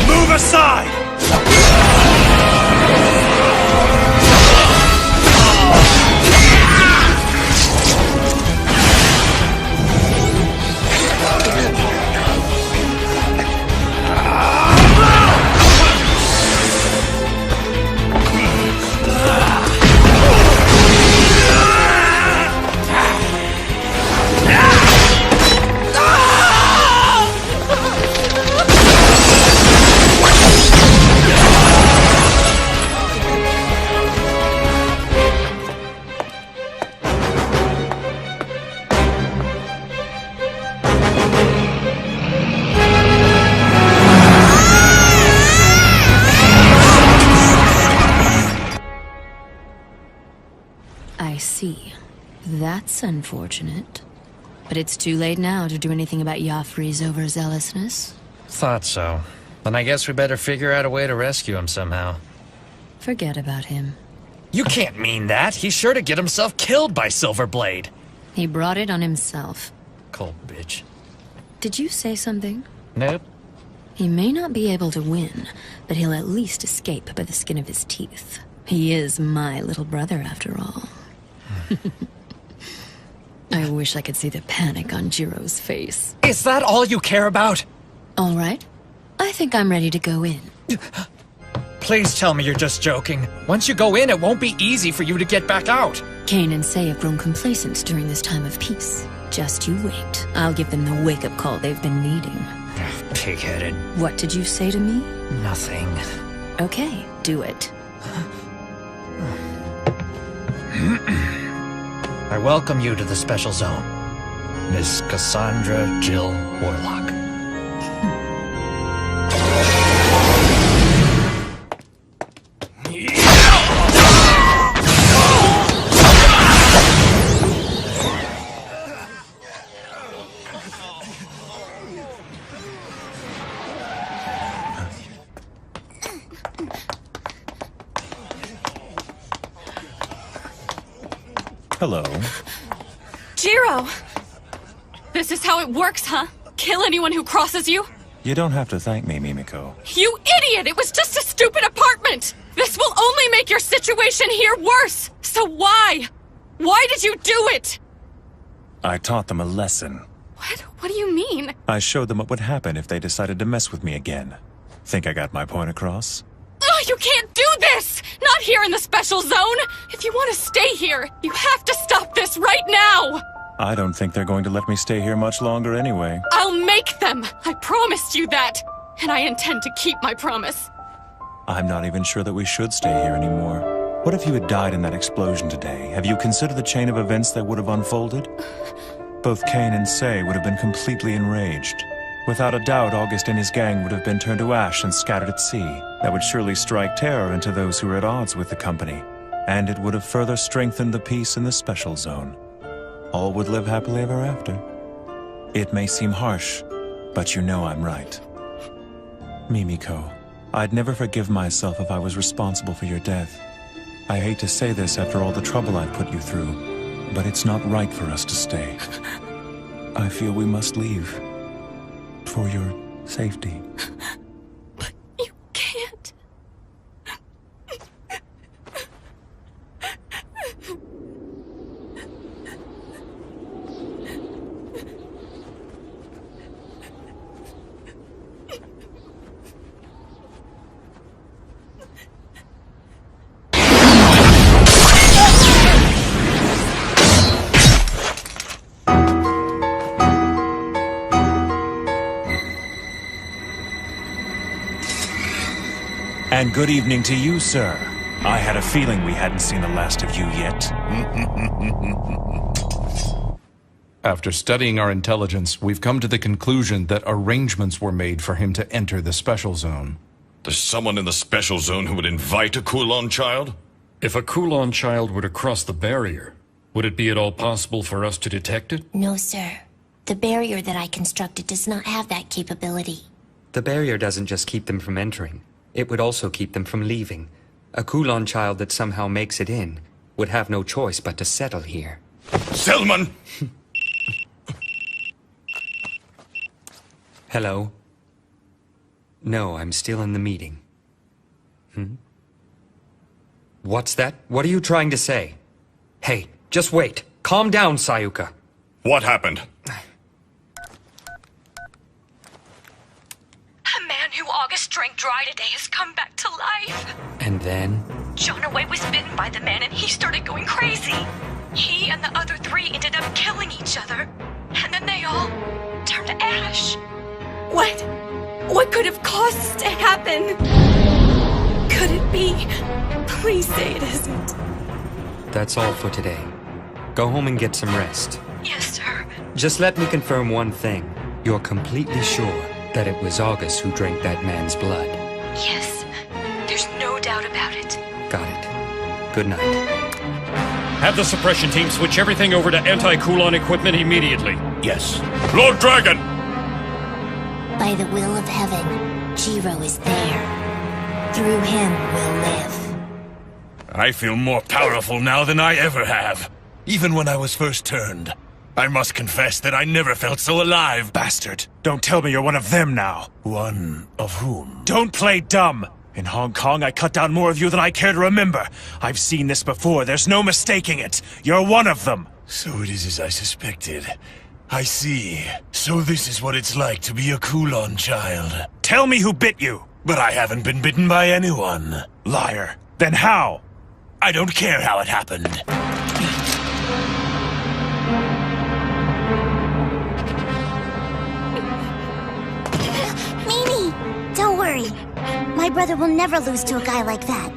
Move aside! I see. That's unfortunate. But it's too late now to do anything about Joffrey's overzealousness. Thought so. Then I guess we better figure out a way to rescue him somehow. Forget about him. You can't mean that. He's sure to get himself killed by Silverblade. He brought it on himself. Cold bitch. Did you say something? Nope. He may not be able to win, but he'll at least escape by the skin of his teeth. He is my little brother, after all. I wish I could see the panic on Jiro's face. Is that all you care about? All right. I think I'm ready to go in. Please tell me you're just joking. Once you go in, it won't be easy for you to get back out. Kane and Say have grown complacent during this time of peace. Just you wait. I'll give them the wake-up call they've been needing. Pig-headed. What did you say to me? Nothing. Okay, do it. I welcome you to the Special Zone, Miss Cassandra Jill Warlock. Hello. Jiro! This is how it works, huh? Kill anyone who crosses you? You don't have to thank me, Mimiko. You idiot! It was just a stupid apartment! This will only make your situation here worse! So why? Why did you do it? I taught them a lesson. What do you mean? I showed them what would happen if they decided to mess with me again. Think I got my point across? Ugh, you can't do this! Not here in the Special Zone! If you want to stay here, you have to stop this right now! I don't think they're going to let me stay here much longer anyway. I'll make them! I promised you that! And I intend to keep my promise. I'm not even sure that we should stay here anymore. What if you had died in that explosion today? Have you considered the chain of events that would have unfolded? Both Kane and Say would have been completely enraged. Without a doubt, August and his gang would have been turned to ash and scattered at sea. That would surely strike terror into those who were at odds with the company. And it would have further strengthened the peace in the Special Zone. All would live happily ever after. It may seem harsh, but you know I'm right. Mimiko, I'd never forgive myself if I was responsible for your death. I hate to say this after all the trouble I've put you through, but it's not right for us to stay. I feel we must leave. For your safety. But you can't. And good evening to you, sir. I had a feeling we hadn't seen the last of you yet. After studying our intelligence, we've come to the conclusion that arrangements were made for him to enter the Special Zone. There's someone in the Special Zone who would invite a Kulon child? If a Kulon child were to cross the barrier, would it be at all possible for us to detect it? No, sir. The barrier that I constructed does not have that capability. The barrier doesn't just keep them from entering. It would also keep them from leaving. A Kulon child that somehow makes it in would have no choice but to settle here. Selman! Hello? No, I'm still in the meeting. What's that? What are you trying to say? Hey, just wait. Calm down, Sayuka. What happened? A man who August drank dry today has come back to life. And then? Jonaway was bitten by the man and he started going crazy. He and the other three ended up killing each other. And then they all turned to ash. What could have caused this to happen? Could it be? Please say it isn't. That's all for today. Go home and get some rest. Yes, sir. Just let me confirm one thing. You're completely sure that it was August who drank that man's blood? Yes. There's no doubt about it. Got it. Good night. Have the suppression team switch everything over to anti-Kulon equipment immediately. Yes. Lord Dragon! By the will of heaven, Jiro is there. Through him we'll live. I feel more powerful now than I ever have. Even when I was first turned. I must confess that I never felt so alive. Bastard, don't tell me you're one of them now. One of whom? Don't play dumb! In Hong Kong, I cut down more of you than I care to remember. I've seen this before, there's no mistaking it. You're one of them. So it is as I suspected. I see. So this is what it's like to be a Kulon child. Tell me who bit you. But I haven't been bitten by anyone. Liar. Then how? I don't care how it happened. Mimi! Don't worry. My brother will never lose to a guy like that.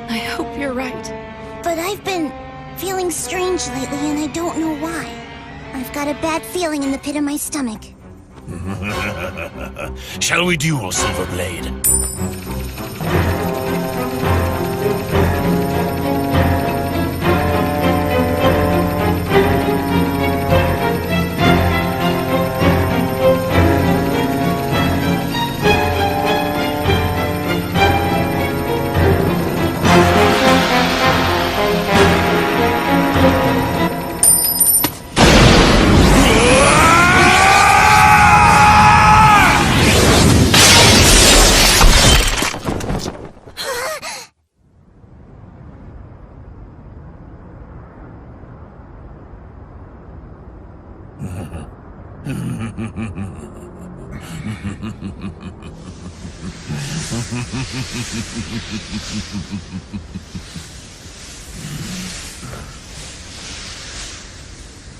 I hope you're right. But I've been feeling strange lately and I don't know why. I've got a bad feeling in the pit of my stomach. Shall we duel, Silverblade?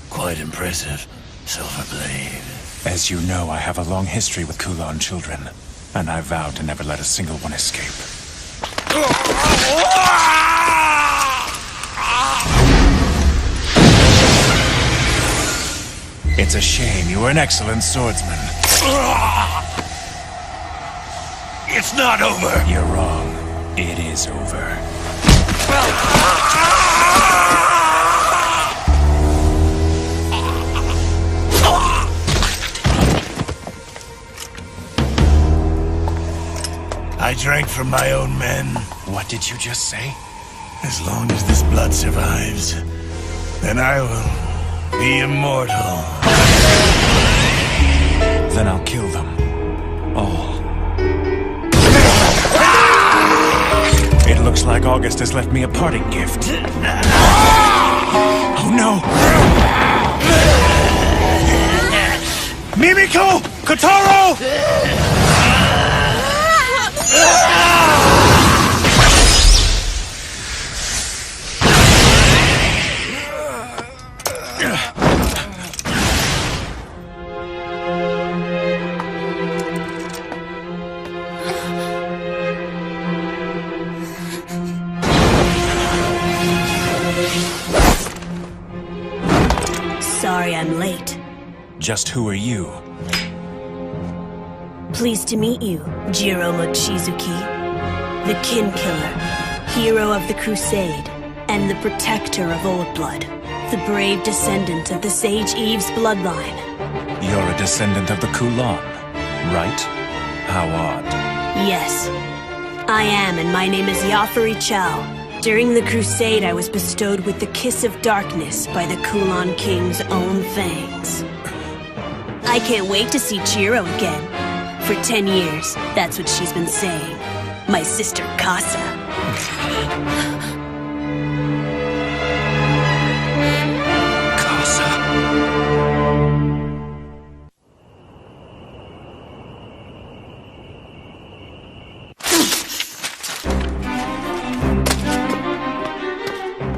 Quite impressive, Silverblade. As you know, I have a long history with Kulon children, and I vowed to never let a single one escape. It's a shame. You were an excellent swordsman. It's not over! You're wrong. It is over. I drank from my own men. What did you just say? As long as this blood survives, then I will be immortal. Then I'll kill them. All. It looks like August has left me a parting gift. Oh no! Mimiko! Kotaro! Sorry I'm late. Just who are you? Pleased to meet you, Jiro Mochizuki. The Kin Killer, hero of the Crusade, and the protector of Old Blood. The brave descendant of the Sage Eve's bloodline. You're a descendant of the Kulon, right? How odd. Yes, I am, and my name is Yafari Chow. During the Crusade, I was bestowed with the Kiss of Darkness by the Kulon King's own fangs. I can't wait to see Jiro again. For 10 years, that's what she's been saying. My sister, Casa.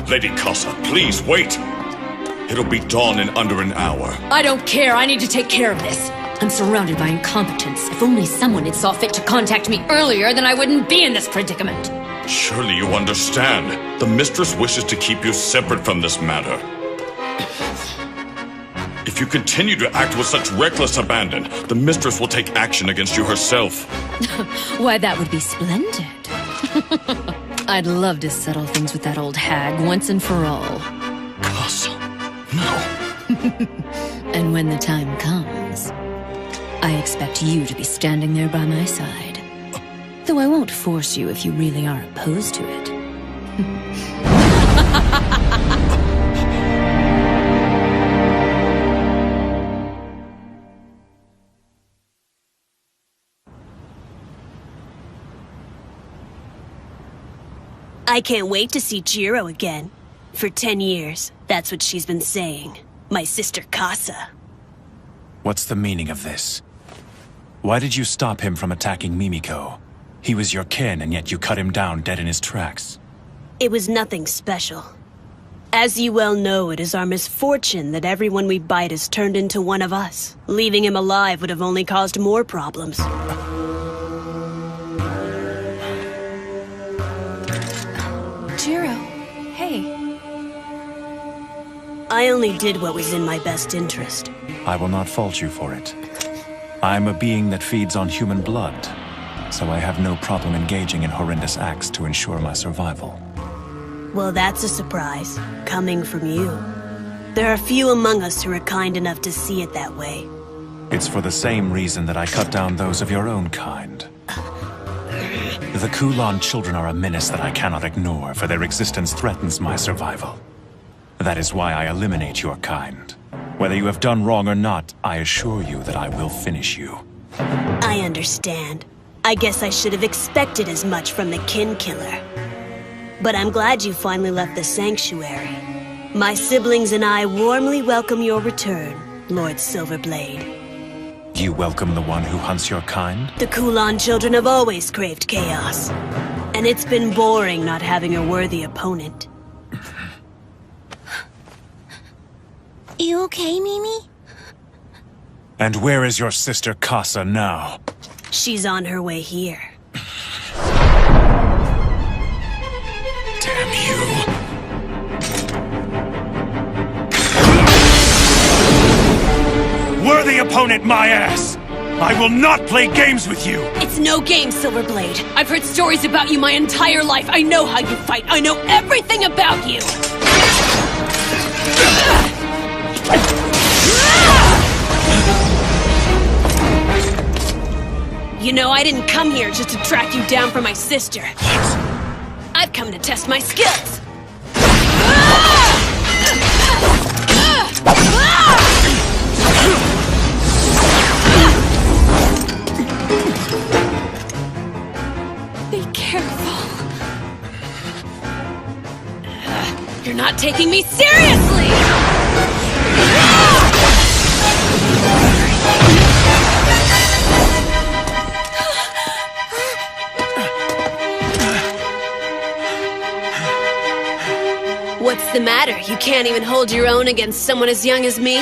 Lady Casa, please wait. It'll be dawn in under an hour. I don't care. I need to take care of this. I'm surrounded by incompetence. If only someone had saw fit to contact me earlier, then I wouldn't be in this predicament. Surely you understand. The mistress wishes to keep you separate from this matter. If you continue to act with such reckless abandon, the mistress will take action against you herself. Why, that would be splendid. I'd love to settle things with that old hag once and for all. And when the time comes, I expect you to be standing there by my side. Though I won't force you if you really are opposed to it. I can't wait to see Jiro again. For 10 years, that's what she's been saying. My sister Casa. What's the meaning of this? Why did you stop him from attacking Mimiko? He was your kin, and yet you cut him down dead in his tracks. It was nothing special. As you well know, it is our misfortune that everyone we bite is turned into one of us. Leaving him alive would have only caused more problems. Jiro, hey. I only did what was in my best interest. I will not fault you for it. I am a being that feeds on human blood, so I have no problem engaging in horrendous acts to ensure my survival. Well, that's a surprise, coming from you. There are few among us who are kind enough to see it that way. It's for the same reason that I cut down those of your own kind. The Kulan children are a menace that I cannot ignore, for their existence threatens my survival. That is why I eliminate your kind. Whether you have done wrong or not, I assure you that I will finish you. I understand. I guess I should have expected as much from the kin killer. But I'm glad you finally left the sanctuary. My siblings and I warmly welcome your return, Lord Silverblade. You welcome the one who hunts your kind? The Kulan children have always craved chaos. And it's been boring not having a worthy opponent. You okay, Mimi? And where is your sister Casa now? She's on her way here. Damn you. Worthy opponent, my ass! I will not play games with you! It's no game, Silverblade. I've heard stories about you my entire life. I know how you fight. I know everything about you! You know, I didn't come here just to track you down for my sister. I've come to test my skills. Be careful. You're not taking me seriously! What's the matter? You can't even hold your own against someone as young as me?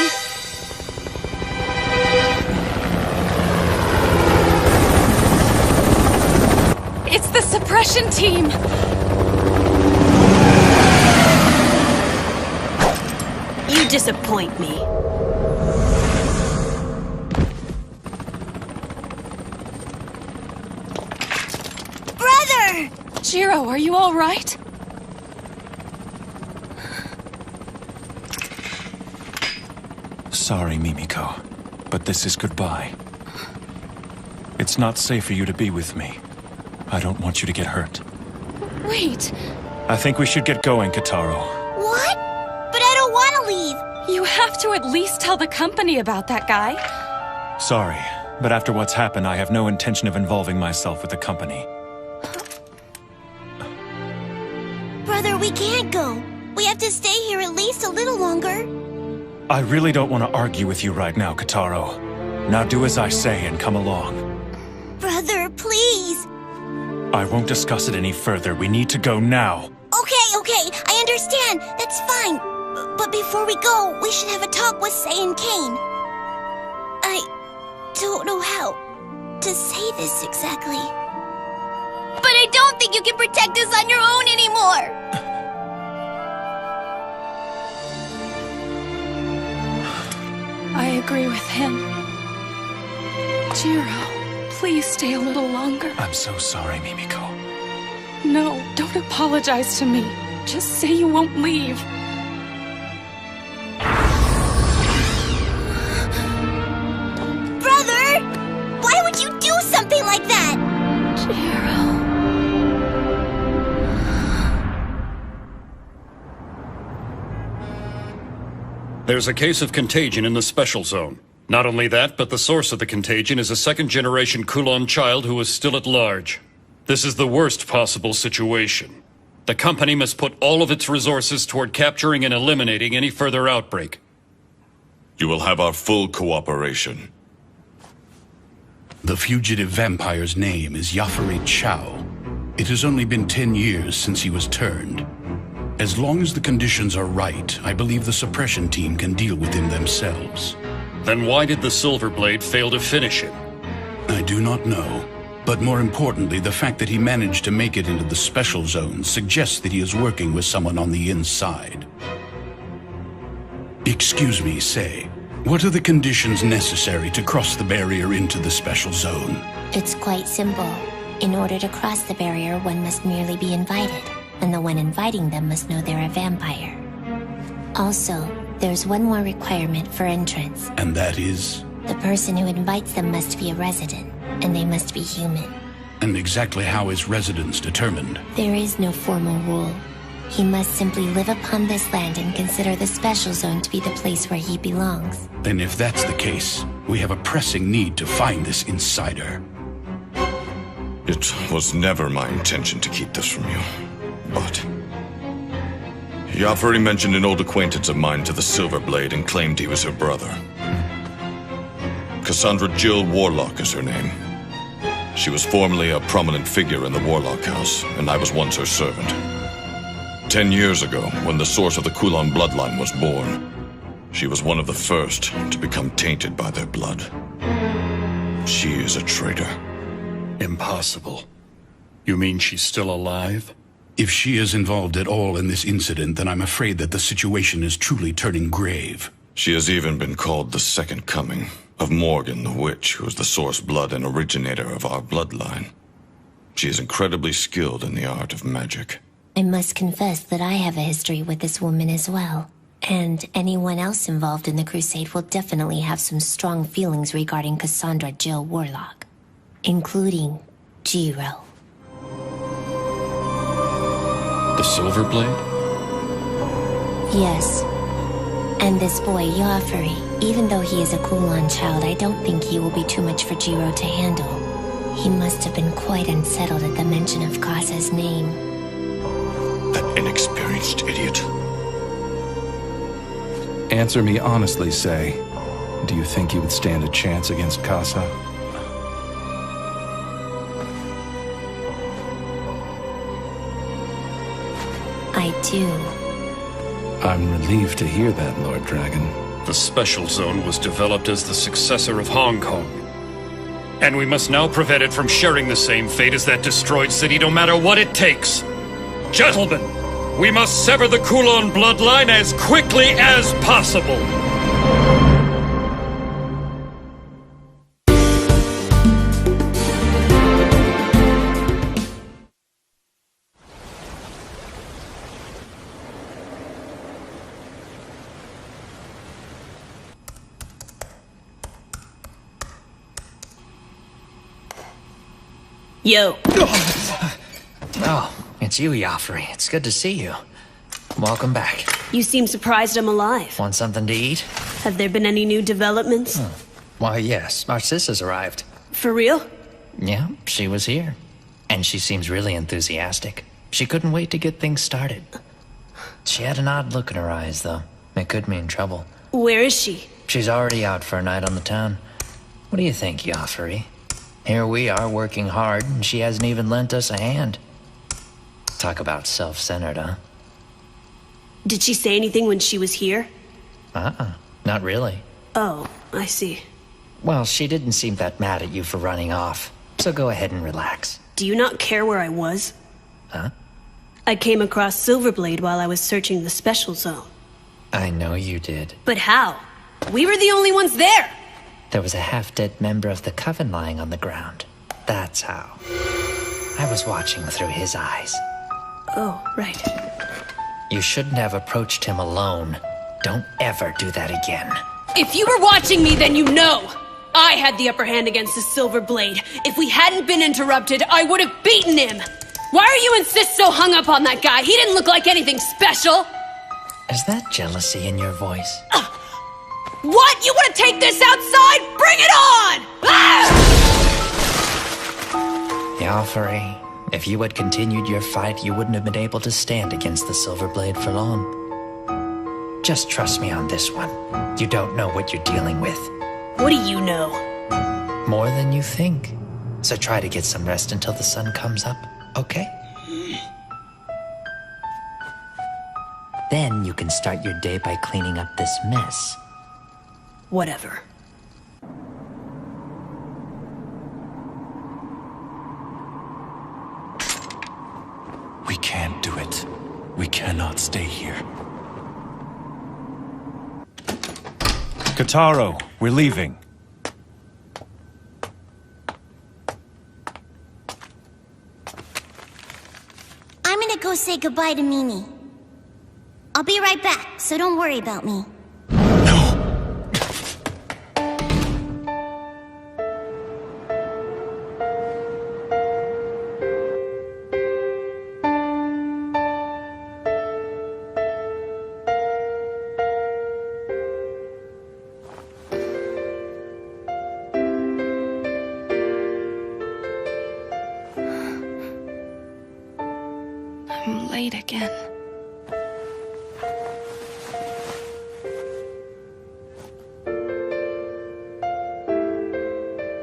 It's the suppression team! You disappoint me. Brother! Jiro, are you all right? Sorry, Mimiko, but this is goodbye. It's not safe for you to be with me. I don't want you to get hurt. Wait. I think we should get going, Kitaro. What? But I don't want to leave. You have to at least tell the company about that guy. Sorry, but after what's happened, I have no intention of involving myself with the company. Brother, we can't go. We have to stay here at least a little longer. I really don't want to argue with you right now, Kitaro. Now do as I say and come along. Brother, please. I won't discuss it any further. We need to go now. Okay, I understand. That's fine. But before we go, we should have a talk with Sei and Kane. I don't know how to say this exactly. But I don't think you can protect us on your own anymore. I agree with him. Jiro, please stay a little longer. I'm so sorry, Mimiko. No, don't apologize to me. Just say you won't leave. There's a case of contagion in the special zone. Not only that, but the source of the contagion is a second-generation Kulon child who is still at large. This is the worst possible situation. The company must put all of its resources toward capturing and eliminating any further outbreak. You will have our full cooperation. The fugitive vampire's name is Yafari Chow. It has only been 10 years since he was turned. As long as the conditions are right, I believe the suppression team can deal with him themselves. Then why did the Silverblade fail to finish him? I do not know. But more importantly, the fact that he managed to make it into the special zone suggests that he is working with someone on the inside. Excuse me, Say. What are the conditions necessary to cross the barrier into the special zone? It's quite simple. In order to cross the barrier, one must merely be invited, and the one inviting them must know they're a vampire. Also, there's one more requirement for entrance. And that is? The person who invites them must be a resident, and they must be human. And exactly how is residence determined? There is no formal rule. He must simply live upon this land and consider the special zone to be the place where he belongs. Then if that's the case, we have a pressing need to find this insider. It was never my intention to keep this from you, but... Yafari mentioned an old acquaintance of mine to the Silverblade and claimed he was her brother. Cassandra Jill Warlock is her name. She was formerly a prominent figure in the Warlock House, and I was once her servant. 10 years ago, when the source of the Kulon bloodline was born, she was one of the first to become tainted by their blood. She is a traitor. Impossible. You mean she's still alive? If she is involved at all in this incident, then I'm afraid that the situation is truly turning grave. She has even been called the Second Coming of Morgan the Witch, who is the source blood and originator of our bloodline. She is incredibly skilled in the art of magic. I must confess that I have a history with this woman as well. And anyone else involved in the crusade will definitely have some strong feelings regarding Cassandra Jill Warlock. Including Jiro. The Silverblade? Yes. And this boy, Yafari, even though he is a Kulon child, I don't think he will be too much for Jiro to handle. He must have been quite unsettled at the mention of Kasa's name. That inexperienced idiot. Answer me honestly, Say. Do you think you would stand a chance against Kasa? I do. I'm relieved to hear that, Lord Dragon. The Special Zone was developed as the successor of Hong Kong. And we must now prevent it from sharing the same fate as that destroyed city, no matter what it takes. Gentlemen, we must sever the Kulon bloodline as quickly as possible. Yo. Oh, it's you, Yafari. It's good to see you. Welcome back. You seem surprised I'm alive. Want something to eat? Have there been any new developments? Why, yes. Our sis has arrived. For real? Yeah, she was here. And she seems really enthusiastic. She couldn't wait to get things started. She had an odd look in her eyes, though. It could mean trouble. Where is she? She's already out for a night on the town. What do you think, Yafari? Here we are working hard, and she hasn't even lent us a hand. Talk about self-centered, huh? Did she say anything when she was here? Not really. Oh, I see. Well, she didn't seem that mad at you for running off, so go ahead and relax. Do you not care where I was? Huh? I came across Silverblade while I was searching the special zone. I know you did. But how? We were the only ones there! There was a half-dead member of the Coven lying on the ground. That's how. I was watching through his eyes. Oh, right. You shouldn't have approached him alone. Don't ever do that again. If you were watching me, then you know! I had the upper hand against the Silverblade. If we hadn't been interrupted, I would have beaten him! Why are you insist so hung up on that guy? He didn't look like anything special! Is that jealousy in your voice? What? You want to take this outside? Bring it on! Yafari, if you had continued your fight, you wouldn't have been able to stand against the Silver Blade for long. Just trust me on this one. You don't know what you're dealing with. What do you know? More than you think. So try to get some rest until the sun comes up, okay? Then you can start your day by cleaning up this mess. Whatever. We can't do it. We cannot stay here. Kotaro, we're leaving. I'm gonna go say goodbye to Mimi. I'll be right back, so don't worry about me. I'm late again.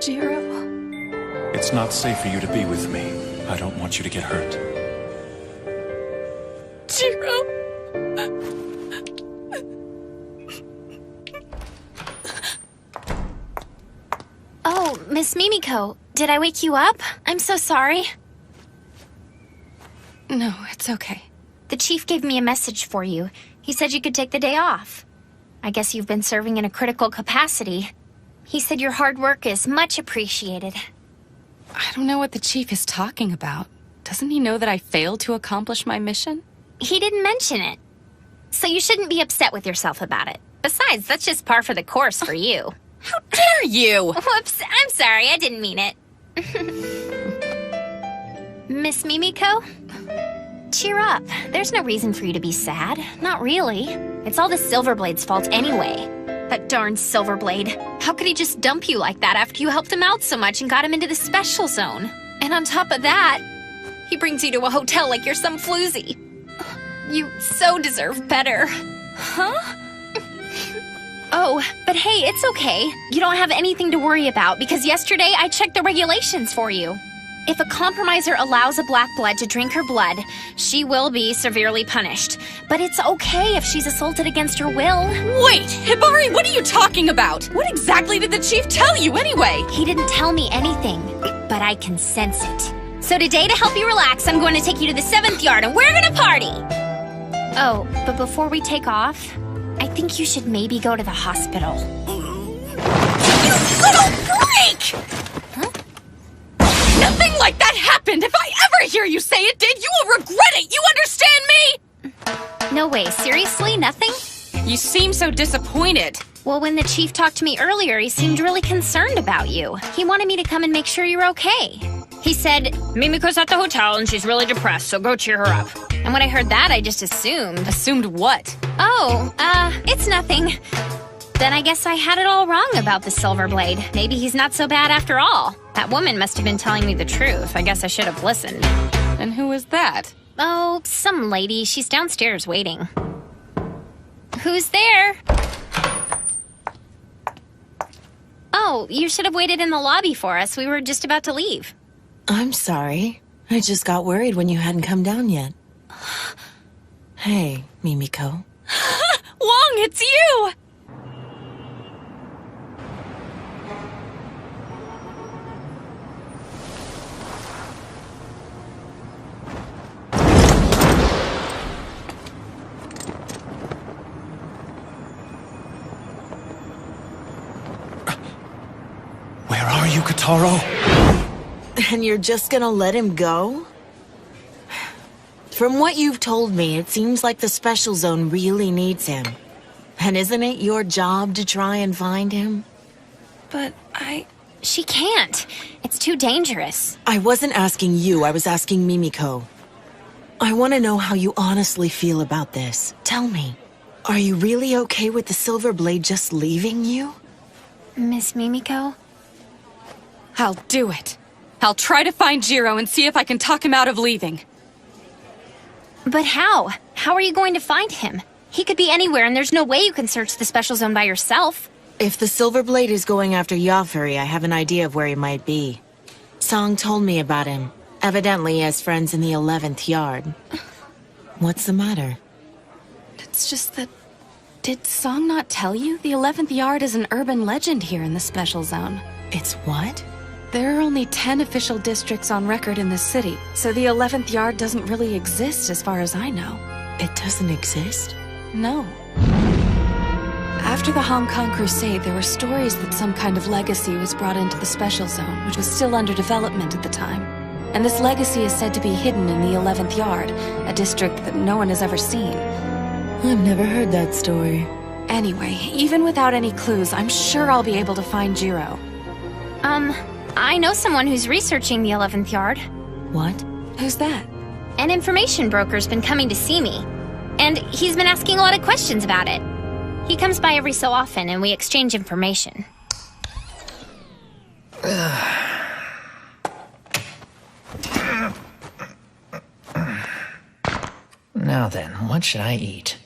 Jiro? It's not safe for you to be with me. I don't want you to get hurt. Jiro? Oh, Miss Mimiko, did I wake you up? I'm so sorry. No, it's okay. The chief gave me a message for you. He said you could take the day off. I guess you've been serving in a critical capacity. He said your hard work is much appreciated. I don't know what the chief is talking about. Doesn't he know that I failed to accomplish my mission? He didn't mention it. So you shouldn't be upset with yourself about it. Besides, that's just par for the course for you. How dare you! Whoops, I'm sorry, I didn't mean it. Miss Mimiko? Cheer up. There's no reason for you to be sad. Not really. It's all the Silverblade's fault anyway. That darn Silverblade. How could he just dump you like that after you helped him out so much and got him into the special zone? And on top of that, he brings you to a hotel like you're some floozy. You so deserve better. Huh? Oh, but hey, it's okay. You don't have anything to worry about because yesterday I checked the regulations for you. If a compromiser allows a black blood to drink her blood, she will be severely punished. But it's okay if she's assaulted against her will. Wait! Hibari, what are you talking about? What exactly did the chief tell you anyway? He didn't tell me anything, but I can sense it. So today, to help you relax, I'm going to take you to the 7th yard and we're gonna party! Oh, but before we take off, I think you should maybe go to the hospital. You little freak! Nothing like that happened! If I ever hear you say it did, you will regret it! You understand me? No way, seriously? Nothing? You seem so disappointed. Well, when the chief talked to me earlier, he seemed really concerned about you. He wanted me to come and make sure you're okay. He said, Mimiko's at the hotel and she's really depressed, so go cheer her up. And when I heard that, I just assumed. Assumed what? Oh, it's nothing. Then I guess I had it all wrong about the Silverblade. Maybe he's not so bad after all. That woman must have been telling me the truth. I guess I should have listened. And who is that? Oh, some lady. She's downstairs waiting. Who's there? Oh, you should have waited in the lobby for us. We were just about to leave. I'm sorry. I just got worried when you hadn't come down yet. Hey, Mimiko. Wong, it's you! Where are you, Kotaro? And you're just gonna let him go? From what you've told me, it seems like the Special Zone really needs him. And isn't it your job to try and find him? But She can't. It's too dangerous. I wasn't asking you, I was asking Mimiko. I want to know how you honestly feel about this. Tell me. Are you really okay with the Silver Blade just leaving you? Miss Mimiko? I'll do it. I'll try to find Jiro and see if I can talk him out of leaving. But how? How are you going to find him? He could be anywhere, and there's no way you can search the special zone by yourself. If the Silver Blade is going after Yafuri, I have an idea of where he might be. Song told me about him. Evidently, he has friends in the 11th yard. What's the matter? It's just that... Did Song not tell you? The 11th yard is an urban legend here in the special zone. It's what? There are only 10 official districts on record in this city, so the 11th yard doesn't really exist as far as I know. It doesn't exist? No. After the Hong Kong Crusade, there were stories that some kind of legacy was brought into the special zone, which was still under development at the time. And this legacy is said to be hidden in the 11th yard, a district that no one has ever seen. I've never heard that story. Anyway, even without any clues, I'm sure I'll be able to find Jiro. I know someone who's researching the 11th yard. What? Who's that? An information broker's been coming to see me. And he's been asking a lot of questions about it. He comes by every so often and we exchange information. Now then, what should I eat?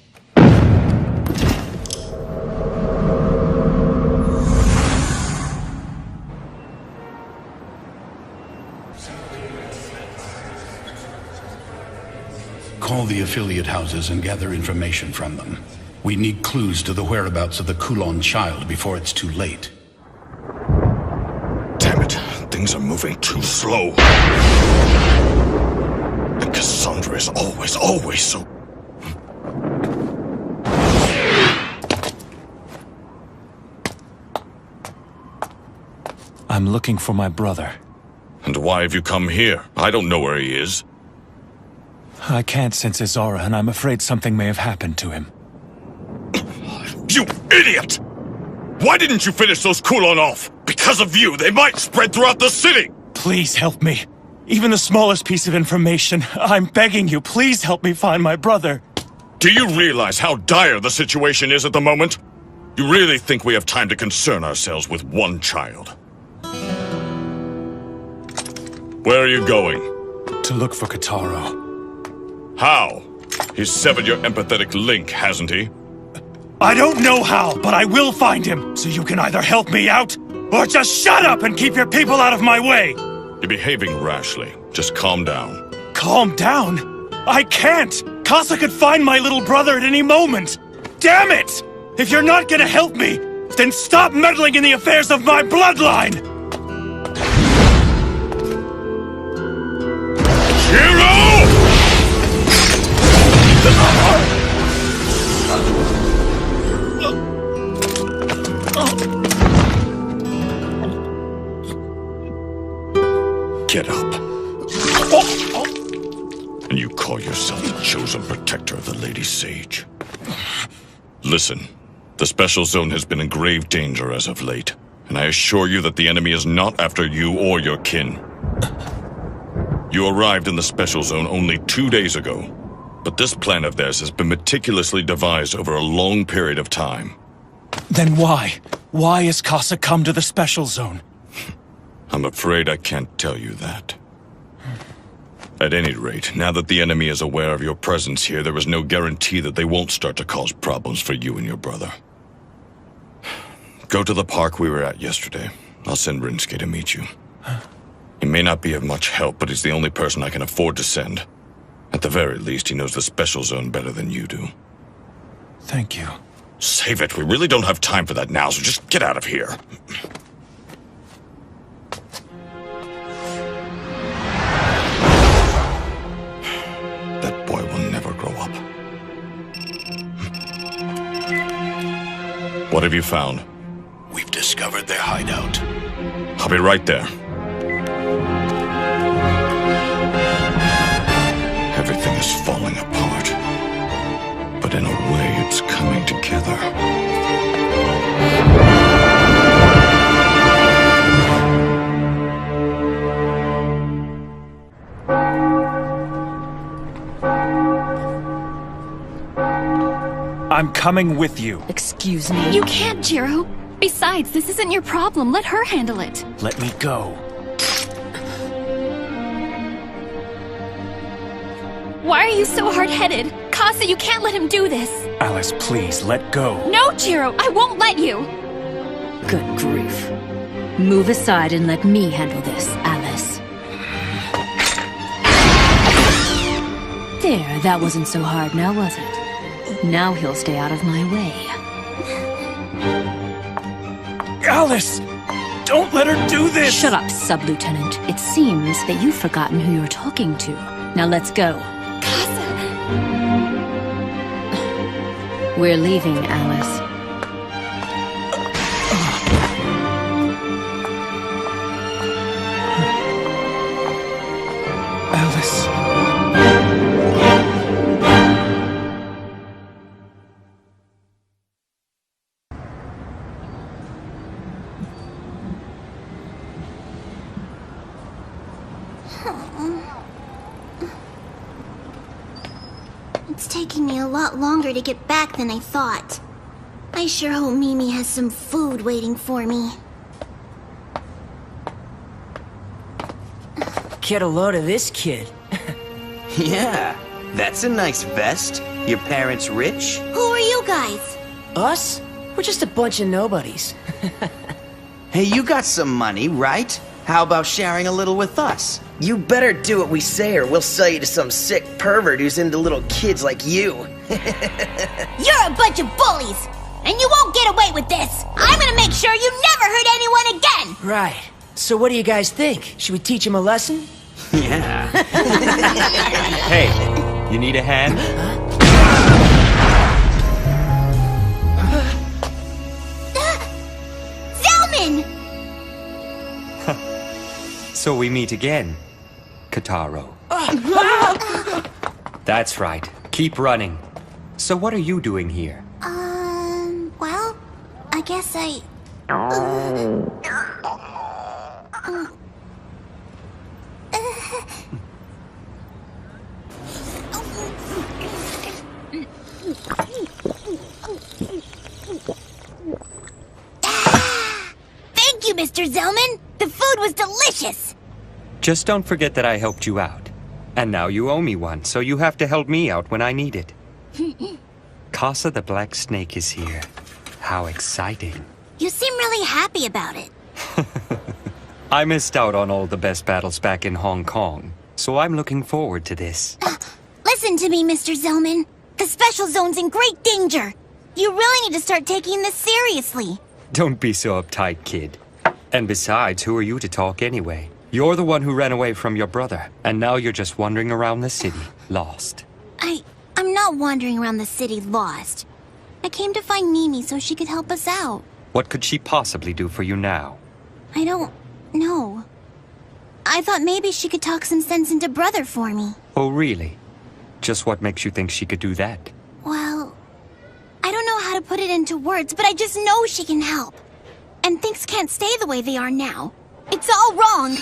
Call the affiliate houses and gather information from them. We need clues to the whereabouts of the Kulon child before it's too late. Damn it, things are moving too slow. And Cassandra is always so... I'm looking for my brother. And why have you come here? I don't know where he is. I can't sense his aura, and I'm afraid something may have happened to him. You idiot! Why didn't you finish those Kulon off? Because of you, they might spread throughout the city! Please help me. Even the smallest piece of information. I'm begging you, please help me find my brother. Do you realize how dire the situation is at the moment? You really think we have time to concern ourselves with one child? Where are you going? To look for Kotaro. How? He's severed your empathetic link, hasn't he? I don't know how, but I will find him, so you can either help me out, or just shut up and keep your people out of my way! You're behaving rashly. Just calm down. Calm down? I can't! Casa could find my little brother at any moment! Damn it! If you're not gonna help me, then stop meddling in the affairs of my bloodline! Hero! Get up. And you call yourself the chosen protector of the Lady Sage. Listen, the special zone has been in grave danger as of late, and I assure you that the enemy is not after you or your kin. You arrived in the special zone only 2 days ago, but this plan of theirs has been meticulously devised over a long period of time. Then why? Why has Casa come to the special zone? I'm afraid I can't tell you that. At any rate, now that the enemy is aware of your presence here, there is no guarantee that they won't start to cause problems for you and your brother. Go to the park we were at yesterday. I'll send Rinsuke to meet you. He may not be of much help, but he's the only person I can afford to send. At the very least, he knows the special zone better than you do. Thank you. Save it. We really don't have time for that now, so just get out of here. That boy will never grow up. What have you found? We've discovered their hideout. I'll be right there. Everything is falling apart. But in a way, it's coming together. I'm coming with you. Excuse me? You can't, Jiro. Besides, this isn't your problem. Let her handle it. Let me go. Why are you so hard-headed? Casa, you can't let him do this. Alice, please, let go. No, Jiro, I won't let you. Good grief. Move aside and let me handle this, Alice. There, that wasn't so hard now, was it? Now he'll stay out of my way. Alice! Don't let her do this! Shut up, Sub-Lieutenant. It seems that you've forgotten who you're talking to. Now let's go. We're leaving, Alice. Alice. It's taking me a lot longer to get back than I thought. I sure hope Mimi has some food waiting for me. Get a load of this kid. Yeah, that's a nice vest. Your parents rich? Who are you guys? Us? We're just a bunch of nobodies. Hey, you got some money, right? How about sharing a little with us? You better do what we say or we'll sell you to some sick pervert who's into little kids like you. You're a bunch of bullies! And you won't get away with this! I'm gonna make sure you never hurt anyone again! Right. So what do you guys think? Should we teach him a lesson? Yeah. Hey, you need a hand? Zelman! So we meet again, Kataro. That's right. Keep running. So what are you doing here? Well, I guess I... Thank you, Mr. Zelman! The food was delicious! Just don't forget that I helped you out. And now you owe me one, so you have to help me out when I need it. Casa the Black Snake is here. How exciting. You seem really happy about it. I missed out on all the best battles back in Hong Kong, so I'm looking forward to this. Listen to me, Mr. Zelman. The Special Zone's in great danger. You really need to start taking this seriously. Don't be so uptight, kid. And besides, who are you to talk anyway? You're the one who ran away from your brother, and now you're just wandering around the city, lost. I'm not wandering around the city lost. I came to find Mimi so she could help us out. What could she possibly do for you now? I don't know. I thought maybe she could talk some sense into Brother for me. Oh, really? Just what makes you think she could do that? Well, I don't know how to put it into words, but I just know she can help. And things can't stay the way they are now. It's all wrong.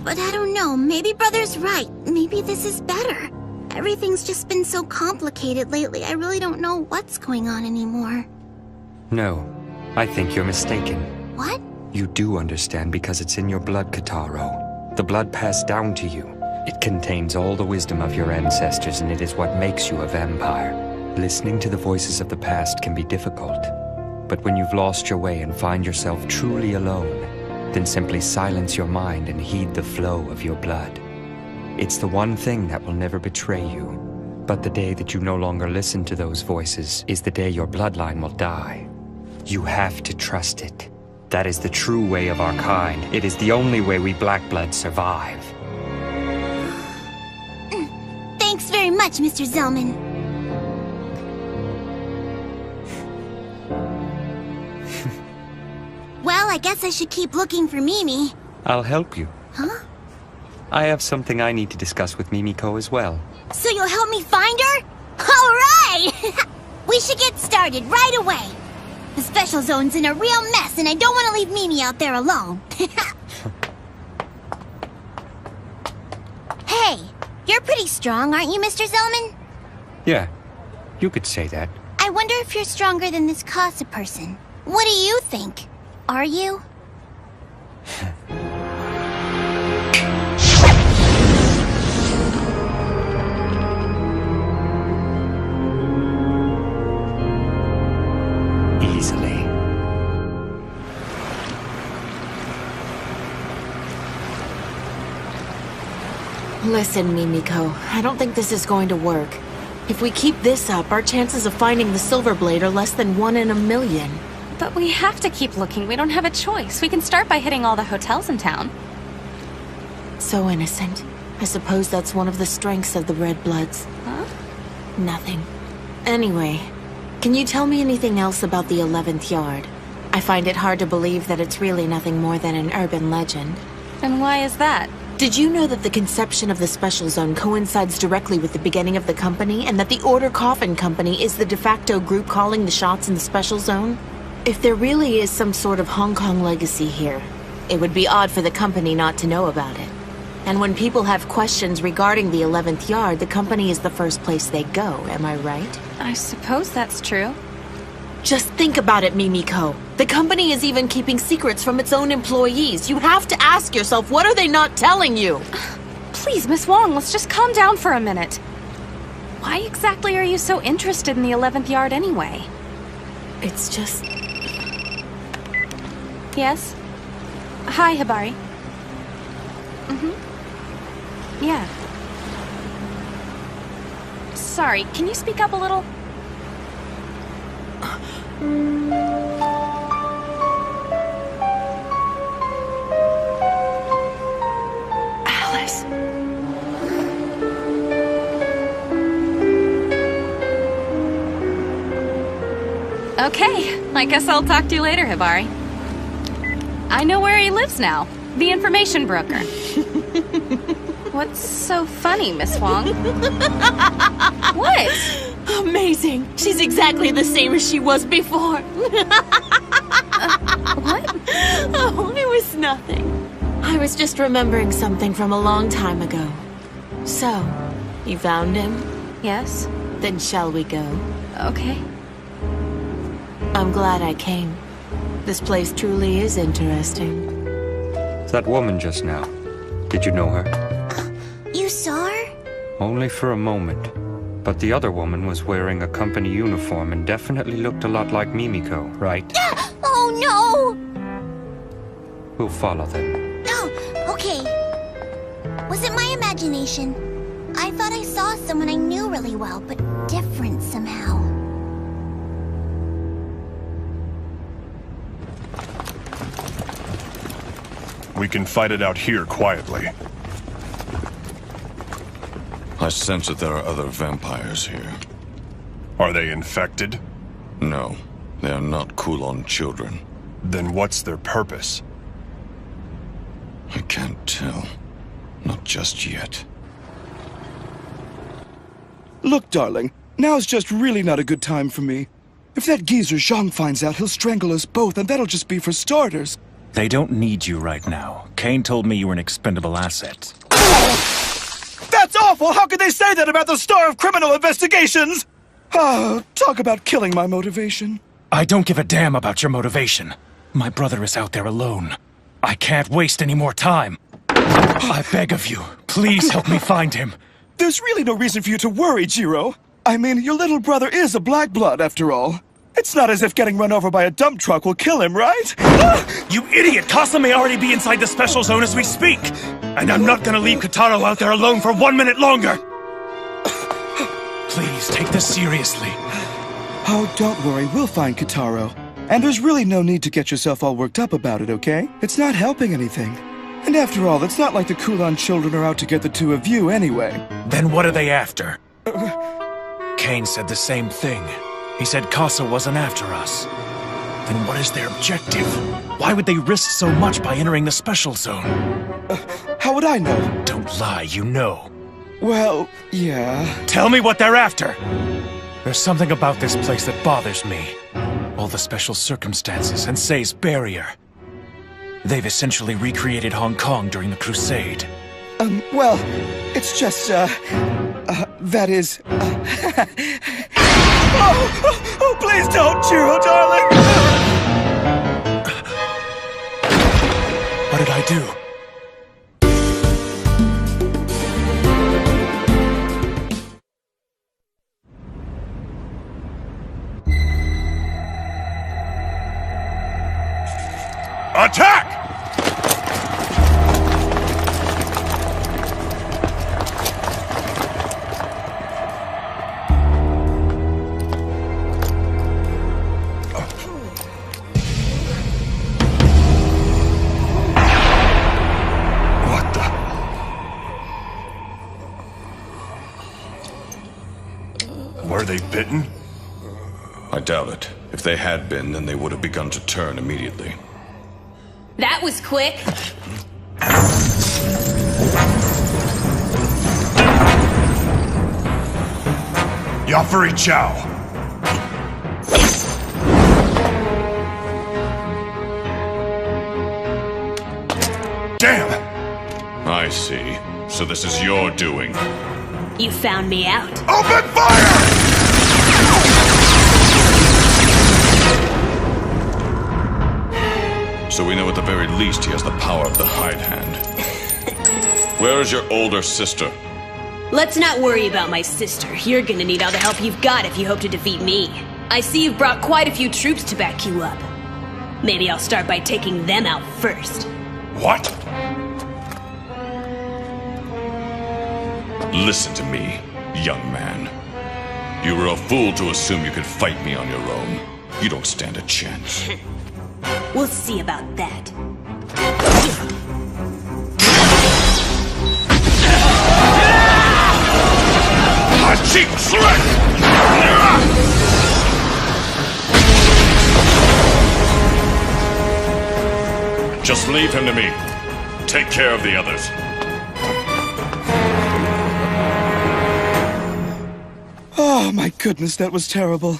But I don't know, maybe Brother's right. Maybe this is better. Everything's just been so complicated lately, I really don't know what's going on anymore. No, I think you're mistaken. What? You do understand because it's in your blood, Kataro. The blood passed down to you. It contains all the wisdom of your ancestors, and it is what makes you a vampire. Listening to the voices of the past can be difficult. But when you've lost your way and find yourself truly alone, then simply silence your mind and heed the flow of your blood. It's the one thing that will never betray you. But the day that you no longer listen to those voices is the day your bloodline will die. You have to trust it. That is the true way of our kind. It is the only way we Black Bloods survive. Thanks very much, Mr. Zelman. Well, I guess I should keep looking for Mimi. I'll help you. Huh? I have something I need to discuss with Mimiko as well. So you'll help me find her? All right! We should get started right away. The Special Zone's in a real mess, and I don't want to leave Mimi out there alone. Hey, you're pretty strong, aren't you, Mr. Zelman? Yeah, You could say that. I wonder if you're stronger than this Casa person. What do you think? Are you? Easily. Listen, Mimiko, I don't think this is going to work. If we keep this up, our chances of finding the Silver Blade are less than 1 in a million. But we have to keep looking. We don't have a choice. We can start by hitting all the hotels in town. So innocent. I suppose that's one of the strengths of the Red Bloods. Huh? Nothing. Anyway, can you tell me anything else about the 11th Yard? I find it hard to believe that it's really nothing more than an urban legend. And why is that? Did you know that the conception of the Special Zone coincides directly with the beginning of the company, and that the Order Coffin Company is the de facto group calling the shots in the Special Zone? If there really is some sort of Hong Kong legacy here, it would be odd for the company not to know about it. And when people have questions regarding the 11th Yard, the company is the first place they go, am I right? I suppose that's true. Just think about it, Mimiko. The company is even keeping secrets from its own employees. You have to ask yourself, what are they not telling you? Please, Miss Wong, let's just calm down for a minute. Why exactly are you so interested in the 11th Yard anyway? It's just... Yes? Hi, Hibari. Yeah. Sorry, can you speak up a little? Alice. Okay, I guess I'll talk to you later, Hibari. I know where he lives now. The information broker. What's so funny, Miss Wong? What? Amazing. She's exactly the same as she was before. What? Oh, it was nothing. I was just remembering something from a long time ago. So, you found him? Yes. Then shall we go? Okay. I'm glad I came. This place truly is interesting. That woman just now. Did you know her? You saw her? Only for a moment. But the other woman was wearing a company uniform and definitely looked a lot like Mimiko, right? Oh no! We'll follow them. Oh, okay. Was it my imagination? I thought I saw someone I knew really well, but different somehow. We can fight it out here quietly. I sense that there are other vampires here. Are they infected? No, they are not Kulon children. Then what's their purpose? I can't tell. Not just yet. Look, darling, now's just really not a good time for me. If that geezer Zhang finds out, he'll strangle us both, and that'll just be for starters. They don't need you right now. Kane told me you were an expendable asset. That's awful! How could they say that about the star of criminal investigations? Ah, talk about killing my motivation. I don't give a damn about your motivation. My brother is out there alone. I can't waste any more time. I beg of you, please help me find him. There's really no reason for you to worry, Jiro. I mean, your little brother is a black blood, after all. It's not as if getting run over by a dump truck will kill him, right? You idiot! Casa may already be inside the special zone as we speak! And I'm not gonna leave Kataro out there alone for 1 minute longer! Please, take this seriously. Oh, don't worry, we'll find Kataro. And there's really no need to get yourself all worked up about it, okay? It's not helping anything. And after all, it's not like the Kulon children are out to get the two of you anyway. Then what are they after? Kane said the same thing. He said Casa wasn't after us. Then what is their objective? Why would they risk so much by entering the special zone? How would I know? Don't lie, you know. Well, yeah. Tell me what they're after! There's something about this place that bothers me. All the special circumstances and Say's barrier. They've essentially recreated Hong Kong during the Crusade. Well, it's just, that is, Oh, please don't, Jiro, darling! What did I do? Attack! What the? Were they bitten? I doubt it. If they had been, then they would have begun to turn immediately. That was quick. Yafuri Chow! Damn! I see. So this is your doing. You found me out. Open fire! So we know at the very least he has the power of the hide hand. Where is your older sister? Let's not worry about my sister. You're gonna need all the help you've got if you hope to defeat me. I see you've brought quite a few troops to back you up. Maybe I'll start by taking them out first. What? Listen to me, young man. You were a fool to assume you could fight me on your own. You don't stand a chance. We'll see about that. A cheap trick! Just leave him to me. Take care of the others. Oh, my goodness, that was terrible.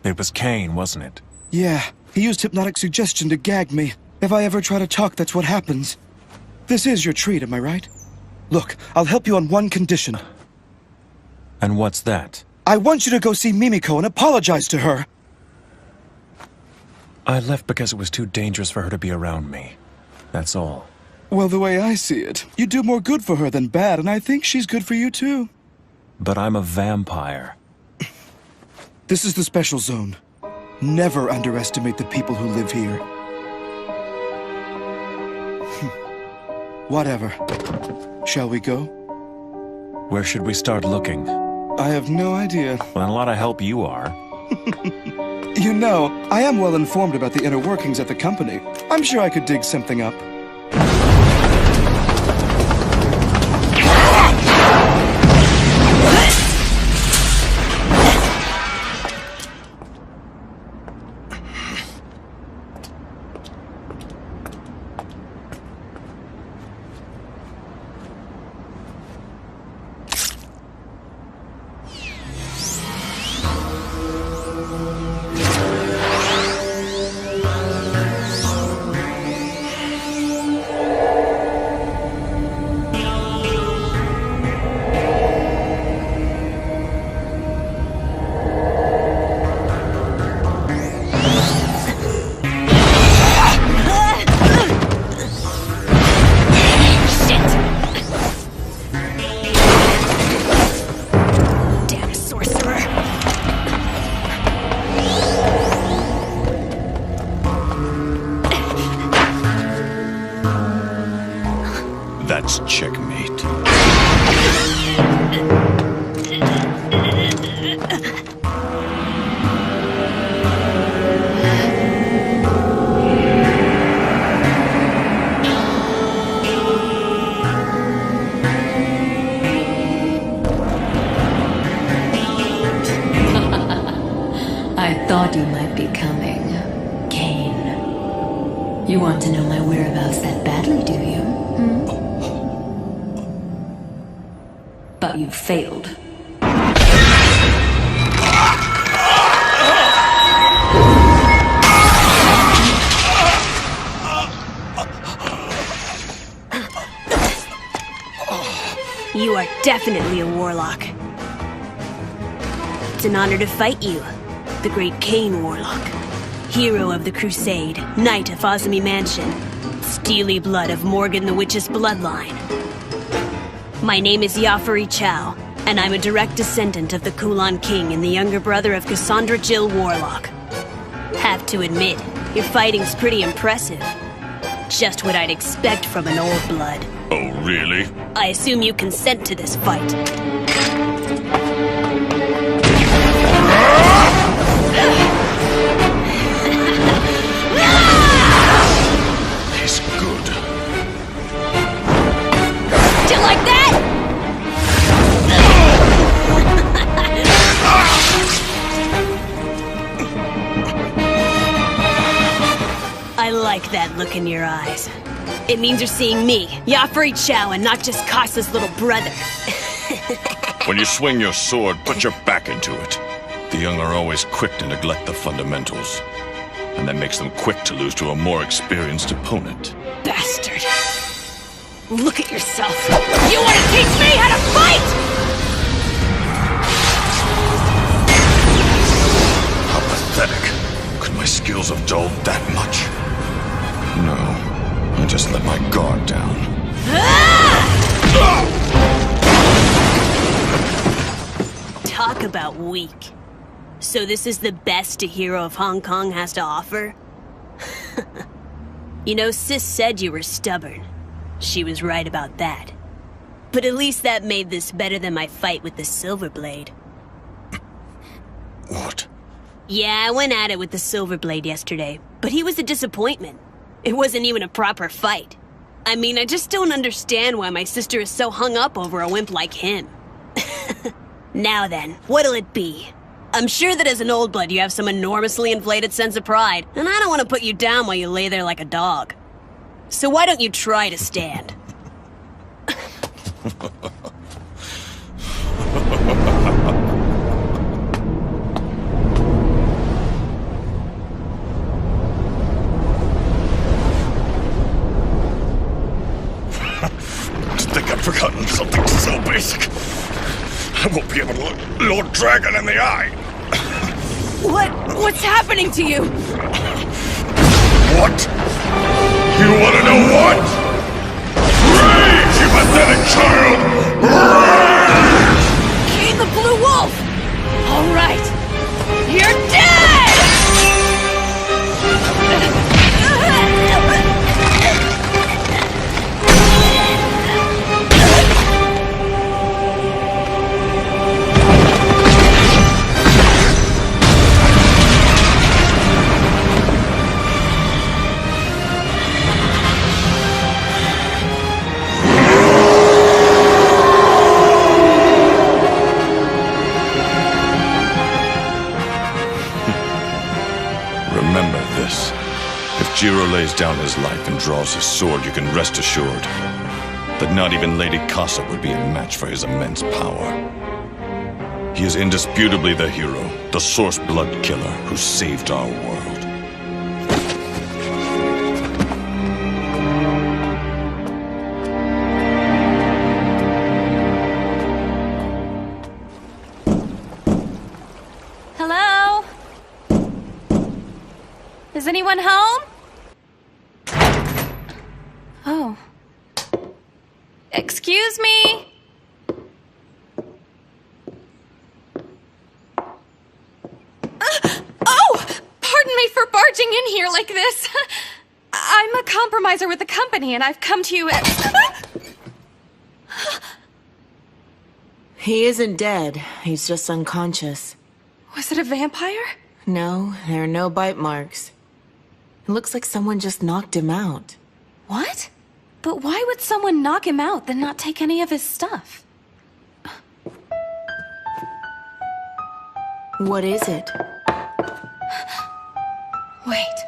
It was Kane, wasn't it? Yeah, he used hypnotic suggestion to gag me. If I ever try to talk, that's what happens. This is your treat, am I right? Look, I'll help you on one condition. And what's that? I want you to go see Mimiko and apologize to her. I left because it was too dangerous for her to be around me. That's all. Well, the way I see it, you do more good for her than bad, and I think she's good for you too. But I'm a vampire. This is the special zone. Never underestimate the people who live here. Whatever. Shall we go? Where should we start looking? I have no idea. Well, a lot of help you are. You know, I am well informed about the inner workings at the company. I'm sure I could dig something up. That's checkmate. I thought you might be coming. Kane. You want to know my whereabouts that badly, do you? But you failed. You are definitely a warlock. It's an honor to fight you, the great Cain Warlock. Hero of the Crusade, Knight of Azumi Mansion, steely blood of Morgan the Witch's bloodline. My name is Yafari Chow, and I'm a direct descendant of the Kulan King and the younger brother of Cassandra Jill Warlock. Have to admit, your fighting's pretty impressive. Just what I'd expect from an old blood. Oh, really? I assume you consent to this fight. He's good. Do you like that? I like that look in your eyes. It means you're seeing me, Yafari Chow, and not just Kasa's little brother. When you swing your sword, put your back into it. The young are always quick to neglect the fundamentals. And that makes them quick to lose to a more experienced opponent. Bastard. Look at yourself. You want to teach me how to fight?! How pathetic. Could my skills have dulled that much? No. I just let my guard down. Talk about weak. So this is the best a hero of Hong Kong has to offer? You know, Sis said you were stubborn. She was right about that. But at least that made this better than my fight with the Silver Blade. What? Yeah, I went at it with the Silver Blade yesterday, but he was a disappointment. It wasn't even a proper fight. I mean, I just don't understand why my sister is so hung up over a wimp like him. Now then, what'll it be? I'm sure that as an old blood you have some enormously inflated sense of pride, and I don't want to put you down while you lay there like a dog. So why don't you try to stand? I think I've forgotten something so basic. I won't be able to look Lord Dragon in the eye. What's happening to you? What? You want to know what? Rage, you pathetic child! Rage! Cain the Blue Wolf! All right, you're dead! Remember this. If Jiro lays down his life and draws his sword, you can rest assured that not even Lady Casa would be a match for his immense power. He is indisputably the hero, the source blood killer who saved our world. Hello? Is anyone home? Oh. Excuse me? Oh! Pardon me for barging in here like this. I'm a compromiser with the company, and I've come to you at... He isn't dead. He's just unconscious. Was it a vampire? No, there are no bite marks. It looks like someone just knocked him out. What? But why would someone knock him out, then not take any of his stuff? What is it? Wait.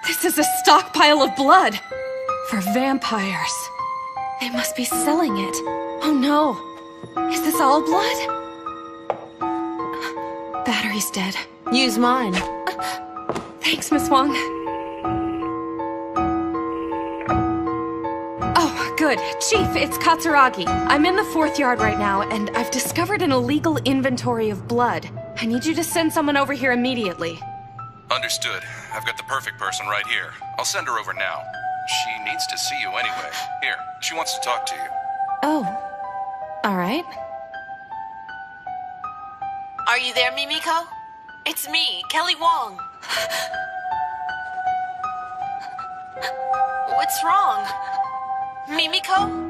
This is a stockpile of blood! For vampires. They must be selling it. Oh no. Is this all blood? Battery's dead. Use mine. Thanks, Miss Wong. Oh, good. Chief, it's Katsuragi. I'm in the 4th yard right now, and I've discovered an illegal inventory of blood. I need you to send someone over here immediately. Understood. I've got the perfect person right here. I'll send her over now. She needs to see you anyway. Here, she wants to talk to you. Oh. Alright. Are you there, Mimiko? It's me, Kelly Wong. What's wrong? Mimiko?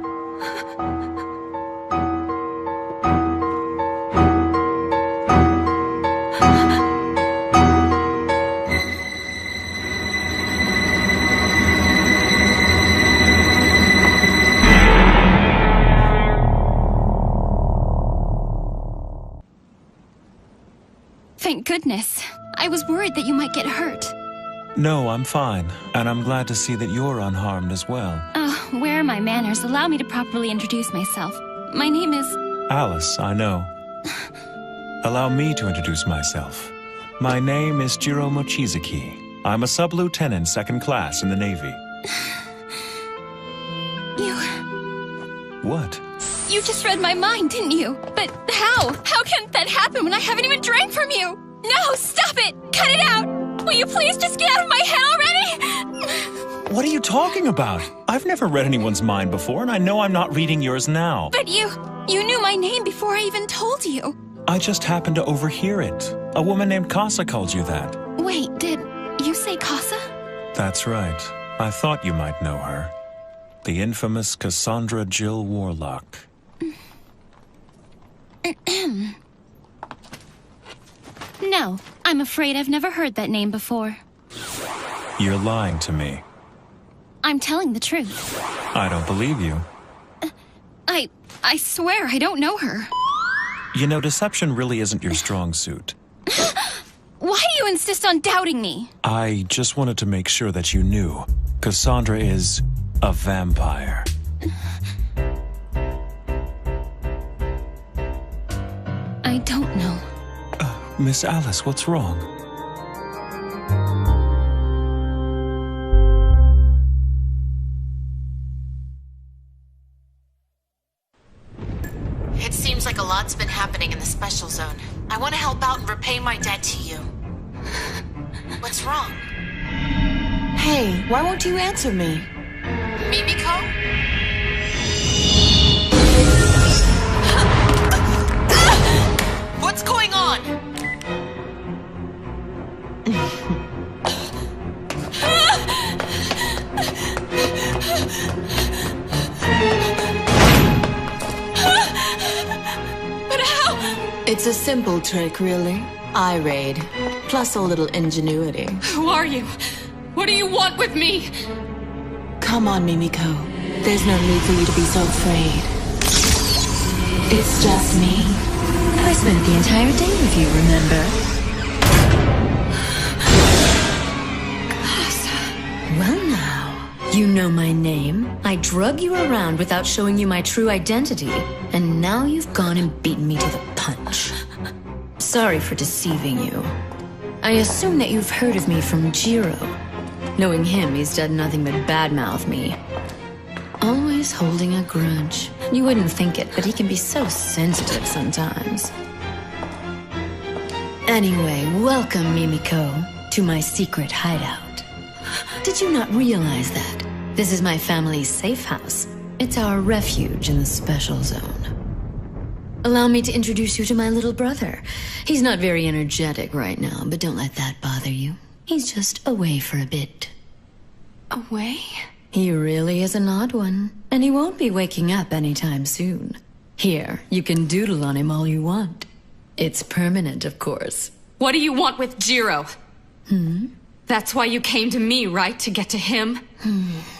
Thank goodness. I was worried that you might get hurt. No, I'm fine, and I'm glad to see that you're unharmed as well. Where are my manners? Allow me to properly introduce myself. My name is... Alice, I know. Allow me to introduce myself. My name is Jiro Mochizuki. I'm a sub-lieutenant, second class in the Navy. You... What? You just read my mind, didn't you? But how? How can that happen when I haven't even drank from you? No, stop it! Cut it out! Will you please just get out of my head already? What are you talking about? I've never read anyone's mind before, and I know I'm not reading yours now. But you knew my name before I even told you. I just happened to overhear it. A woman named Casa called you that. Wait, did you say Casa? That's right. I thought you might know her. The infamous Cassandra Jill Warlock. No, I'm afraid I've never heard that name before. You're lying to me. I'm telling the truth. I don't believe you. I swear I don't know her. You know, deception really isn't your strong suit. Why do you insist on doubting me? I just wanted to make sure that you knew. Cassandra is a vampire. I don't know. Miss Alice, what's wrong? It seems like a lot's been happening in the special zone. I want to help out and repay my debt to you. What's wrong? Hey, why won't you answer me? Mimiko? What's going on? But how? It's a simple trick, really. Eye raid, plus a little ingenuity. Who are you? What do you want with me? Come on, Mimiko. There's no need for you to be so afraid. It's just me. I spent the entire day with you, remember? Well now, you know my name. I drug you around without showing you my true identity. And now you've gone and beaten me to the punch. Sorry for deceiving you. I assume that you've heard of me from Jiro. Knowing him, he's done nothing but badmouth me. Always holding a grudge. You wouldn't think it, but he can be so sensitive sometimes. Anyway, welcome, Mimiko, to my secret hideout. Did you not realize that? This is my family's safe house. It's our refuge in the special zone. Allow me to introduce you to my little brother. He's not very energetic right now, but don't let that bother you. He's just away for a bit. Away? He really is an odd one, and he won't be waking up anytime soon. Here, you can doodle on him all you want. It's permanent, of course. What do you want with Jiro? That's why you came to me, right? To get to him?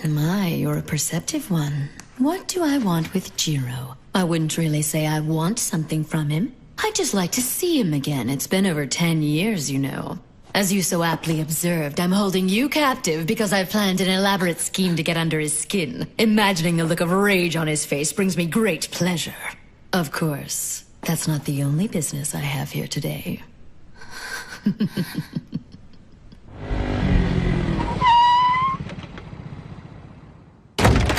My, you're a perceptive one. What do I want with Jiro? I wouldn't really say I want something from him. I'd just like to see him again. It's been over 10 years, you know. As you so aptly observed, I'm holding you captive because I've planned an elaborate scheme to get under his skin. Imagining the look of rage on his face brings me great pleasure. Of course, that's not the only business I have here today.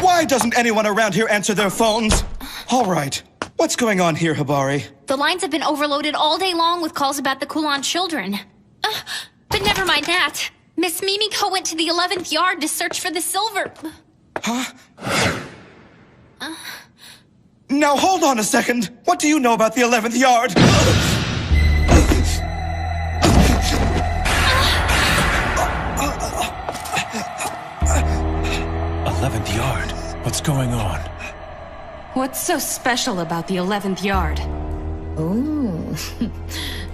Why doesn't anyone around here answer their phones? All right, What's going on here, Hibari? The lines have been overloaded all day long with calls about the Kulon children. But never mind that. Miss Mimiko went to the 11th yard to search for the silver... Huh? Now hold on a second. What do you know about the 11th yard? 11th yard? What's going on? What's so special about the 11th yard? Oh,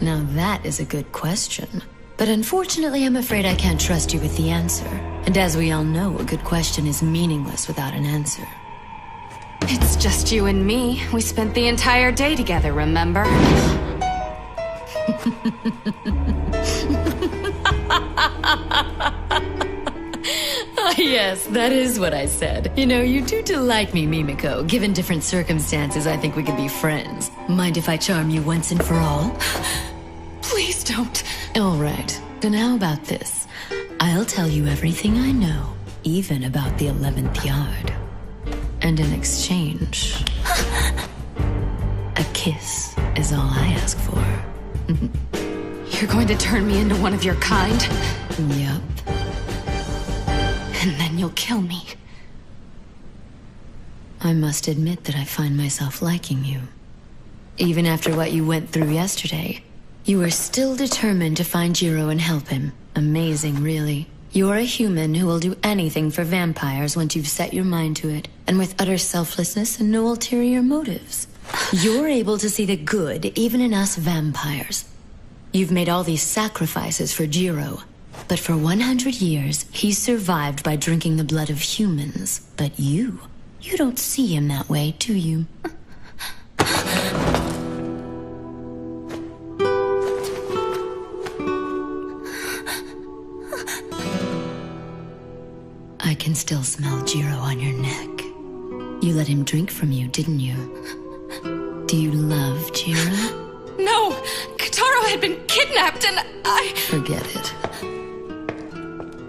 now that is a good question. But unfortunately, I'm afraid I can't trust you with the answer. And as we all know, a good question is meaningless without an answer. It's just you and me. We spent the entire day together, remember? Ah, yes, that is what I said. You know, you do like me, Mimiko. Given different circumstances, I think we could be friends. Mind if I charm you once and for all? Please don't. All right. Then how about this? I'll tell you everything I know, even about the 11th yard. And in exchange, a kiss is all I ask for. You're going to turn me into one of your kind? Yup. And then you'll kill me. I must admit that I find myself liking you. Even after what you went through yesterday, you are still determined to find Jiro and help him. Amazing, really. You're a human who will do anything for vampires once you've set your mind to it, and with utter selflessness and no ulterior motives. You're able to see the good even in us vampires. You've made all these sacrifices for Jiro, but for 100 years, he's survived by drinking the blood of humans. But you don't see him that way, do you? I can still smell Jiro on your neck. You let him drink from you, didn't you? Do you love Jiro? No! Kotaro had been kidnapped and I... Forget it.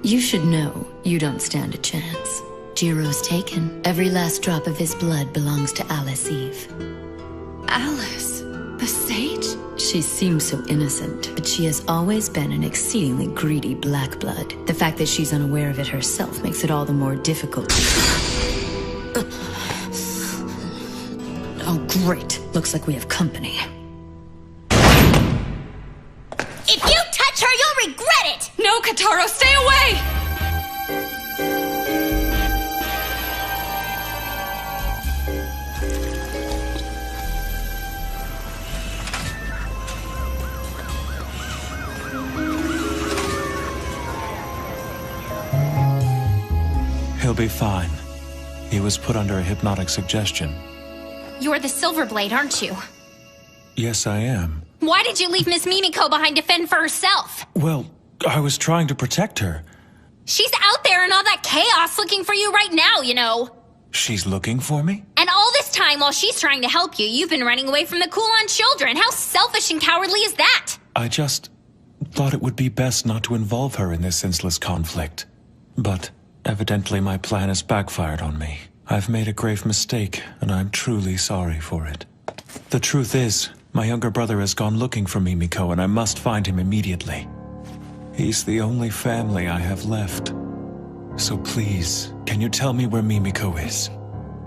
You should know you don't stand a chance. Jiro's taken. Every last drop of his blood belongs to Alice Eve. Alice? The sage? She seems so innocent, but she has always been an exceedingly greedy black blood. The fact that she's unaware of it herself makes it all the more difficult. Oh, great. Looks like we have company. If you touch her, you'll regret it! No, Kotaro, stay away! He'll be fine. He was put under a hypnotic suggestion. You're the Silverblade, aren't you? Yes, I am. Why did you leave Miss Mimiko behind to fend for herself? Well, I was trying to protect her. She's out there in all that chaos looking for you right now, you know. She's looking for me? And all this time while she's trying to help you, you've been running away from the Kulon children. How selfish and cowardly is that? I just thought it would be best not to involve her in this senseless conflict. But evidently my plan has backfired on me. I've made a grave mistake, and I'm truly sorry for it. The truth is, my younger brother has gone looking for Mimiko, and I must find him immediately. He's the only family I have left. So please, can you tell me where Mimiko is?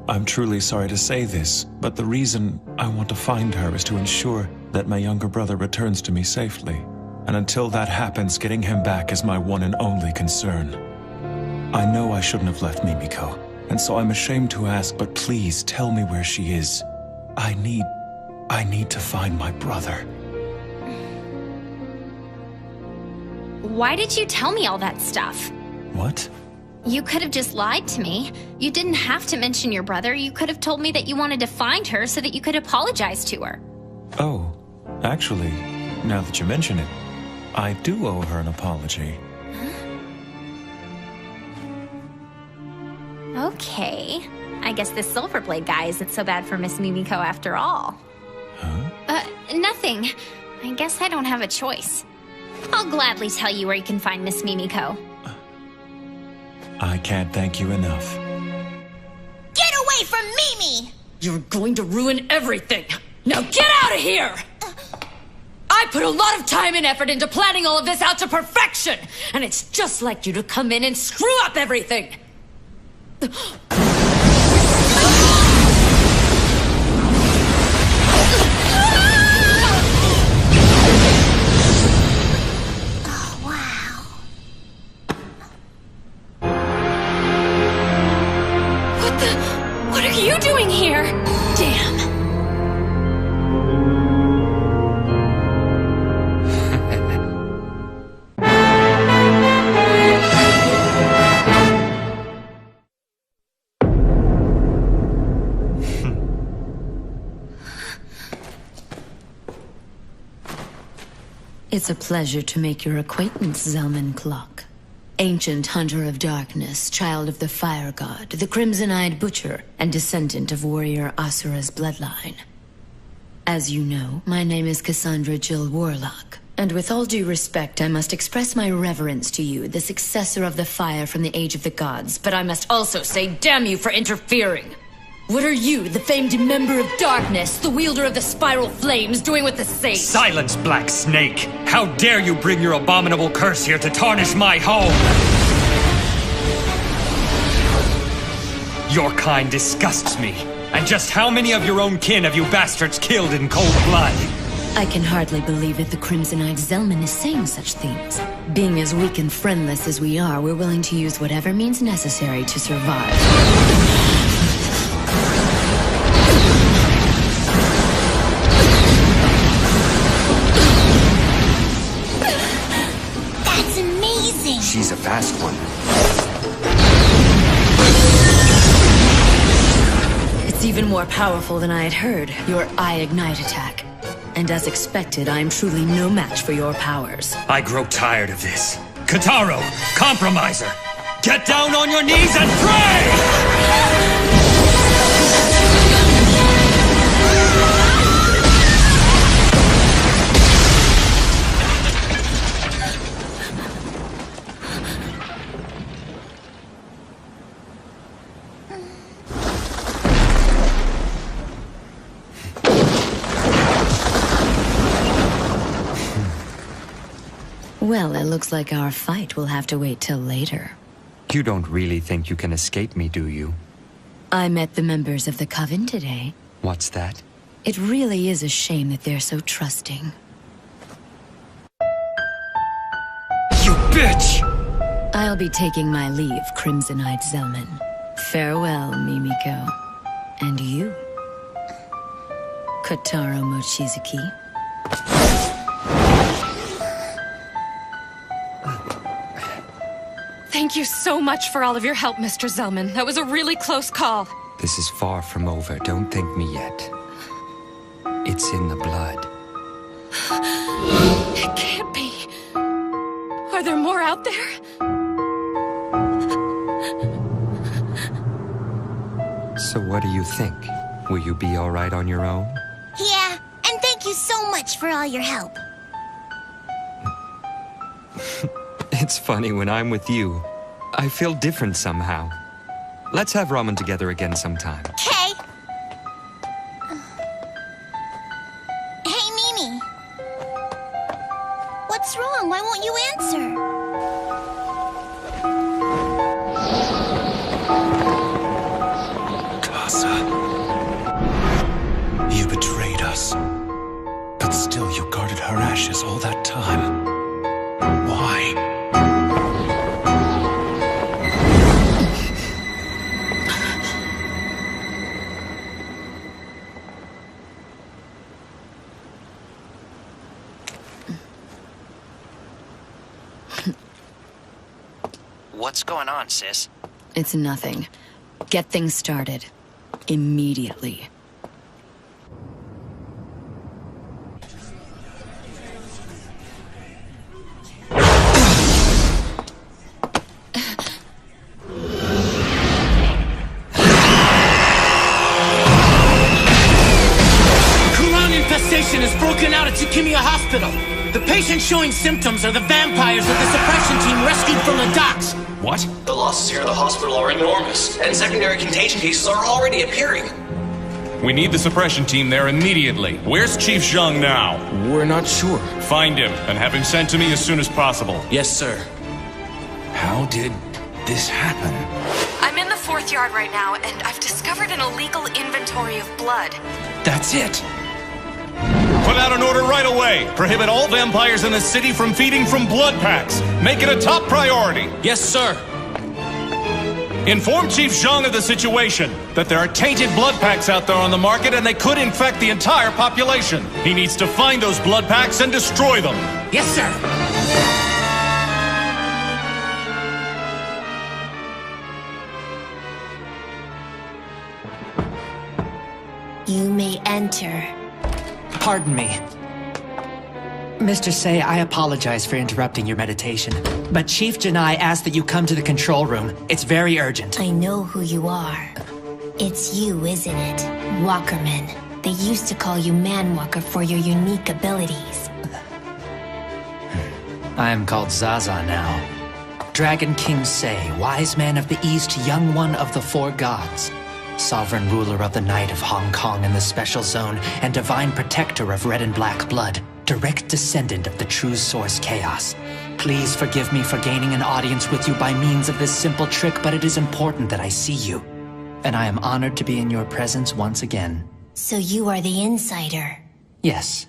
I'm truly sorry to say this, but the reason I want to find her is to ensure that my younger brother returns to me safely. And until that happens, getting him back is my one and only concern. I know I shouldn't have left Mimiko, and so I'm ashamed to ask, but please tell me where she is. I need to find my brother. Why did you tell me all that stuff? What? You could have just lied to me. You didn't have to mention your brother. You could have told me that you wanted to find her so that you could apologize to her. Oh, actually, now that you mention it, I do owe her an apology. Okay. I guess this Silverblade guy isn't so bad for Miss Mimiko after all. Huh? Nothing. I guess I don't have a choice. I'll gladly tell you where you can find Miss Mimiko. I can't thank you enough. Get away from Mimi! You're going to ruin everything! Now get out of here! I put a lot of time and effort into planning all of this out to perfection! And it's just like you to come in and screw up everything! What are you doing here? Damn. It's a pleasure to make your acquaintance, Zelman Clock. Ancient hunter of darkness, child of the fire god, the crimson-eyed butcher, and descendant of warrior Asura's bloodline. As you know, my name is Cassandra Jill Warlock, and with all due respect, I must express my reverence to you, the successor of the fire from the Age of the Gods, but I must also say damn you for interfering! What are you, the famed member of darkness, the wielder of the spiral flames, doing with the sage? Silence, Black Snake! How dare you bring your abominable curse here to tarnish my home! Your kind disgusts me. And just how many of your own kin have you bastards killed in cold blood? I can hardly believe that the crimson-eyed Zelman is saying such things. Being as weak and friendless as we are, we're willing to use whatever means necessary to survive. She's a fast one. It's even more powerful than I had heard, your Eye Ignite attack. And as expected, I am truly no match for your powers. I grow tired of this. Kataro, compromiser! Get down on your knees and pray! Well, it looks like our fight will have to wait till later. You don't really think you can escape me, do you? I met the members of the Coven today. What's that? It really is a shame that they're so trusting. You bitch! I'll be taking my leave, Crimson-Eyed Zelman. Farewell, Mimiko. And you, Kotaro Mochizuki. Thank you so much for all of your help, Mr. Zelman. That was a really close call. This is far from over. Don't thank me yet. It's in the blood. It can't be. Are there more out there? So what do you think? Will you be all right on your own? Yeah, and thank you so much for all your help. It's funny, when I'm with you, I feel different somehow. Let's have ramen together again sometime. Okay. Hey, Mimi. What's wrong? Why won't you answer? Klasa. You betrayed us. But still you guarded her ashes all that time. Why? What's going on, sis? It's nothing. Get things started. Immediately. Has broken out at Tsukimiya Hospital. The patients showing symptoms are the vampires that the suppression team rescued from the docks. What? The losses here at the hospital are enormous, and secondary contagion cases are already appearing. We need the suppression team there immediately. Where's Chief Zhang now? We're not sure. Find him, and have him sent to me as soon as possible. Yes, sir. How did this happen? I'm in the 4th yard right now, and I've discovered an illegal inventory of blood. That's it. Put out an order right away. Prohibit all vampires in the city from feeding from blood packs. Make it a top priority. Yes, sir. Inform Chief Zhang of the situation, that there are tainted blood packs out there on the market and they could infect the entire population. He needs to find those blood packs and destroy them. Yes, sir. You may enter. Pardon me. Mr. Say, I apologize for interrupting your meditation, but Chief Janai asked that you come to the control room. It's very urgent. I know who you are. It's you, isn't it? Walkerman. They used to call you Manwalker for your unique abilities. I am called Zaza now. Dragon King Say, wise man of the East, young one of the 4 gods. Sovereign ruler of the Night of Hong Kong and the Special Zone, and divine protector of red and black blood. Direct descendant of the true source Chaos. Please forgive me for gaining an audience with you by means of this simple trick, but it is important that I see you. And I am honored to be in your presence once again. So you are the insider? Yes.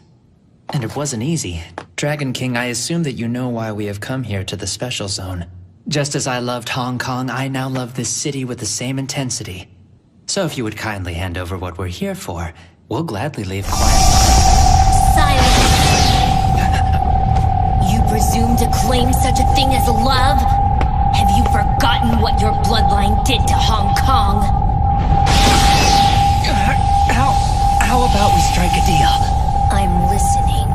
And it wasn't easy. Dragon King, I assume that you know why we have come here to the Special Zone. Just as I loved Hong Kong, I now love this city with the same intensity. So if you would kindly hand over what we're here for, we'll gladly leave quietly. Silence! You presume to claim such a thing as love? Have you forgotten what your bloodline did to Hong Kong? How about we strike a deal? I'm listening.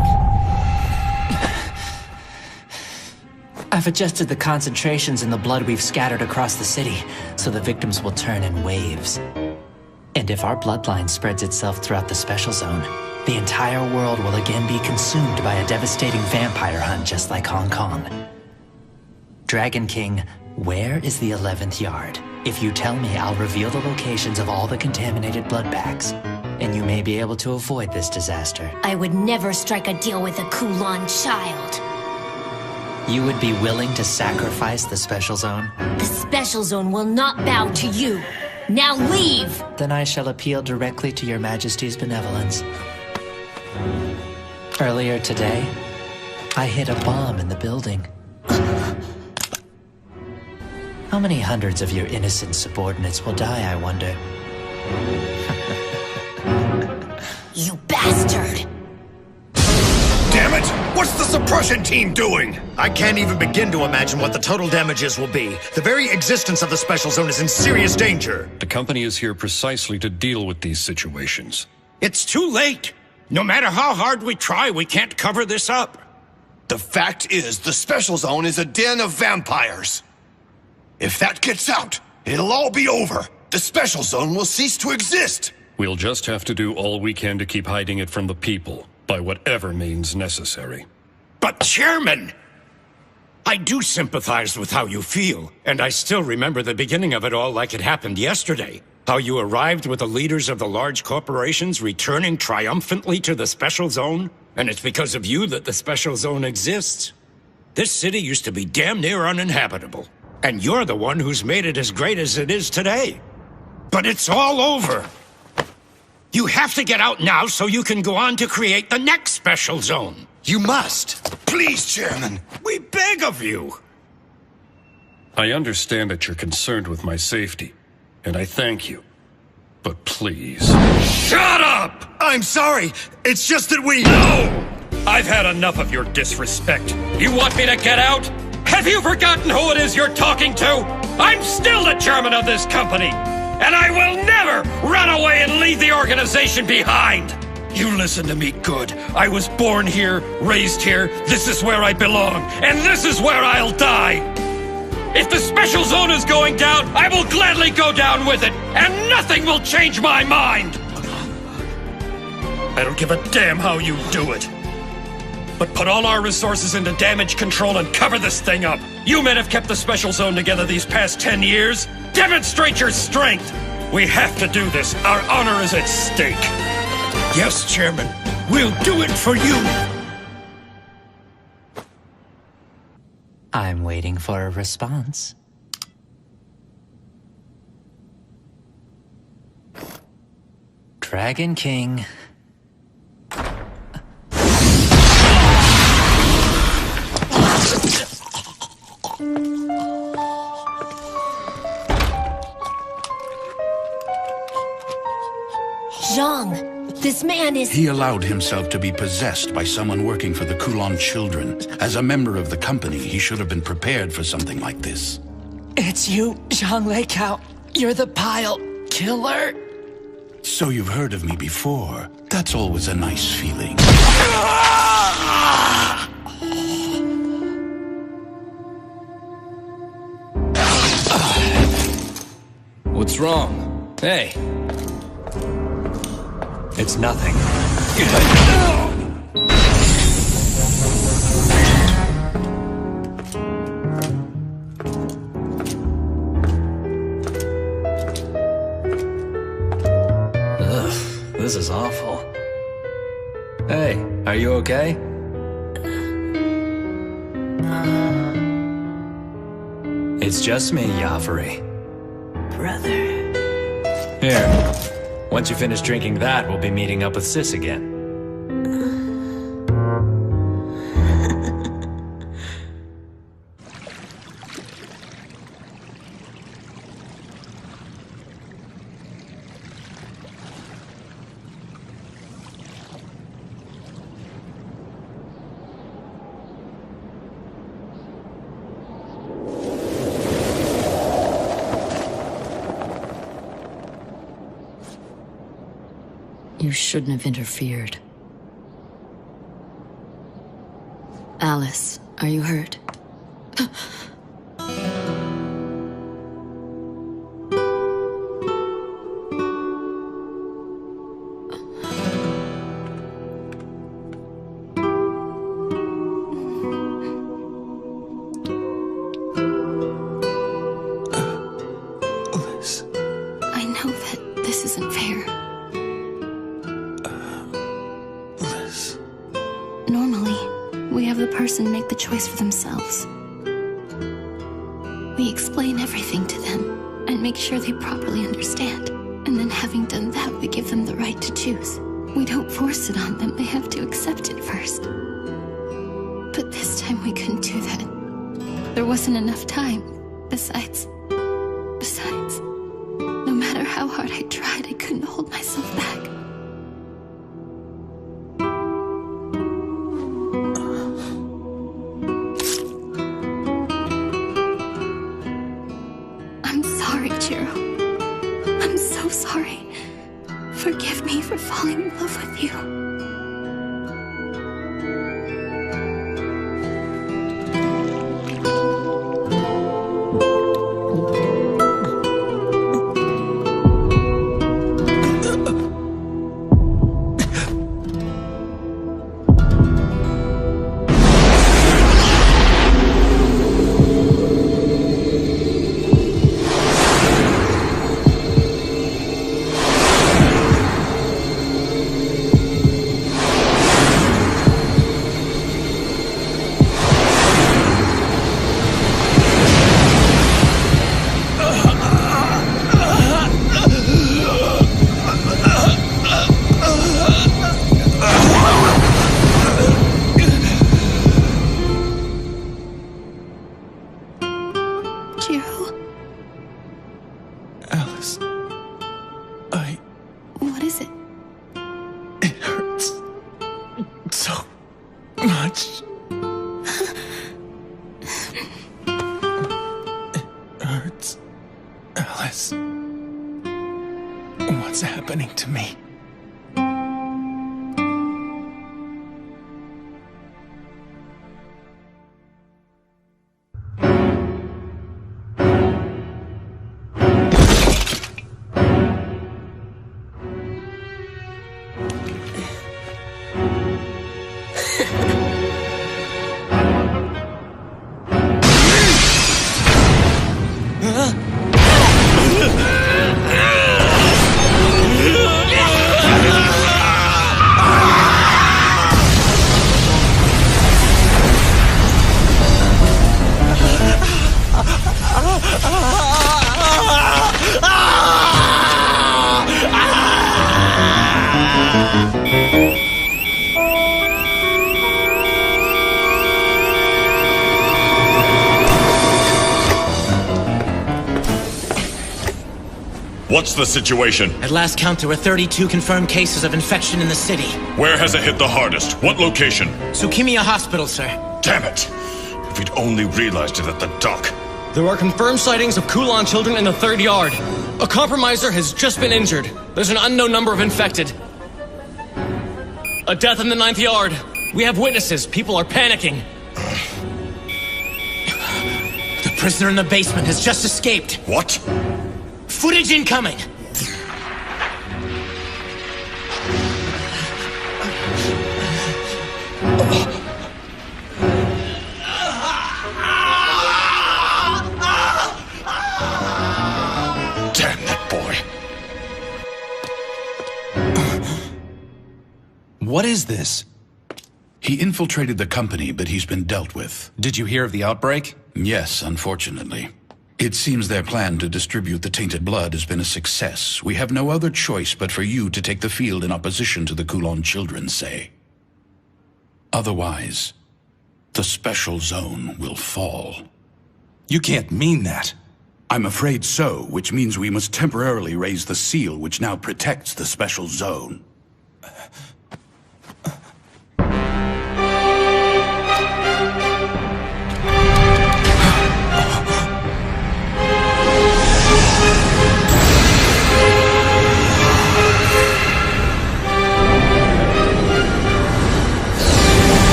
I've adjusted the concentrations in the blood we've scattered across the city, so the victims will turn in waves. And if our bloodline spreads itself throughout the Special Zone, the entire world will again be consumed by a devastating vampire hunt just like Hong Kong. Dragon King, where is the 11th yard? If you tell me, I'll reveal the locations of all the contaminated blood packs, and you may be able to avoid this disaster. I would never strike a deal with a Kulan child. You would be willing to sacrifice the Special Zone? The Special Zone will not bow to you. Now leave! Then I shall appeal directly to your Majesty's benevolence. Earlier today, I hid a bomb in the building. How many hundreds of your innocent subordinates will die, I wonder? You bastard! Damn it! What's the suppression team doing? I can't even begin to imagine what the total damages will be. The very existence of the Special Zone is in serious danger. The company is here precisely to deal with these situations. It's too late. No matter how hard we try, we can't cover this up. The fact is, the Special Zone is a den of vampires. If that gets out, it'll all be over. The Special Zone will cease to exist. We'll just have to do all we can to keep hiding it from the people, by whatever means necessary. But, Chairman, I do sympathize with how you feel, and I still remember the beginning of it all like it happened yesterday. How you arrived with the leaders of the large corporations returning triumphantly to the Special Zone, and it's because of you that the Special Zone exists. This city used to be damn near uninhabitable, and you're the one who's made it as great as it is today. But it's all over. You have to get out now so you can go on to create the next Special Zone. You must. Please, Chairman. We beg of you. I understand that you're concerned with my safety, and I thank you. But please... Shut up! I'm sorry. It's just that we... No! I've had enough of your disrespect. You want me to get out? Have you forgotten who it is you're talking to? I'm still the chairman of this company, and I will never run away and leave the organization behind. You listen to me good. I was born here, raised here. This is where I belong, and this is where I'll die. If the Special Zone is going down, I will gladly go down with it, and nothing will change my mind. I don't give a damn how you do it. But put all our resources into damage control and cover this thing up. You men have kept the Special Zone together these past 10 years. Demonstrate your strength. We have to do this. Our honor is at stake. Yes, Chairman. We'll do it for you. I'm waiting for a response. Dragon King. Zhang, this man is... He allowed himself to be possessed by someone working for the Kulon children. As a member of the company, he should have been prepared for something like this. It's you, Zhang Leikao. You're the pile killer. So you've heard of me before. That's always a nice feeling. What's wrong? Hey. It's nothing. Ugh, this is awful. Hey, are you okay? It's just me, Yafari. Brother. Here. Once you finish drinking that, we'll be meeting up with Sis again. You shouldn't have interfered. Alice, are you hurt? I know that this isn't fair. Normally, we have the person make the choice for themselves. We explain everything to them and make sure they properly understand. And then having done that, we give them the right to choose. We don't force it on them, they have to accept it first. But this time we couldn't do that. There wasn't enough time. Besides, no matter how hard I tried, I couldn't hold myself back. I'm sorry, Jiro. I'm so sorry. Forgive me for falling in love with you. Alice, What is it? It hurts so much. It hurts. Alice, what's happening to me? What's the situation? At last count, there were 32 confirmed cases of infection in the city. Where has it hit the hardest? What location? Tsukimiya Hospital, sir. Damn it! If we'd only realized it at the dock. There are confirmed sightings of Kulan children in the 3rd yard. A compromiser has just been injured. There's an unknown number of infected. A death in the 9th yard. We have witnesses. People are panicking. The prisoner in the basement has just escaped. What? Footage incoming! Damn that boy. What is this? He infiltrated the company, but he's been dealt with. Did you hear of the outbreak? Yes, unfortunately. It seems their plan to distribute the tainted blood has been a success. We have no other choice but for you to take the field in opposition to the Kulan children, say. Otherwise, the special zone will fall. You can't mean that. I'm afraid so, which means we must temporarily raise the seal which now protects the special zone.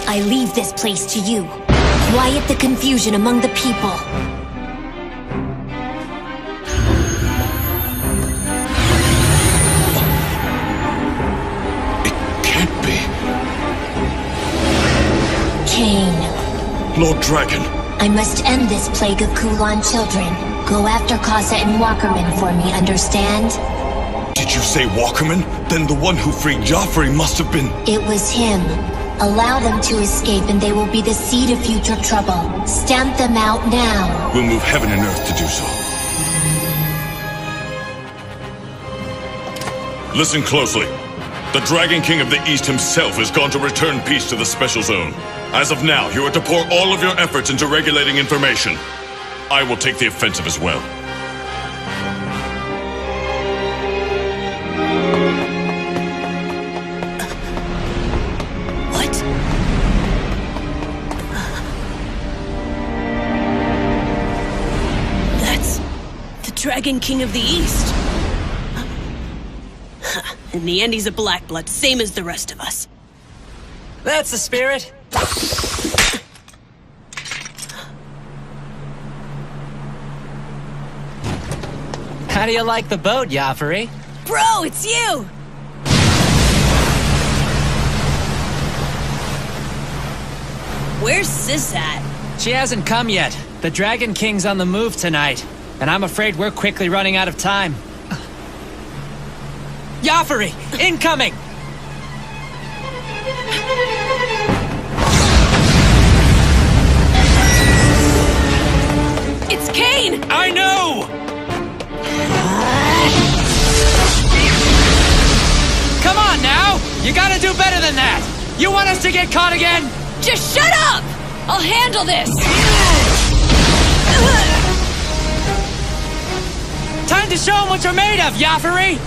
I leave this place to you. Quiet the confusion among the people. It can't be. Cain. Lord Dragon. I must end this plague of Kulan children. Go after Kasa and Walkerman for me, understand? Did you say Walkerman? Then the one who freed Joffrey must have been... It was him. Allow them to escape and they will be the seed of future trouble. Stamp them out now. We'll move heaven and earth to do so. Listen closely. The Dragon King of the East himself has gone to return peace to the Special Zone. As of now, you are to pour all of your efforts into regulating information. I will take the offensive as well. Dragon King of the East. In the end, he's a blackblood, same as the rest of us. That's the spirit. How do you like the boat, Joffrey? Bro, it's you! Where's Sis at? She hasn't come yet. The Dragon King's on the move tonight. And I'm afraid we're quickly running out of time. Joffrey, incoming! It's Cain! I know! Come on now! You gotta do better than that! You want us to get caught again? Just shut up! I'll handle this! Time to show them what you're made of, Joffrey!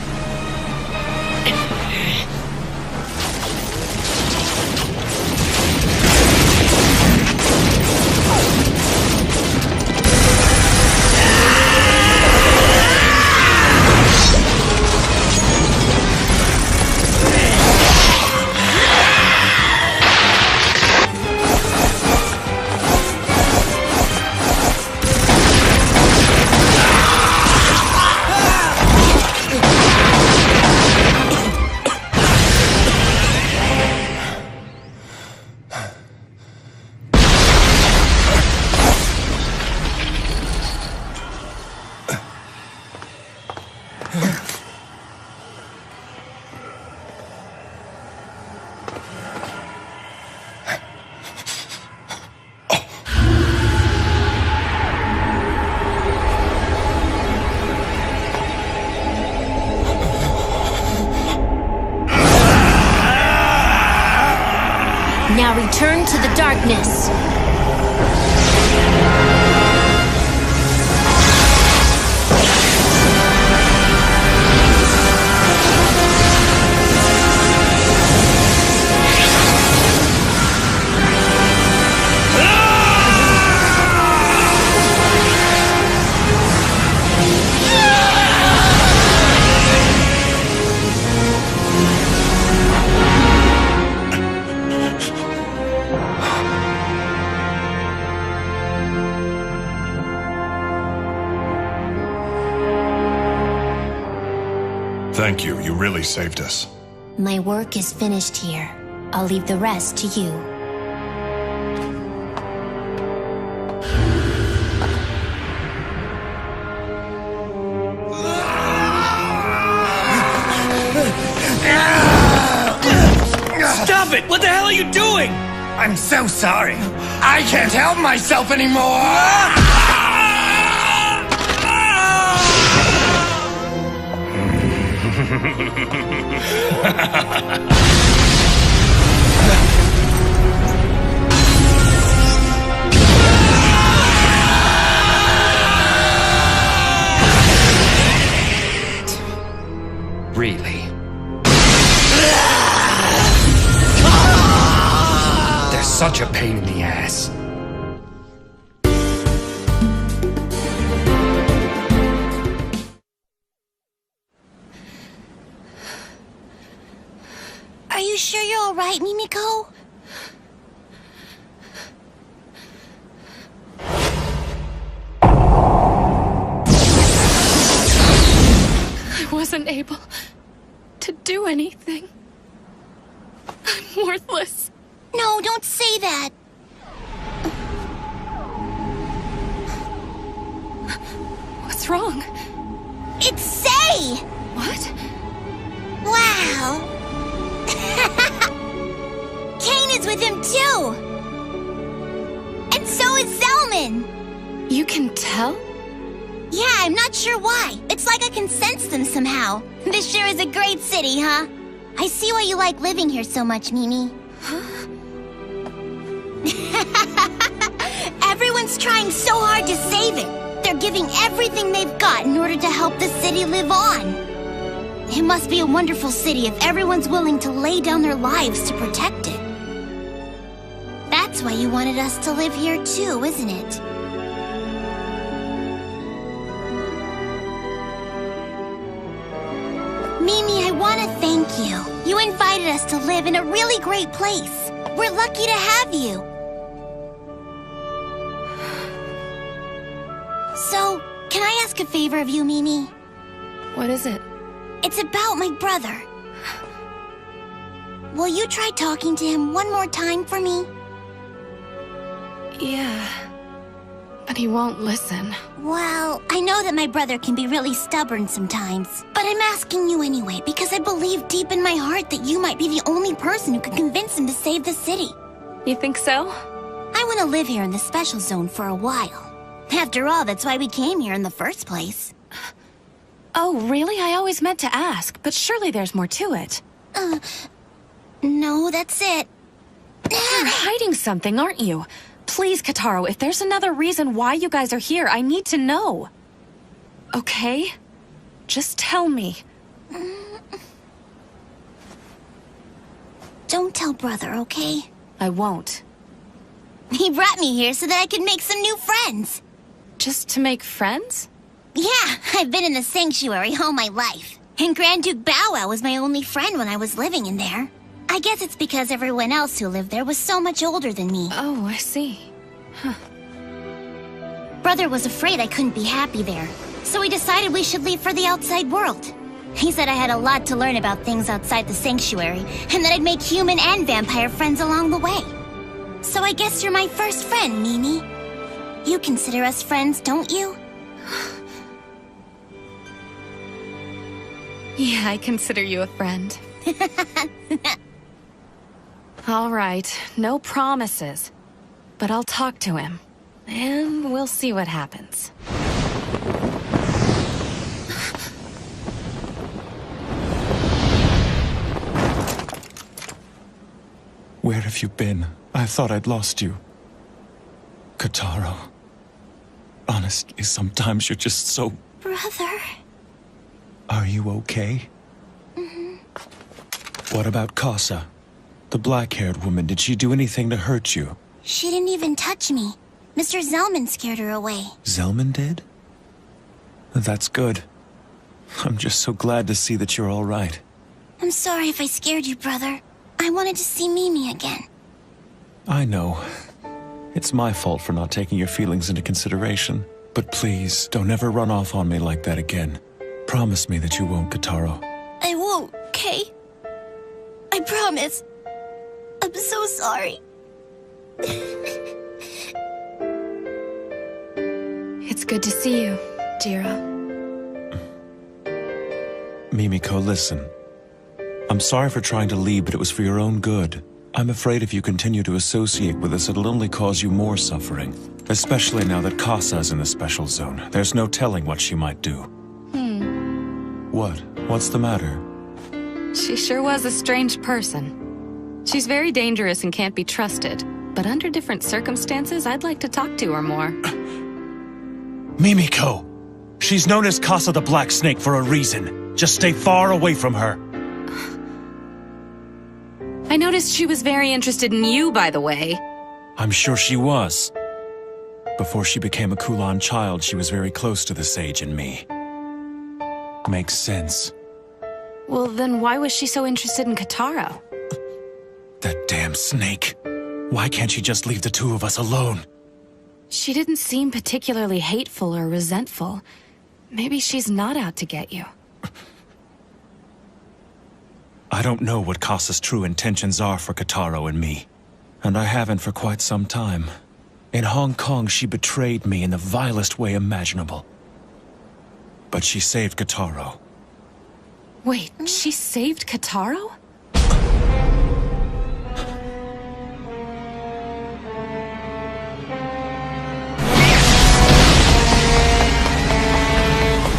Now return to the darkness. Thank you. You really saved us. My work is finished here. I'll leave the rest to you. Stop it! What the hell are you doing? I'm so sorry. I can't help myself anymore! Really? They're such a pain in the ass. Are you sure you're all right, Mimiko? I wasn't able to do anything. I'm worthless. No, don't say that. What's wrong? It's Say! What? Wow. Kane is with him too! And so is Zelman! You can tell? Yeah, I'm not sure why. It's like I can sense them somehow. This sure is a great city, huh? I see why you like living here so much, Mimi. Everyone's trying so hard to save it. They're giving everything they've got in order to help the city live on. It must be a wonderful city if everyone's willing to lay down their lives to protect it. That's why you wanted us to live here too, isn't it? Mimi, I want to thank you. You invited us to live in a really great place. We're lucky to have you. So, can I ask a favor of you, Mimi? What is it? It's about my brother. Will you try talking to him one more time for me? Yeah. But he won't listen. Well, I know that my brother can be really stubborn sometimes. But I'm asking you anyway, because I believe deep in my heart that you might be the only person who can convince him to save the city. You think so? I want to live here in the special zone for a while. After all, that's why we came here in the first place. Oh, really? I always meant to ask, but surely there's more to it. No, that's it. You're hiding something, aren't you? Please, Kataro, if there's another reason why you guys are here, I need to know. Okay? Just tell me. Don't tell brother, okay? I won't. He brought me here so that I could make some new friends. Just to make friends? Yeah, I've been in the sanctuary all my life. And Grand Duke Bow Wow was my only friend when I was living in there. I guess it's because everyone else who lived there was so much older than me. Oh, I see. Huh. Brother was afraid I couldn't be happy there, so he decided we should leave for the outside world. He said I had a lot to learn about things outside the sanctuary, and that I'd make human and vampire friends along the way. So I guess you're my first friend, Mimi. You consider us friends, don't you? Yeah, I consider you a friend. All right, no promises. But I'll talk to him. And we'll see what happens. Where have you been? I thought I'd lost you. Kataro. Honestly, sometimes you're just so... Brother. Are you okay? What about Casa? The black-haired woman, did she do anything to hurt you? She didn't even touch me. Mr. Zelman scared her away. Zelman did? That's good. I'm just so glad to see that you're all right. I'm sorry if I scared you, brother. I wanted to see Mimi again. I know. It's my fault for not taking your feelings into consideration. But please, don't ever run off on me like that again. Promise me that you won't, Kataro. promise. I'm so sorry. It's good to see you, Jiro. Mimiko, listen. I'm sorry for trying to leave, but it was for your own good. I'm afraid if you continue to associate with us, it'll only cause you more suffering. Especially now that Kasa's in the special zone. There's no telling what she might do. What? What's the matter? She sure was a strange person. She's very dangerous and can't be trusted. But under different circumstances, I'd like to talk to her more. Mimiko! She's known as Kasa the Black Snake for a reason. Just stay far away from her. I noticed she was very interested in you, by the way. I'm sure she was. Before she became a Kulan child, she was very close to the sage and me. Makes sense. Well, then why was she so interested in Kotaro? That damn snake. Why can't she just leave the two of us alone? She didn't seem particularly hateful or resentful. Maybe she's not out to get you. I don't know what Kasa's true intentions are for Kotaro and me. And I haven't for quite some time. In Hong Kong, she betrayed me in the vilest way imaginable. But she saved Kotaro. Wait, she saved Kotaro?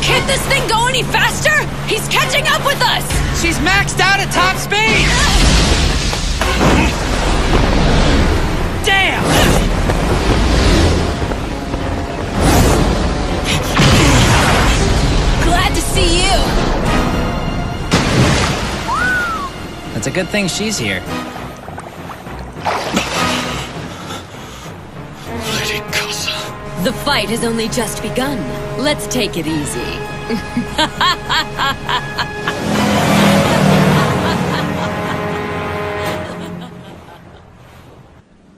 Can't this thing go any faster? He's catching up with us! She's maxed out at top speed! Damn! Glad to see you! It's a good thing she's here. Lady Kasa. The fight has only just begun. Let's take it easy.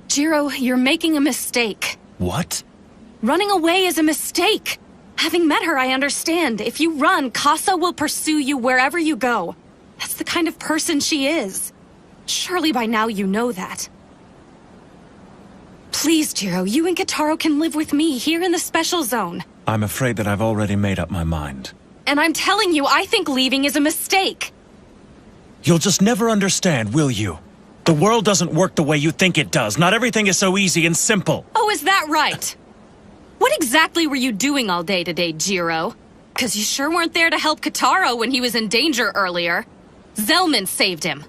Jiro, you're making a mistake. What? Running away is a mistake. Having met her, I understand. If you run, Kasa will pursue you wherever you go. That's the kind of person she is. Surely by now you know that. Please, Jiro, you and Kotaro can live with me here in the special zone. I'm afraid that I've already made up my mind. And I'm telling you, I think leaving is a mistake. You'll just never understand, will you? The world doesn't work the way you think it does. Not everything is so easy and simple. Oh, is that right? What exactly were you doing all day today, Jiro? 'Cause you sure weren't there to help Kotaro when he was in danger earlier. Zelman saved him.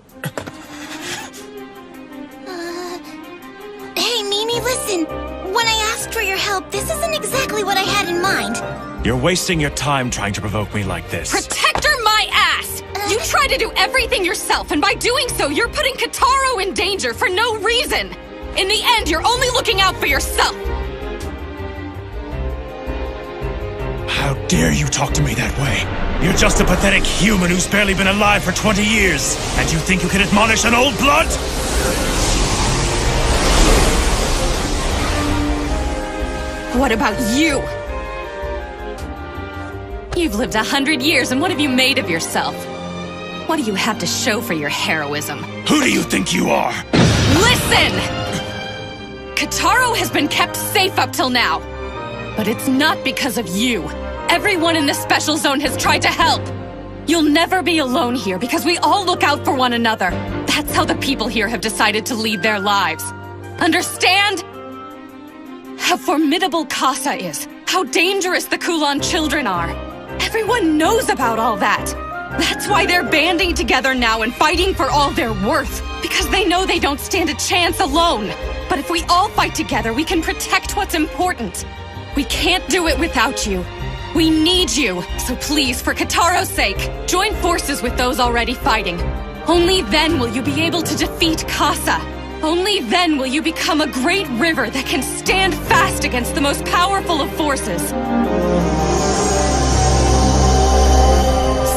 Hey, Mimi, listen. When I asked for your help, this isn't exactly what I had in mind. You're wasting your time trying to provoke me like this. Protector my ass! You try to do everything yourself, and by doing so, you're putting Kotaro in danger for no reason. In the end, you're only looking out for yourself. How dare you talk to me that way? You're just a pathetic human who's barely been alive for 20 years. And you think you can admonish an old blood? What about you? You've lived 100 years, and what have you made of yourself? What do you have to show for your heroism? Who do you think you are? Listen! Kotaro has been kept safe up till now. But it's not because of you. Everyone in the special zone has tried to help. You'll never be alone here because we all look out for one another. That's how the people here have decided to lead their lives. Understand? How formidable Kasa is. How dangerous the Kulan children are. Everyone knows about all that. That's why they're banding together now and fighting for all they're worth. Because they know they don't stand a chance alone. But if we all fight together, we can protect what's important. We can't do it without you. We need you. So please, for Kotaro's sake, join forces with those already fighting. Only then will you be able to defeat Kasa. Only then will you become a great river that can stand fast against the most powerful of forces.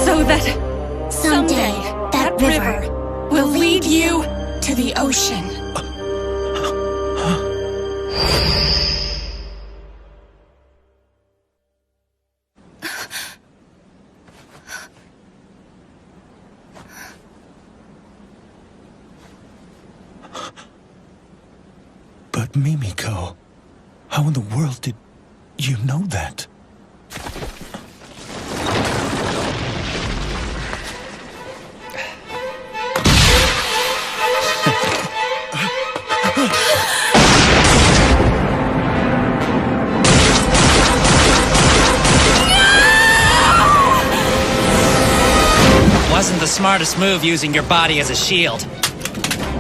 So that someday that river will lead you to the ocean. Mimiko, how in the world did you know that? Wasn't the smartest move using your body as a shield.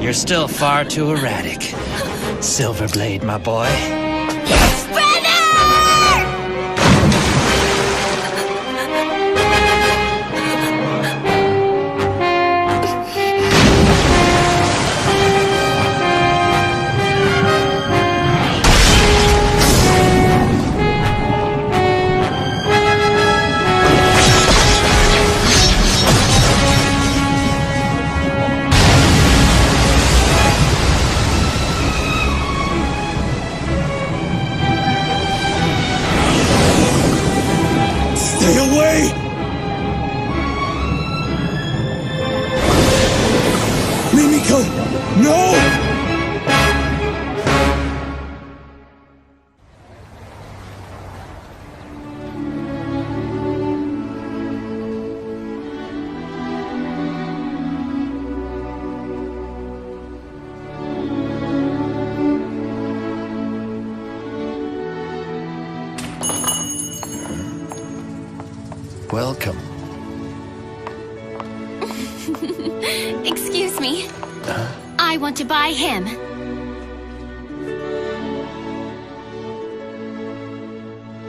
You're still far too erratic. Silverblade, my boy. Stay away! Mimiko! No! Welcome. Excuse me. I want to buy him.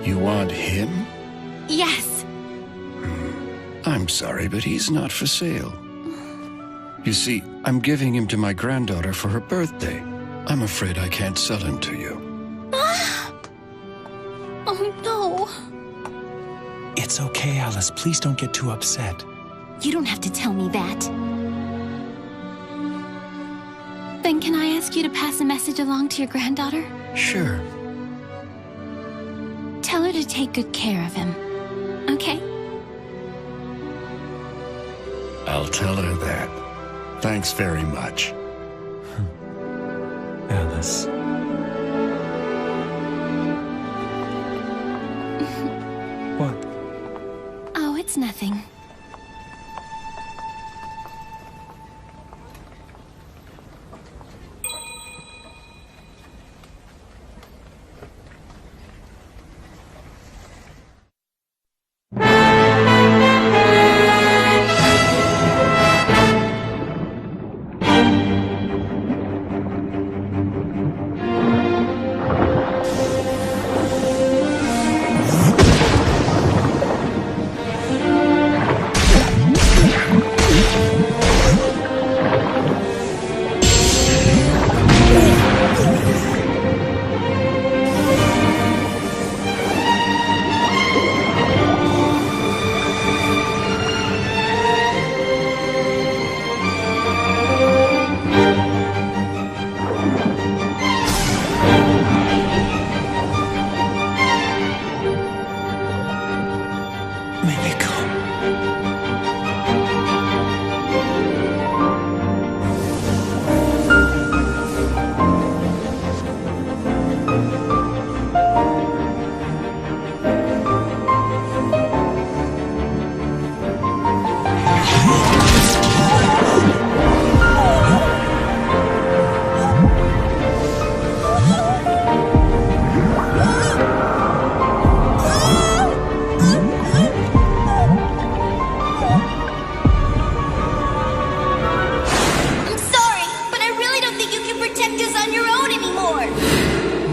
You want him? Yes. I'm sorry, but he's not for sale. You see, I'm giving him to my granddaughter for her birthday. I'm afraid I can't sell him to you. Oh, no. It's okay, Alice. Please don't get too upset. You don't have to tell me that. Then can I ask you to pass a message along to your granddaughter? Sure. Tell her to take good care of him. Okay? I'll tell her that. Thanks very much. Alice. What? Oh, it's nothing.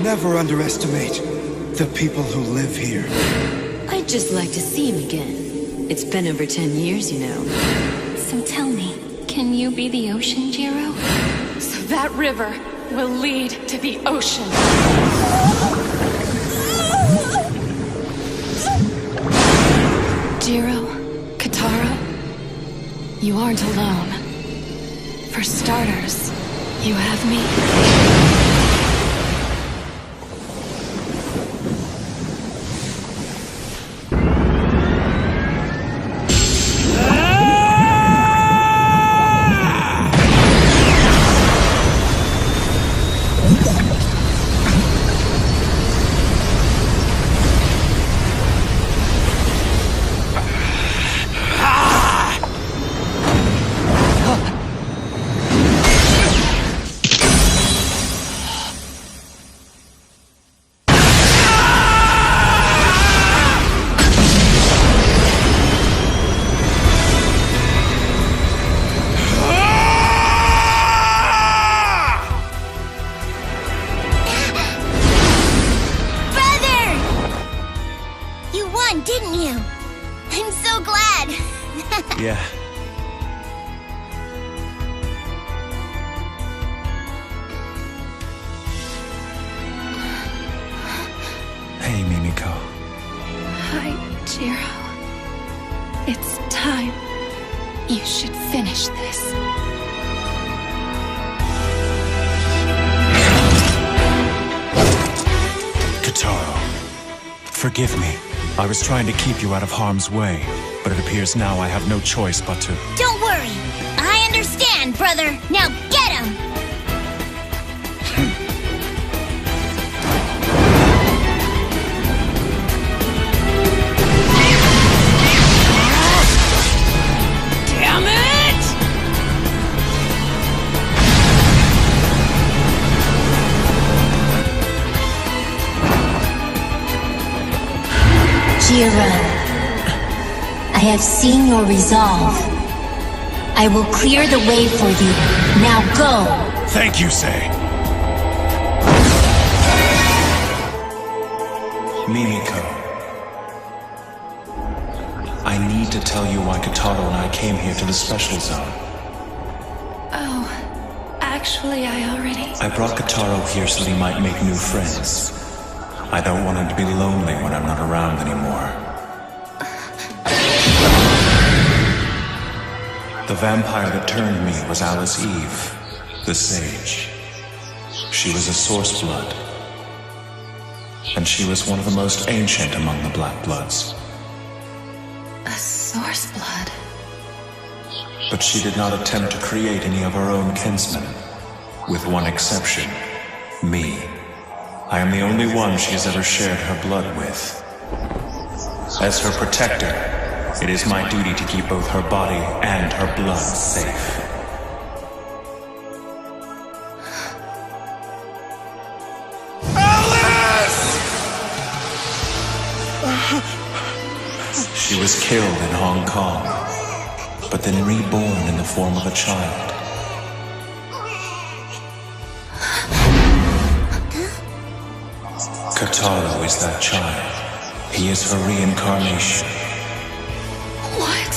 Never underestimate the people who live here. I'd just like to see him again. It's been over 10 years, you know. So tell me, can you be the ocean, Jiro? So that river will lead to the ocean. Jiro, Katara, you aren't alone. For starters, you have me. Yeah. Hey, Mimiko. Hi, Jiro. It's time. You should finish this. Kitaro, forgive me. I was trying to keep you out of harm's way, but it appears now I have no choice but to... Don't worry. I understand, brother. Now get him! Damn it! Jiro, I have seen your resolve. I will clear the way for you. Now go! Thank you, Sei. Mimiko. I need to tell you why Kitaro and I came here to the special zone. Oh, actually, I already... I brought Kitaro here so that he might make new friends. I don't want him to be lonely when I'm not around anymore. The vampire that turned me was Alice Eve, the sage. She was a source blood. And she was one of the most ancient among the Black Bloods. A source blood? But she did not attempt to create any of her own kinsmen. With one exception, me. I am the only one she has ever shared her blood with. As her protector, it is my duty to keep both her body and her blood safe. She was killed in Hong Kong, but then reborn in the form of a child. Kitaro is that child. He is her reincarnation. What?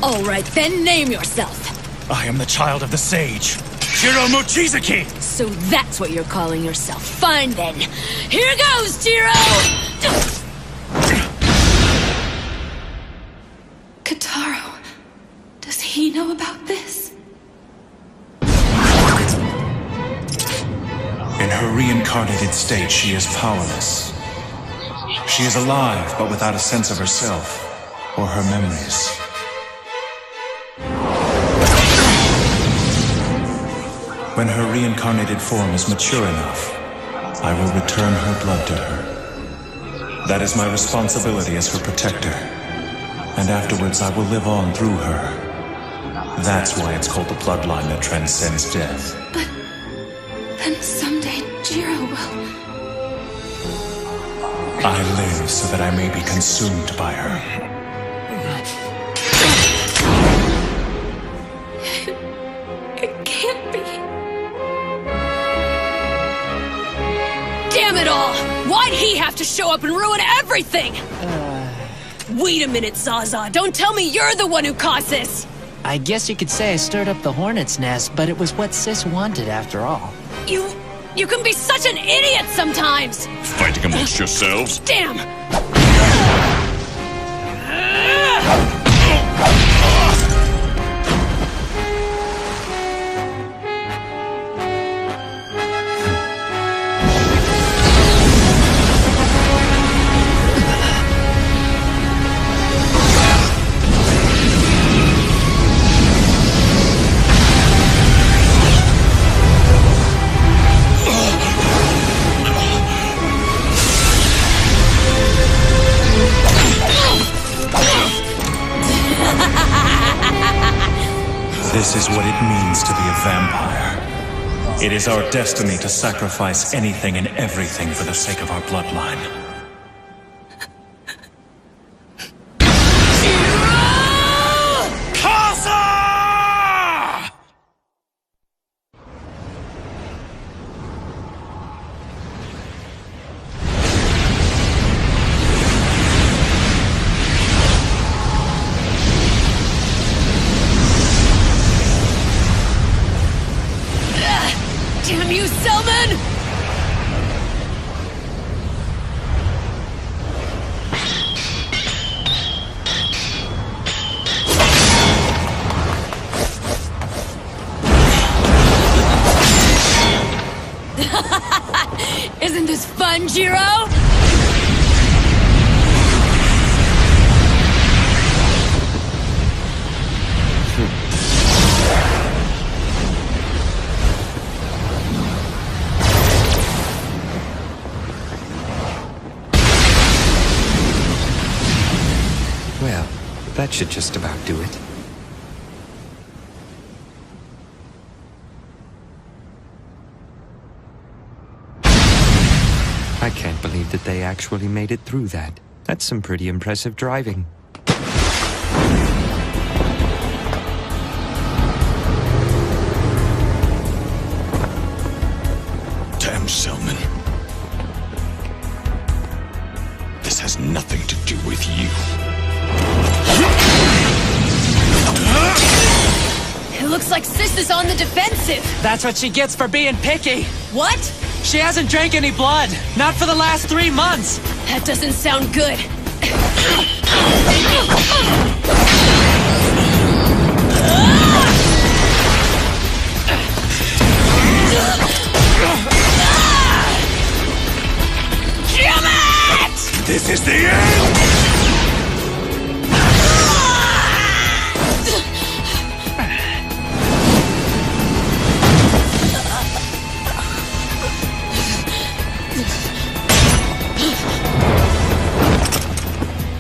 All right, then name yourself. I am the child of the sage, Jiro Mochizuki! So that's what you're calling yourself. Fine then. Here goes, Jiro! Kitaro, does he know about this? In her reincarnated state, she is powerless. She is alive, but without a sense of herself or her memories. When her reincarnated form is mature enough, I will return her blood to her. That is my responsibility as her protector. And afterwards I will live on through her. That's why it's called the bloodline that transcends death. But then someday Jiro will... I live so that I may be consumed by her. It can't be. Damn it all! Why'd he have to show up and ruin everything? Wait a minute, Zaza. Don't tell me you're the one who caused this! I guess you could say I stirred up the hornet's nest, but it was what Sis wanted after all. You can be such an idiot sometimes! Fighting amongst yourselves? Damn! This is what it means to be a vampire. It is our destiny to sacrifice anything and everything for the sake of our bloodline. Damn you, Selman! Isn't this fun, Jiro? Well, that should just about do it. I can't believe that they actually made it through that. That's some pretty impressive driving. Damn Selman. This has nothing to do with you. It looks like Sis is on the defensive. That's what she gets for being picky. What? She hasn't drank any blood. Not for the last 3 months. That doesn't sound good. Damn it! This is the end!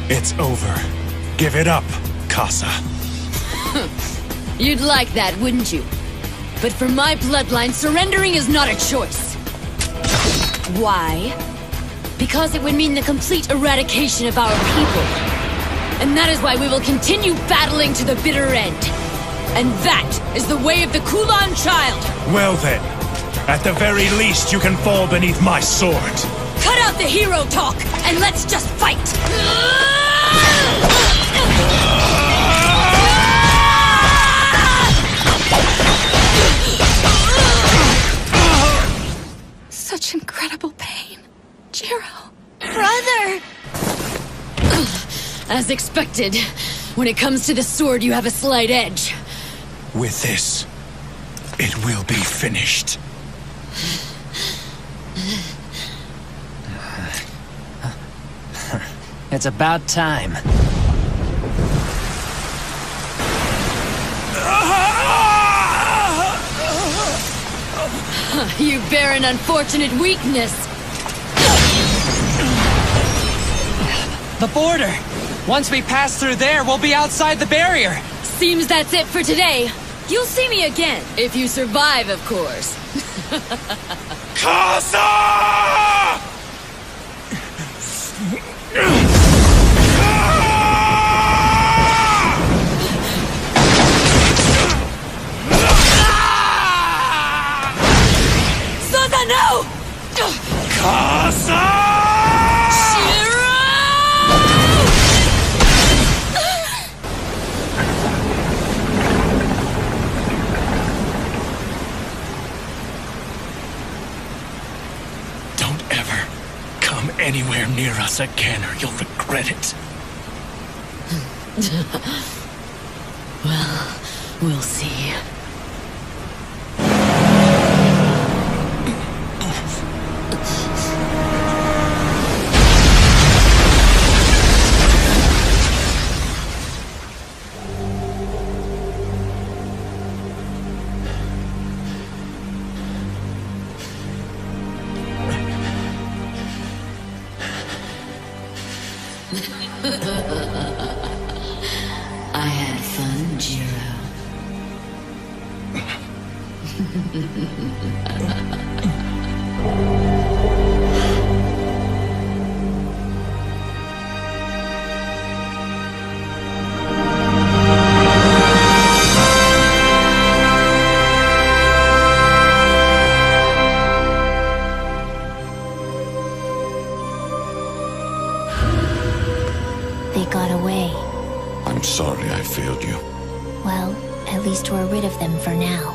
It's over. Give it up, Casa. You'd like that, wouldn't you? But for my bloodline, surrendering is not a choice. Why? Because it would mean the complete eradication of our people. And that is why we will continue battling to the bitter end. And that is the way of the Kulan child. Well then, at the very least you can fall beneath my sword. Cut out the hero talk, and let's just fight! Such incredible pain. Jiro. Brother! As expected, when it comes to the sword, you have a slight edge. With this, it will be finished. It's about time. You bear an unfortunate weakness. The border! Once we pass through there, we'll be outside the barrier! Seems that's it for today. You'll see me again, if you survive, of course. Casa! Sosa, no! Casa! Anywhere near us again or you'll regret it. Well, we'll see. I had fun, Jiro. They got away. I'm sorry I failed you. Well, at least we're rid of them for now.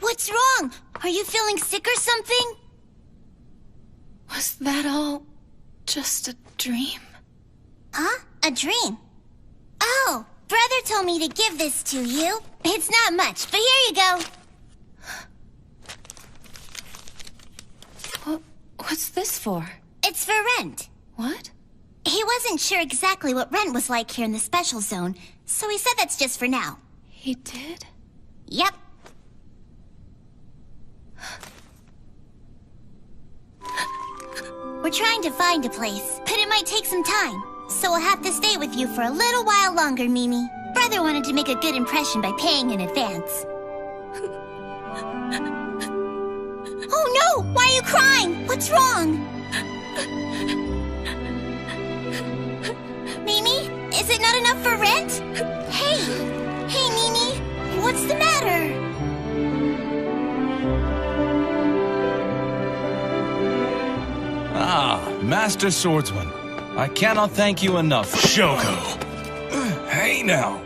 What's wrong? Are you feeling sick or something? Was that all just a dream? Huh? A dream? Oh, brother told me to give this to you. It's not much, but here you go. What's this for? It's for rent. What? He wasn't sure exactly what rent was like here in the special zone, so he said that's just for now. He did? Yep. We're trying to find a place, but it might take some time. So we'll have to stay with you for a little while longer, Mimi. Brother wanted to make a good impression by paying in advance. Oh no! Why are you crying? What's wrong? Mimi, is it not enough for rent? Hey! Hey, Mimi! What's the matter? Ah, Master Swordsman. I cannot thank you enough. Shoko! Hey now.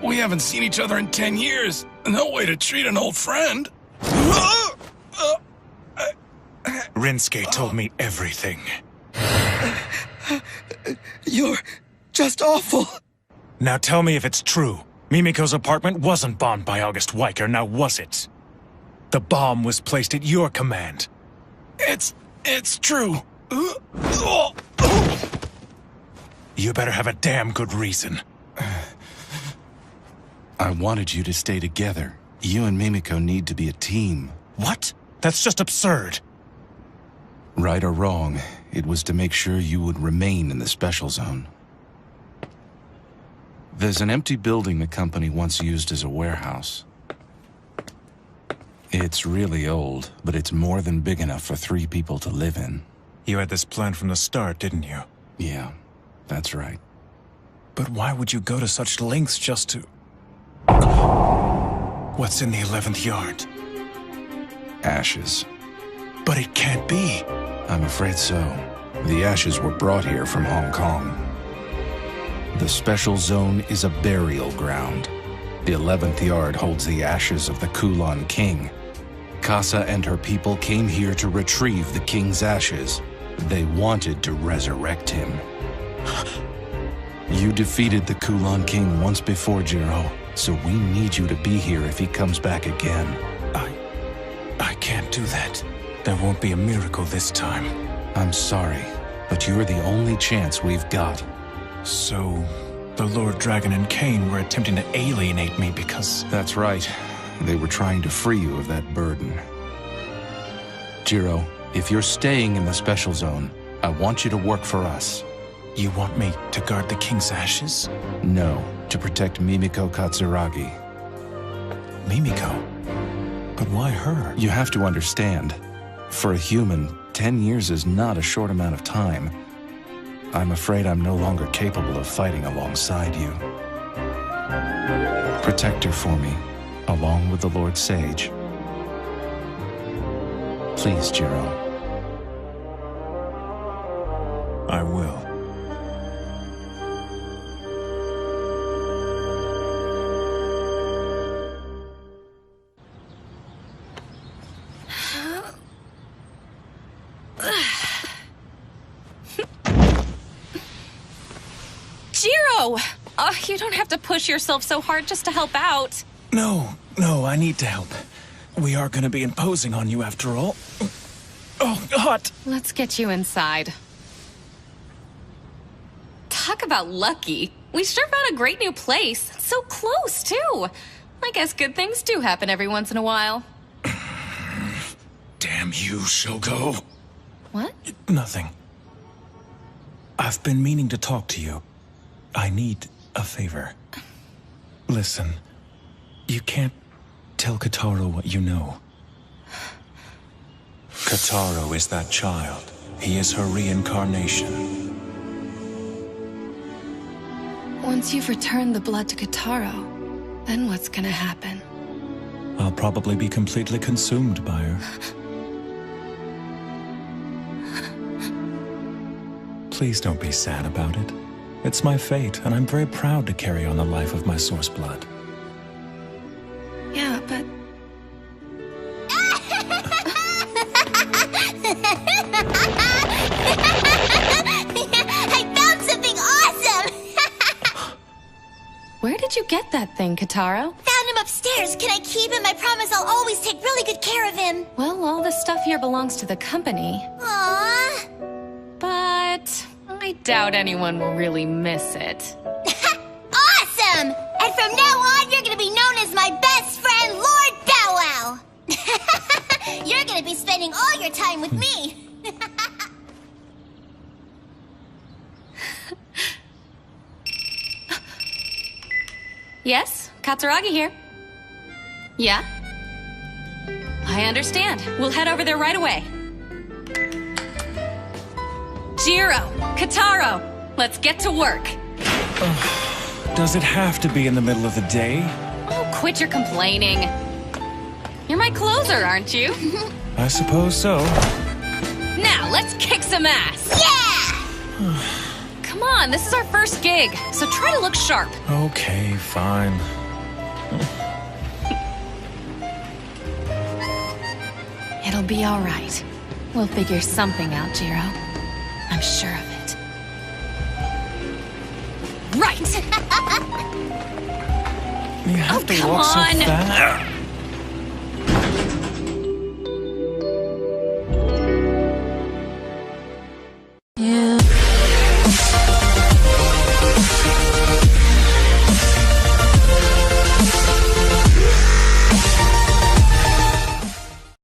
We haven't seen each other in 10 years. No way to treat an old friend. Rinsuke told me everything. You're just awful. Now tell me if it's true. Mimiko's apartment wasn't bombed by August Weicker, now was it? The bomb was placed at your command. It's true. You better have a damn good reason. I wanted you to stay together. You and Mimiko need to be a team. What? That's just absurd. Right or wrong, it was to make sure you would remain in the special zone. There's an empty building the company once used as a warehouse. It's really old, but it's more than big enough for 3 people to live in. You had this plan from the start, didn't you? Yeah, that's right. But why would you go to such lengths just to... What's in the 11th yard? Ashes. But it can't be. I'm afraid so. The ashes were brought here from Hong Kong. The special zone is a burial ground. The 11th yard holds the ashes of the Kulon King. Casa and her people came here to retrieve the king's ashes. They wanted to resurrect him. You defeated the Kulon King once before, Jiro, so we need you to be here if he comes back again. I can't do that. There won't be a miracle this time. I'm sorry, but you're the only chance we've got. So, the Lord Dragon and Cain were attempting to alienate me because... That's right. They were trying to free you of that burden. Jiro, if you're staying in the special zone, I want you to work for us. You want me to guard the king's ashes? No, to protect Mimiko Katsuragi. Mimiko? But why her? You have to understand. For a human, 10 years is not a short amount of time. I'm afraid I'm no longer capable of fighting alongside you. Protect her for me, along with the Lord Sage. Please, Jiro. I will. Jiro! You don't have to push yourself so hard just to help out. No, I need to help. We are gonna be imposing on you after all. Oh, hot! Let's get you inside. Talk about lucky. We sure found a great new place. So close, too. I guess good things do happen every once in a while. Damn you, Shogo. What? Nothing. I've been meaning to talk to you. I need a favor. Listen, you can't tell Kotaro what you know. Kotaro is that child. He is her reincarnation. Once you've returned the blood to Kotaro, then what's gonna happen? I'll probably be completely consumed by her. Please don't be sad about it. It's my fate, and I'm very proud to carry on the life of my source blood. Yeah, but... I found something awesome! Where did you get that thing, Kotaro? Found him upstairs. Can I keep him? I promise I'll always take really good care of him. Well, all the stuff here belongs to the company. Aww. But I doubt anyone will really miss it. Awesome! And from now on, you're gonna be known as my best friend, Lord Bow Wow. You're gonna be spending all your time with me. Yes, Katsuragi here. Yeah? I understand. We'll head over there right away. Jiro, Kotaro, let's get to work. Does it have to be in the middle of the day? Oh, quit your complaining. You're my closer, aren't you? I suppose so. Now, let's kick some ass. Yeah! Come on, this is our first gig, so try to look sharp. Okay, fine. It'll be all right. We'll figure something out, Jiro. I'm sure of it. Right! You have to walk so fast.